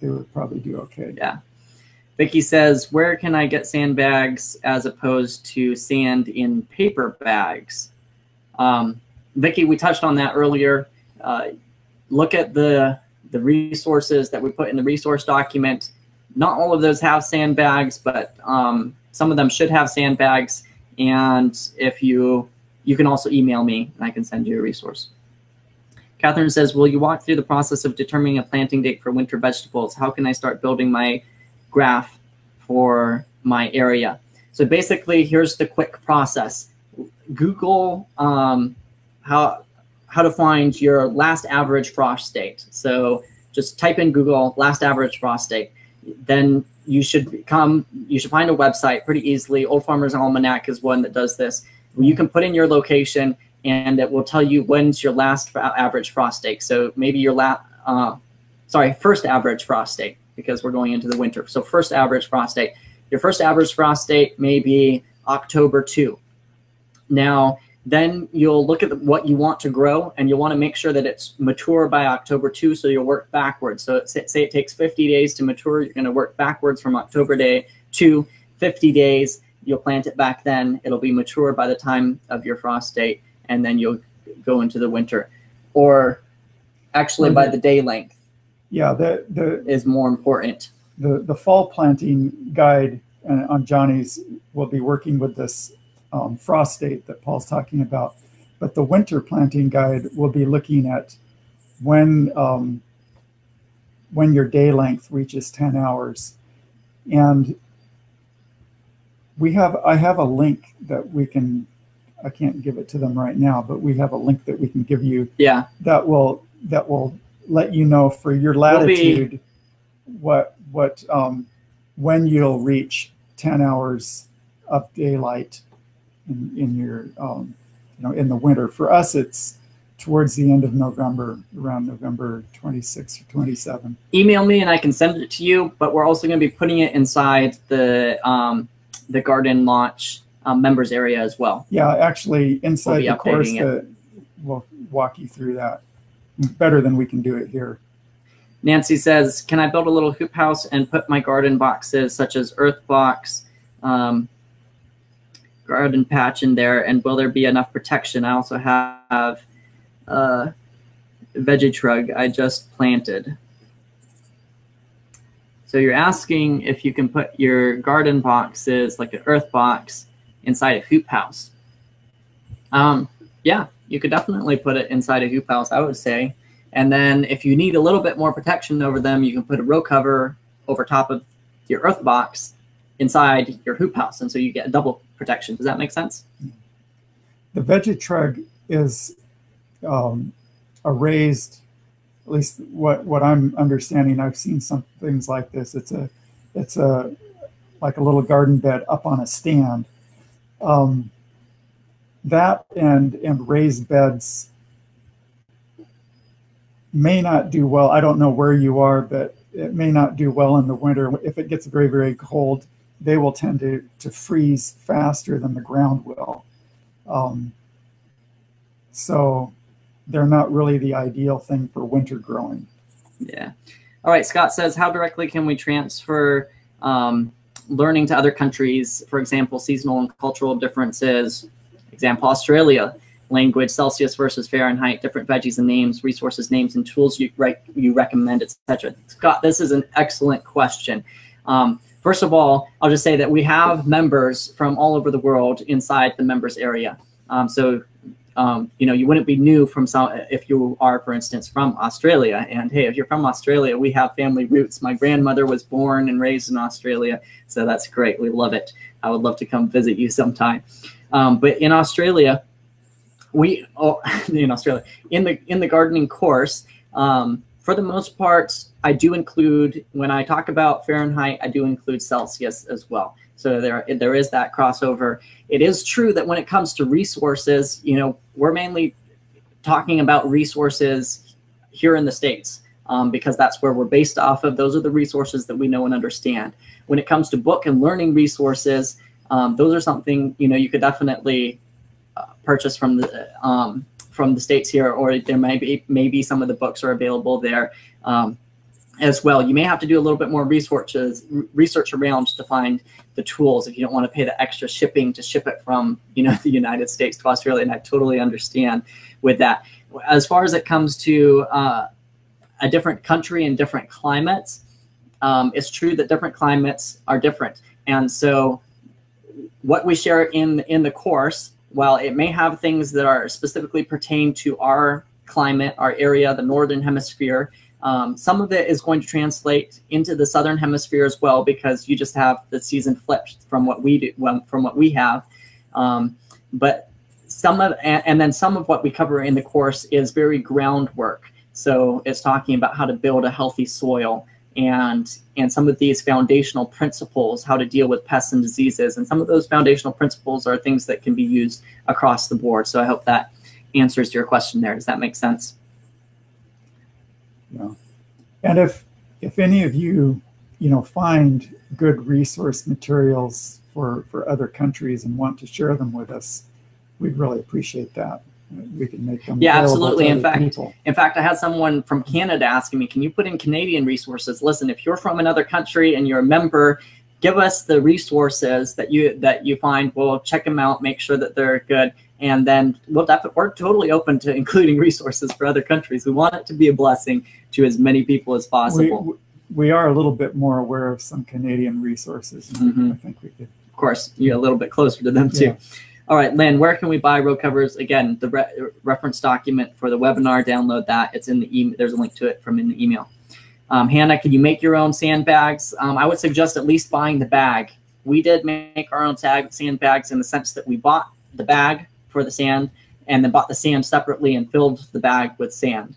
would probably do okay. Yeah. Vicky says, where can I get sandbags as opposed to sand in paper bags? Vicky, we touched on that earlier. Look at the resources that we put in the resource document. Not all of those have sandbags, but some of them should have sandbags. And if you can also email me and I can send you a resource. Catherine says, will you walk through the process of determining a planting date for winter vegetables? How can I start building my graph for my area? So basically, here's the quick process. Google how to find your last average frost date. So just type in Google last average frost date. Then you should find a website pretty easily. Old Farmer's Almanac is one that does this. You can put in your location and it will tell you when's your last average frost date. So maybe your first average frost date, because we're going into the winter. So first average frost date. Your first average frost date may be October 2. Now, then you'll look at what you want to grow, and you'll want to make sure that it's mature by October 2, so you'll work backwards. So say it takes 50 days to mature, you're going to work backwards from October 2, 50 days, you'll plant it back then, it'll be mature by the time of your frost date, and then you'll go into the winter. Or actually by the day length. Yeah, the is more important. The fall planting guide on Johnny's will be working with this frost date that Paul's talking about, but the winter planting guide will be looking at when your day length reaches 10 hours. And I have a link that we can, I can't give it to them right now, but we have a link that we can give you. Yeah. That will let you know for your latitude when you'll reach 10 hours of daylight in your in the winter. For us, it's towards the end of November, around November 26 or 27. Email me and I can send it to you, but we're also going to be putting it inside the garden launch members area as well. Yeah, actually inside the course we'll walk you through that better than we can do it here. Nancy says, can I build a little hoop house and put my garden boxes such as earth box, garden patch in there, and will there be enough protection? I also have veggie trug I just planted. So you're asking if you can put your garden boxes, like an earth box, inside a hoop house. Yeah, you could definitely put it inside a hoop house, I would say. And then if you need a little bit more protection over them, you can put a row cover over top of your earth box inside your hoop house. And so you get double protection. Does that make sense? The veggie trug is a raised, at least what I'm understanding. I've seen some things like this. It's like a little garden bed up on a stand. That and raised beds may not do well. I don't know where you are, but it may not do well in the winter. If it gets very, very cold, they will tend to freeze faster than the ground will. So they're not really the ideal thing for winter growing. Yeah. All right, Scott says, how directly can we transfer learning to other countries, for example, seasonal and cultural differences, example, Australia, language, Celsius versus Fahrenheit, different veggies and names, resources, names, and tools you recommend, etc. Scott, this is an excellent question. First of all, I'll just say that we have members from all over the world inside the members area. You wouldn't be new from if you are, for instance, from Australia. And hey, if you're from Australia, we have family roots. My grandmother was born and raised in Australia, so that's great. We love it. I would love to come visit you sometime. But in Australia, in the gardening course, for the most part, I do include, when I talk about Fahrenheit, I do include Celsius as well. So there is that crossover. It is true that when it comes to resources, we're mainly talking about resources here in the States because that's where we're based off of. Those are the resources that we know and understand. When it comes to book and learning resources, those are something you could definitely purchase from the States here, or there maybe some of the books are available there as well. You may have to do a little bit more research around to find the tools if you don't want to pay the extra shipping to ship it from the United States to Australia, and I totally understand with that. As far as it comes to a different country and different climates, it's true that different climates are different, and so what we share in the course, while it may have things that are specifically pertain to our climate, our area, the Northern Hemisphere, some of it is going to translate into the Southern Hemisphere as well, because you just have the season flipped from what we do, from what we have. But some of what we cover in the course is very groundwork. So it's talking about how to build a healthy soil, and some of these foundational principles, how to deal with pests and diseases. And some of those foundational principles are things that can be used across the board. So I hope that answers your question there. Does that make sense? Yeah. And if any of you, find good resource materials for other countries and want to share them with us, we'd really appreciate that. We can make them yeah, available absolutely. to In other fact, people. I had someone from Canada asking me, can you put in Canadian resources? Listen, if you're from another country and you're a member, give us the resources that you find. We'll check them out, make sure that they're good, and then we're totally open to including resources for other countries. We want it to be a blessing to as many people as possible. We are a little bit more aware of some Canadian resources. And I think we could. Of course, you're a little bit closer to them too. Yeah. All right, Lynn, where can we buy row covers? Again, the reference document for the webinar, download that. It's in the email. There's a link to it in the email. Hannah, can you make your own sandbags? I would suggest at least buying the bag. We did make our own sandbags in the sense that we bought the bag for the sand and then bought the sand separately and filled the bag with sand.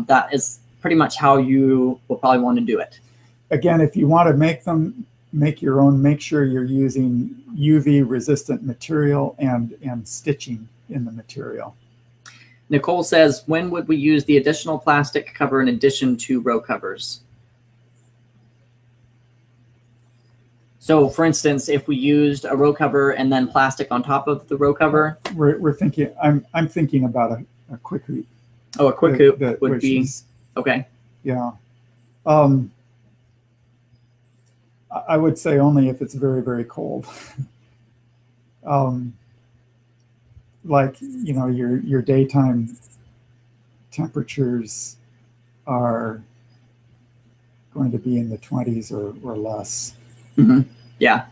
That is pretty much how you will probably want to do it. Again, if you want to make your own, make sure you're using UV resistant material and stitching in the material. Nicole says, when would we use the additional plastic cover in addition to row covers? So for instance, if we used a row cover and then plastic on top of the row cover? We're thinking, I'm thinking about a quick hoop. Oh, a quick hoop would be, okay. Yeah. I would say only if it's very, very cold. Like, your daytime temperatures are going to be in the 20s or less. Yeah.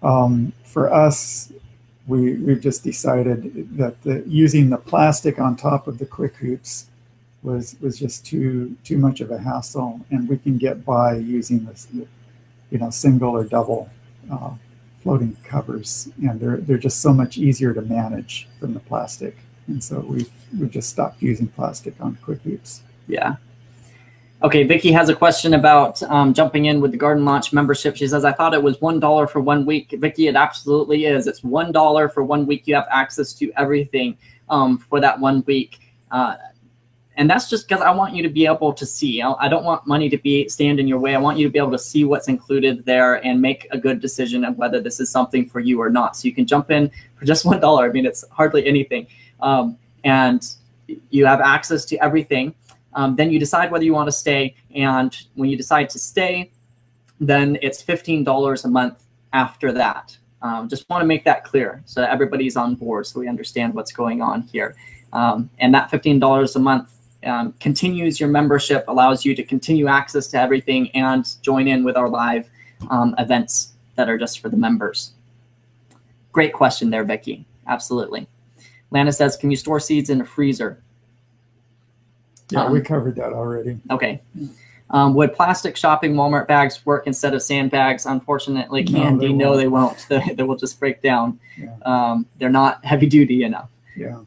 For us, we've just decided that using the plastic on top of the quick hoops was just too much of a hassle, and we can get by using this, single or double floating covers, and they're just so much easier to manage than the plastic. And so we've just stopped using plastic on quick hoops. Yeah. Okay, Vicki has a question about jumping in with the Garden Launch membership. She says, I thought it was $1 for 1 week. Vicki, it absolutely is. It's $1 for 1 week. You have access to everything for that 1 week. And that's just because I want you to be able to see. I don't want money to stand in your way. I want you to be able to see what's included there and make a good decision of whether this is something for you or not. So you can jump in for just $1. I mean, it's hardly anything. And you have access to everything. Then you decide whether you want to stay. And when you decide to stay, then it's $15 a month after that. Just want to make that clear so that everybody's on board so we understand what's going on here. And that $15 a month continues your membership, allows you to continue access to everything and join in with our live events that are just for the members. Great question there, Vicki. Absolutely. Lana says, can you store seeds in a freezer? Yeah, we covered that already. Okay. Would plastic shopping Walmart bags work instead of sandbags? Unfortunately, Candy, no, they won't. They will just break down. Yeah. They're not heavy duty enough. Yeah.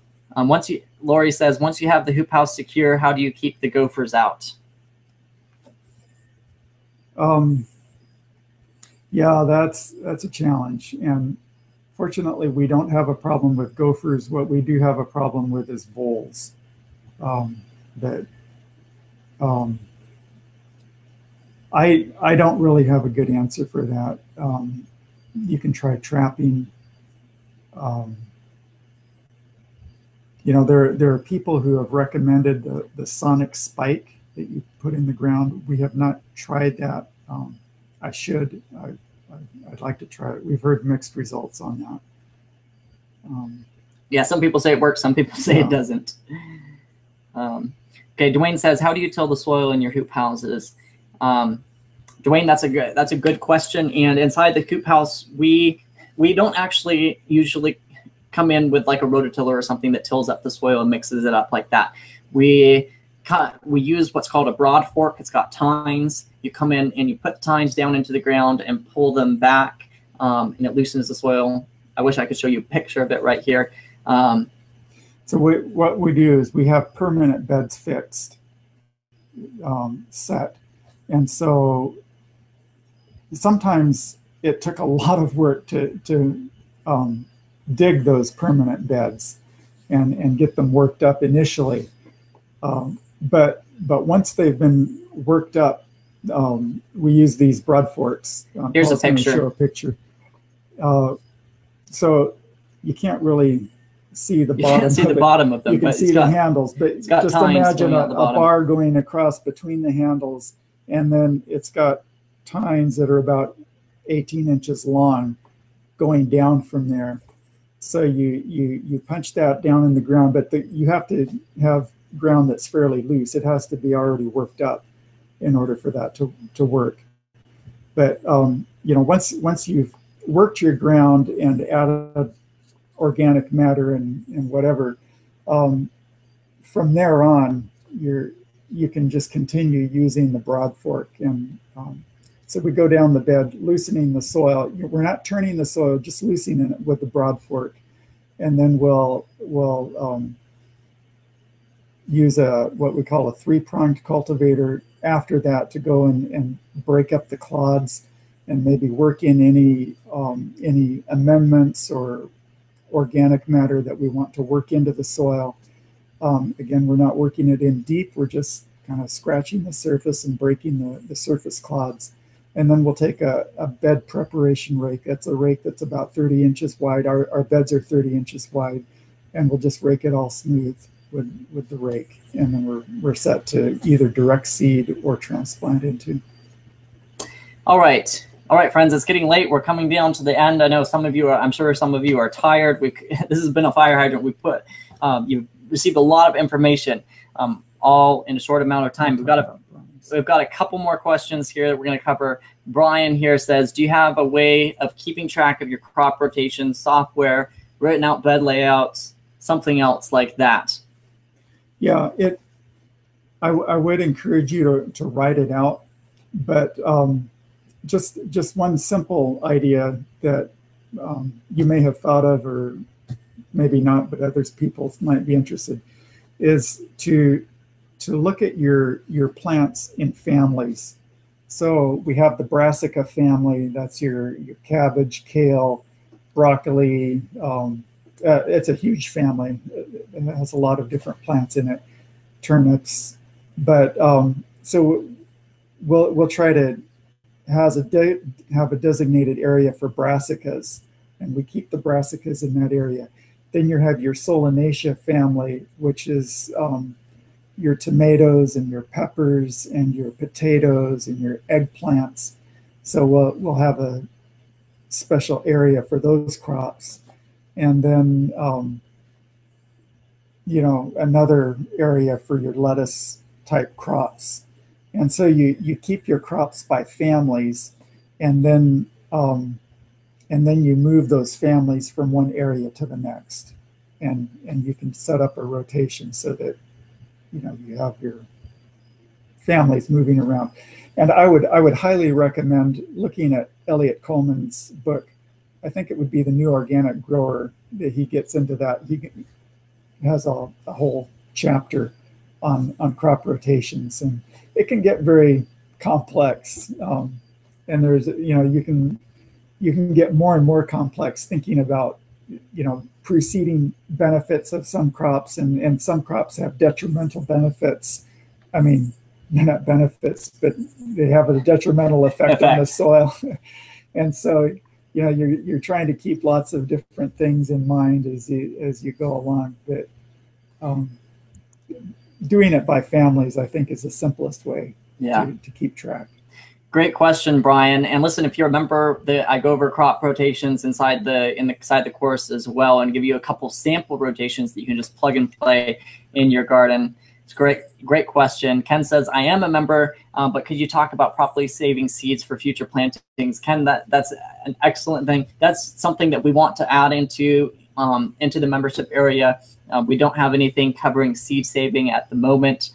Lori says, once you have the hoop house secure, how do you keep the gophers out? Yeah, that's a challenge. And fortunately, we don't have a problem with gophers. What we do have a problem with is voles. I don't really have a good answer for that. You can try trapping. There are people who have recommended the sonic spike that you put in the ground. We have not tried that. I should. I'd like to try it. We've heard mixed results on that. Yeah, some people say it works. Some people say it doesn't. Okay, Dwayne says, how do you till the soil in your hoop houses? Dwayne, that's a good question. And inside the hoop house, we don't actually usually come in with like a rototiller or something that tills up the soil and mixes it up like that. We use what's called a broad fork. It's got tines. You come in and you put the tines down into the ground and pull them back, and it loosens the soil. I wish I could show you a picture of it right here. So what we do is we have permanent beds fixed, set. And so sometimes it took a lot of work to dig those permanent beds. and get them worked up initially. But once they've been worked up, we use these broad forks. Here's Paul's a gonna picture. show a picture. So you can't really see the bottom. You can't see of the it. bottom of them. You can but see the handles, but just imagine a bar going across between the handles, and then it's got tines that are about 18 inches long going down from there. So you punch that down in the ground, but you have to have ground that's fairly loose. It has to be already worked up in order for that to work. But once you've worked your ground and added organic matter and whatever, from there on you can just continue using the broad fork. And so we go down the bed, loosening the soil. We're not turning the soil, just loosening it with the broad fork. And then we'll use what we call a 3-pronged cultivator after that to go and break up the clods and maybe work in any amendments or organic matter that we want to work into the soil. Again, we're not working it in deep. We're just kind of scratching the surface and breaking the surface clods. And then we'll take a bed preparation rake. That's a rake that's about 30 inches wide. Our beds are 30 inches wide, and we'll just rake it all smooth with the rake. And then we're set to either direct seed or transplant into. All right, friends, it's getting late. We're coming down to the end. I know some of you are, I'm sure some of you are tired. This has been a fire hydrant. You've received a lot of information, all in a short amount of time. We've got a couple more questions here that we're going to cover. Brian here says, do you have a way of keeping track of your crop rotation software, written out bed layouts, something else like that? Yeah, I would encourage you to write it out, but just one simple idea that you may have thought of, or maybe not, but others people might be interested, is to look at your plants in families. So we have the brassica family. That's your cabbage, kale, broccoli. It's a huge family. It has a lot of different plants in it, turnips. But so we'll try to have a designated area for brassicas, and we keep the brassicas in that area. Then you have your Solanaceae family, which is your tomatoes and your peppers and your potatoes and your eggplants. So we'll have a special area for those crops. And then, another area for your lettuce type crops. And so you keep your crops by families, and then you move those families from one area to the next. And you can set up a rotation so that you have your families moving around. And I would highly recommend looking at Elliot Coleman's book. I think it would be The New Organic Grower that he gets into that. He has a whole chapter on crop rotations, and it can get very complex. And there's you can get more and more complex thinking about preceding benefits of some crops, and some crops have detrimental benefits. I mean, they're not benefits, but they have a detrimental effect on the soil. And so, you're trying to keep lots of different things in mind as you go along. But doing it by families, I think, is the simplest way to keep track. Great question, Brian. And listen, if you remember, I go over crop rotations inside the course as well, and give you a couple sample rotations that you can just plug and play in your garden. It's great question. Ken says, I am a member, but could you talk about properly saving seeds for future plantings? Ken, that's an excellent thing. That's something that we want to add into the membership area. We don't have anything covering seed saving at the moment.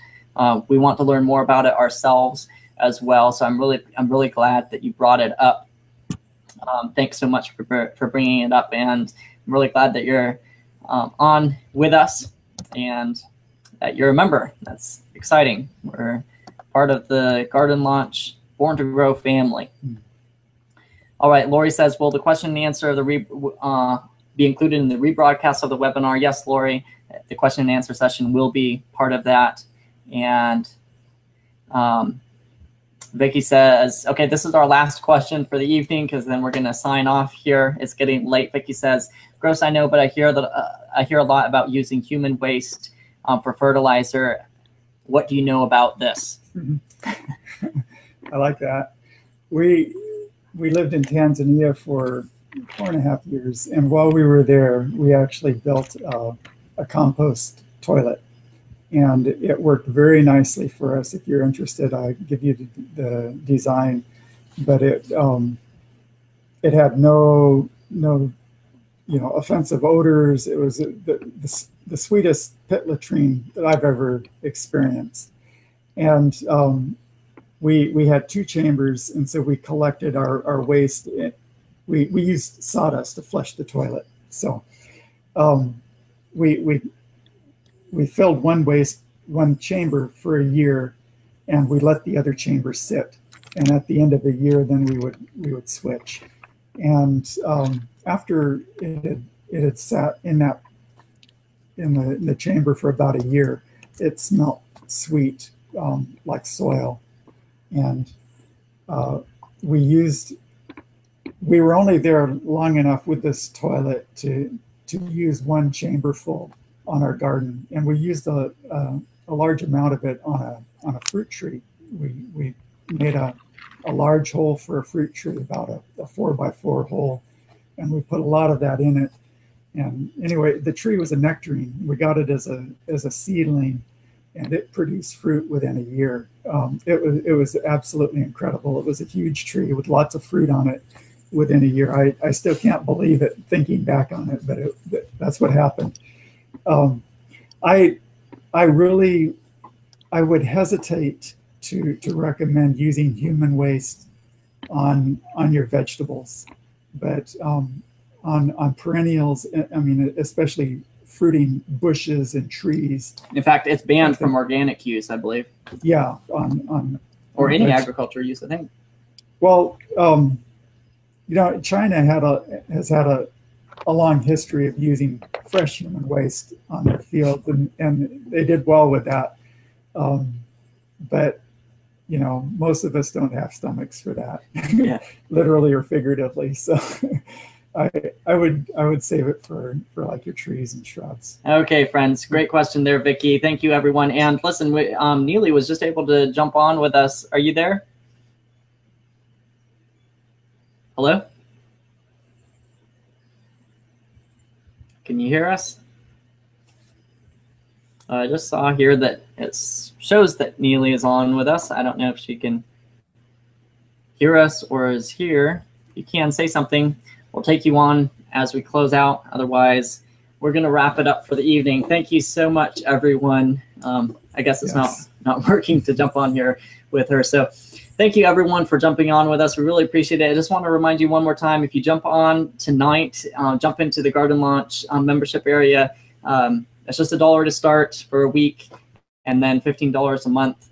We want to learn more about it ourselves as well. So I'm really glad that you brought it up. Thanks so much for bringing it up, and I'm really glad that you're on with us and that you're a member. That's exciting. We're part of the Garden Launch Born to Grow family. All right, Lori says, will the question and answer of the be included in the rebroadcast of the webinar. Yes, Lori, the question and answer session will be part of that. And Vicky says, okay, this is our last question for the evening, because then we're going to sign off here. It's getting late. Vicky says, gross, I know, but I hear that I hear a lot about using human waste for fertilizer. What do you know about this? I like that. We lived in Tanzania for 4.5 years, and while we were there, we actually built a compost toilet. And it worked very nicely for us. If you're interested, I give you the design, but it had no offensive odors. It was the sweetest pit latrine that I've ever experienced. And we had 2 chambers, and so we collected our waste. We used sawdust to flush the toilet. So we filled one chamber for a year, and we let the other chamber sit. And at the end of the year, then we would switch. And after it had sat in the chamber for about a year, it smelled sweet, like soil. And we were only there long enough with this toilet to use 1 chamber full on our garden, and we used a large amount of it on a fruit tree. We made a large hole for a fruit tree, about a 4x4 hole, and we put a lot of that in it. And anyway, the tree was a nectarine. We got it as a seedling, and it produced fruit within a year. It was absolutely incredible. It was a huge tree with lots of fruit on it within a year. I still can't believe it thinking back on it, but that's what happened. I would hesitate to recommend using human waste on your vegetables, but on perennials, I mean, especially fruiting bushes and trees. In fact, it's banned from organic use, I believe. Yeah, or any agriculture use, I think. Well, China has had a long history of using fresh human waste on their fields, and they did well with that. But most of us don't have stomachs for that, yeah. Literally or figuratively. So I would save it for like your trees and shrubs. Okay, friends, great question there, Vicky. Thank you, everyone. And listen, Neely was just able to jump on with us. Are you there? Hello? Can you hear us? I just saw here that it shows that Neely is on with us. I don't know if she can hear us or is here. If you can, say something. We'll take you on as we close out. Otherwise, we're going to wrap it up for the evening. Thank you so much, everyone. I guess it's not working to jump on here with her. So thank you, everyone, for jumping on with us. We really appreciate it. I just want to remind you one more time, if you jump on tonight, jump into the Garden Launch membership area. It's just $1 to start for a week, and then $15 a month.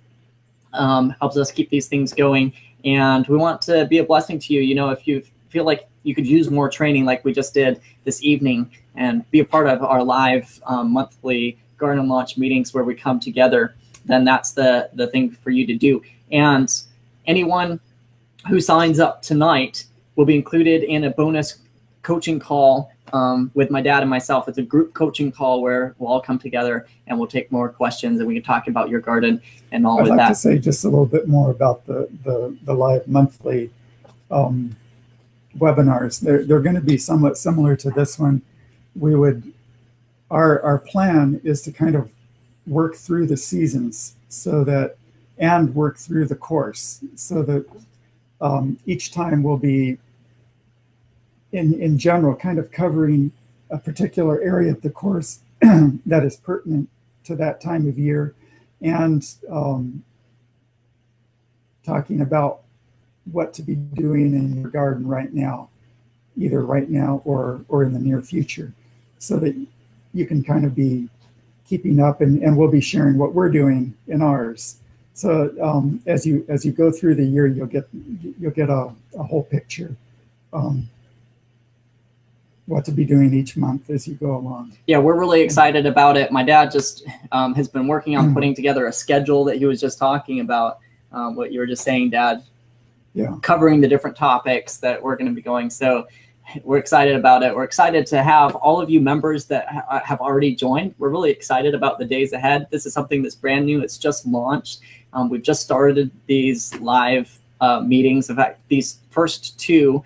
Helps us keep these things going. And we want to be a blessing to you. If you feel like you could use more training like we just did this evening, and be a part of our live monthly Garden Launch meetings where we come together, then that's the thing for you to do. And anyone who signs up tonight will be included in a bonus coaching call with my dad and myself. It's a group coaching call where we'll all come together and we'll take more questions, and we can talk about your garden and all of that. I'd like to say just a little bit more about the live monthly webinars. They're going to be somewhat similar to this one. Our plan is to kind of work through the seasons and work through the course, so that each time will be in general kind of covering a particular area of the course that is pertinent to that time of year, and talking about what to be doing in your garden right now, either right now or in the near future, so that you can kind of be keeping up, and we'll be sharing what we're doing in ours. So as you go through the year, you'll get a whole picture. what to be doing each month as you go along. Yeah, we're really excited about it. My dad just has been working on putting together a schedule that he was just talking about, what you were just saying, Dad. Yeah. Covering the different topics that we're going to be going. So we're excited about it. We're excited to have all of you members that have already joined. We're really excited about the days ahead. This is something that's brand new. It's just launched. We've just started these live meetings. In fact, these first two,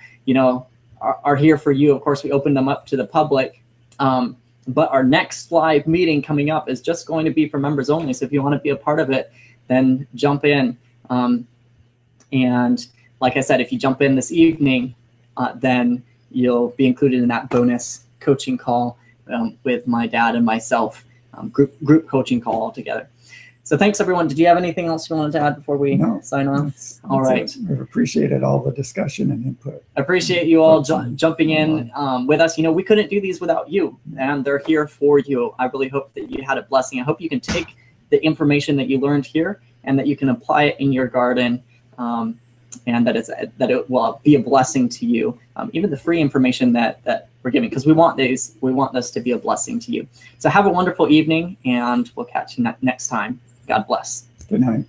are here for you. Of course, we opened them up to the public. But our next live meeting coming up is just going to be for members only. So if you want to be a part of it, then jump in. And like I said, if you jump in this evening, then you'll be included in that bonus coaching call with my dad and myself, group coaching call all together. So thanks, everyone. Did you have anything else you wanted to add before we sign off? All right. We've appreciated all the discussion and input. Appreciate you all jumping in with us. We couldn't do these without you, and they're here for you. I really hope that you had a blessing. I hope you can take the information that you learned here and that you can apply it in your garden, and that it will be a blessing to you. Even the free information that we're giving, because we want this to be a blessing to you. So have a wonderful evening, and we'll catch you next time. God bless. Good night.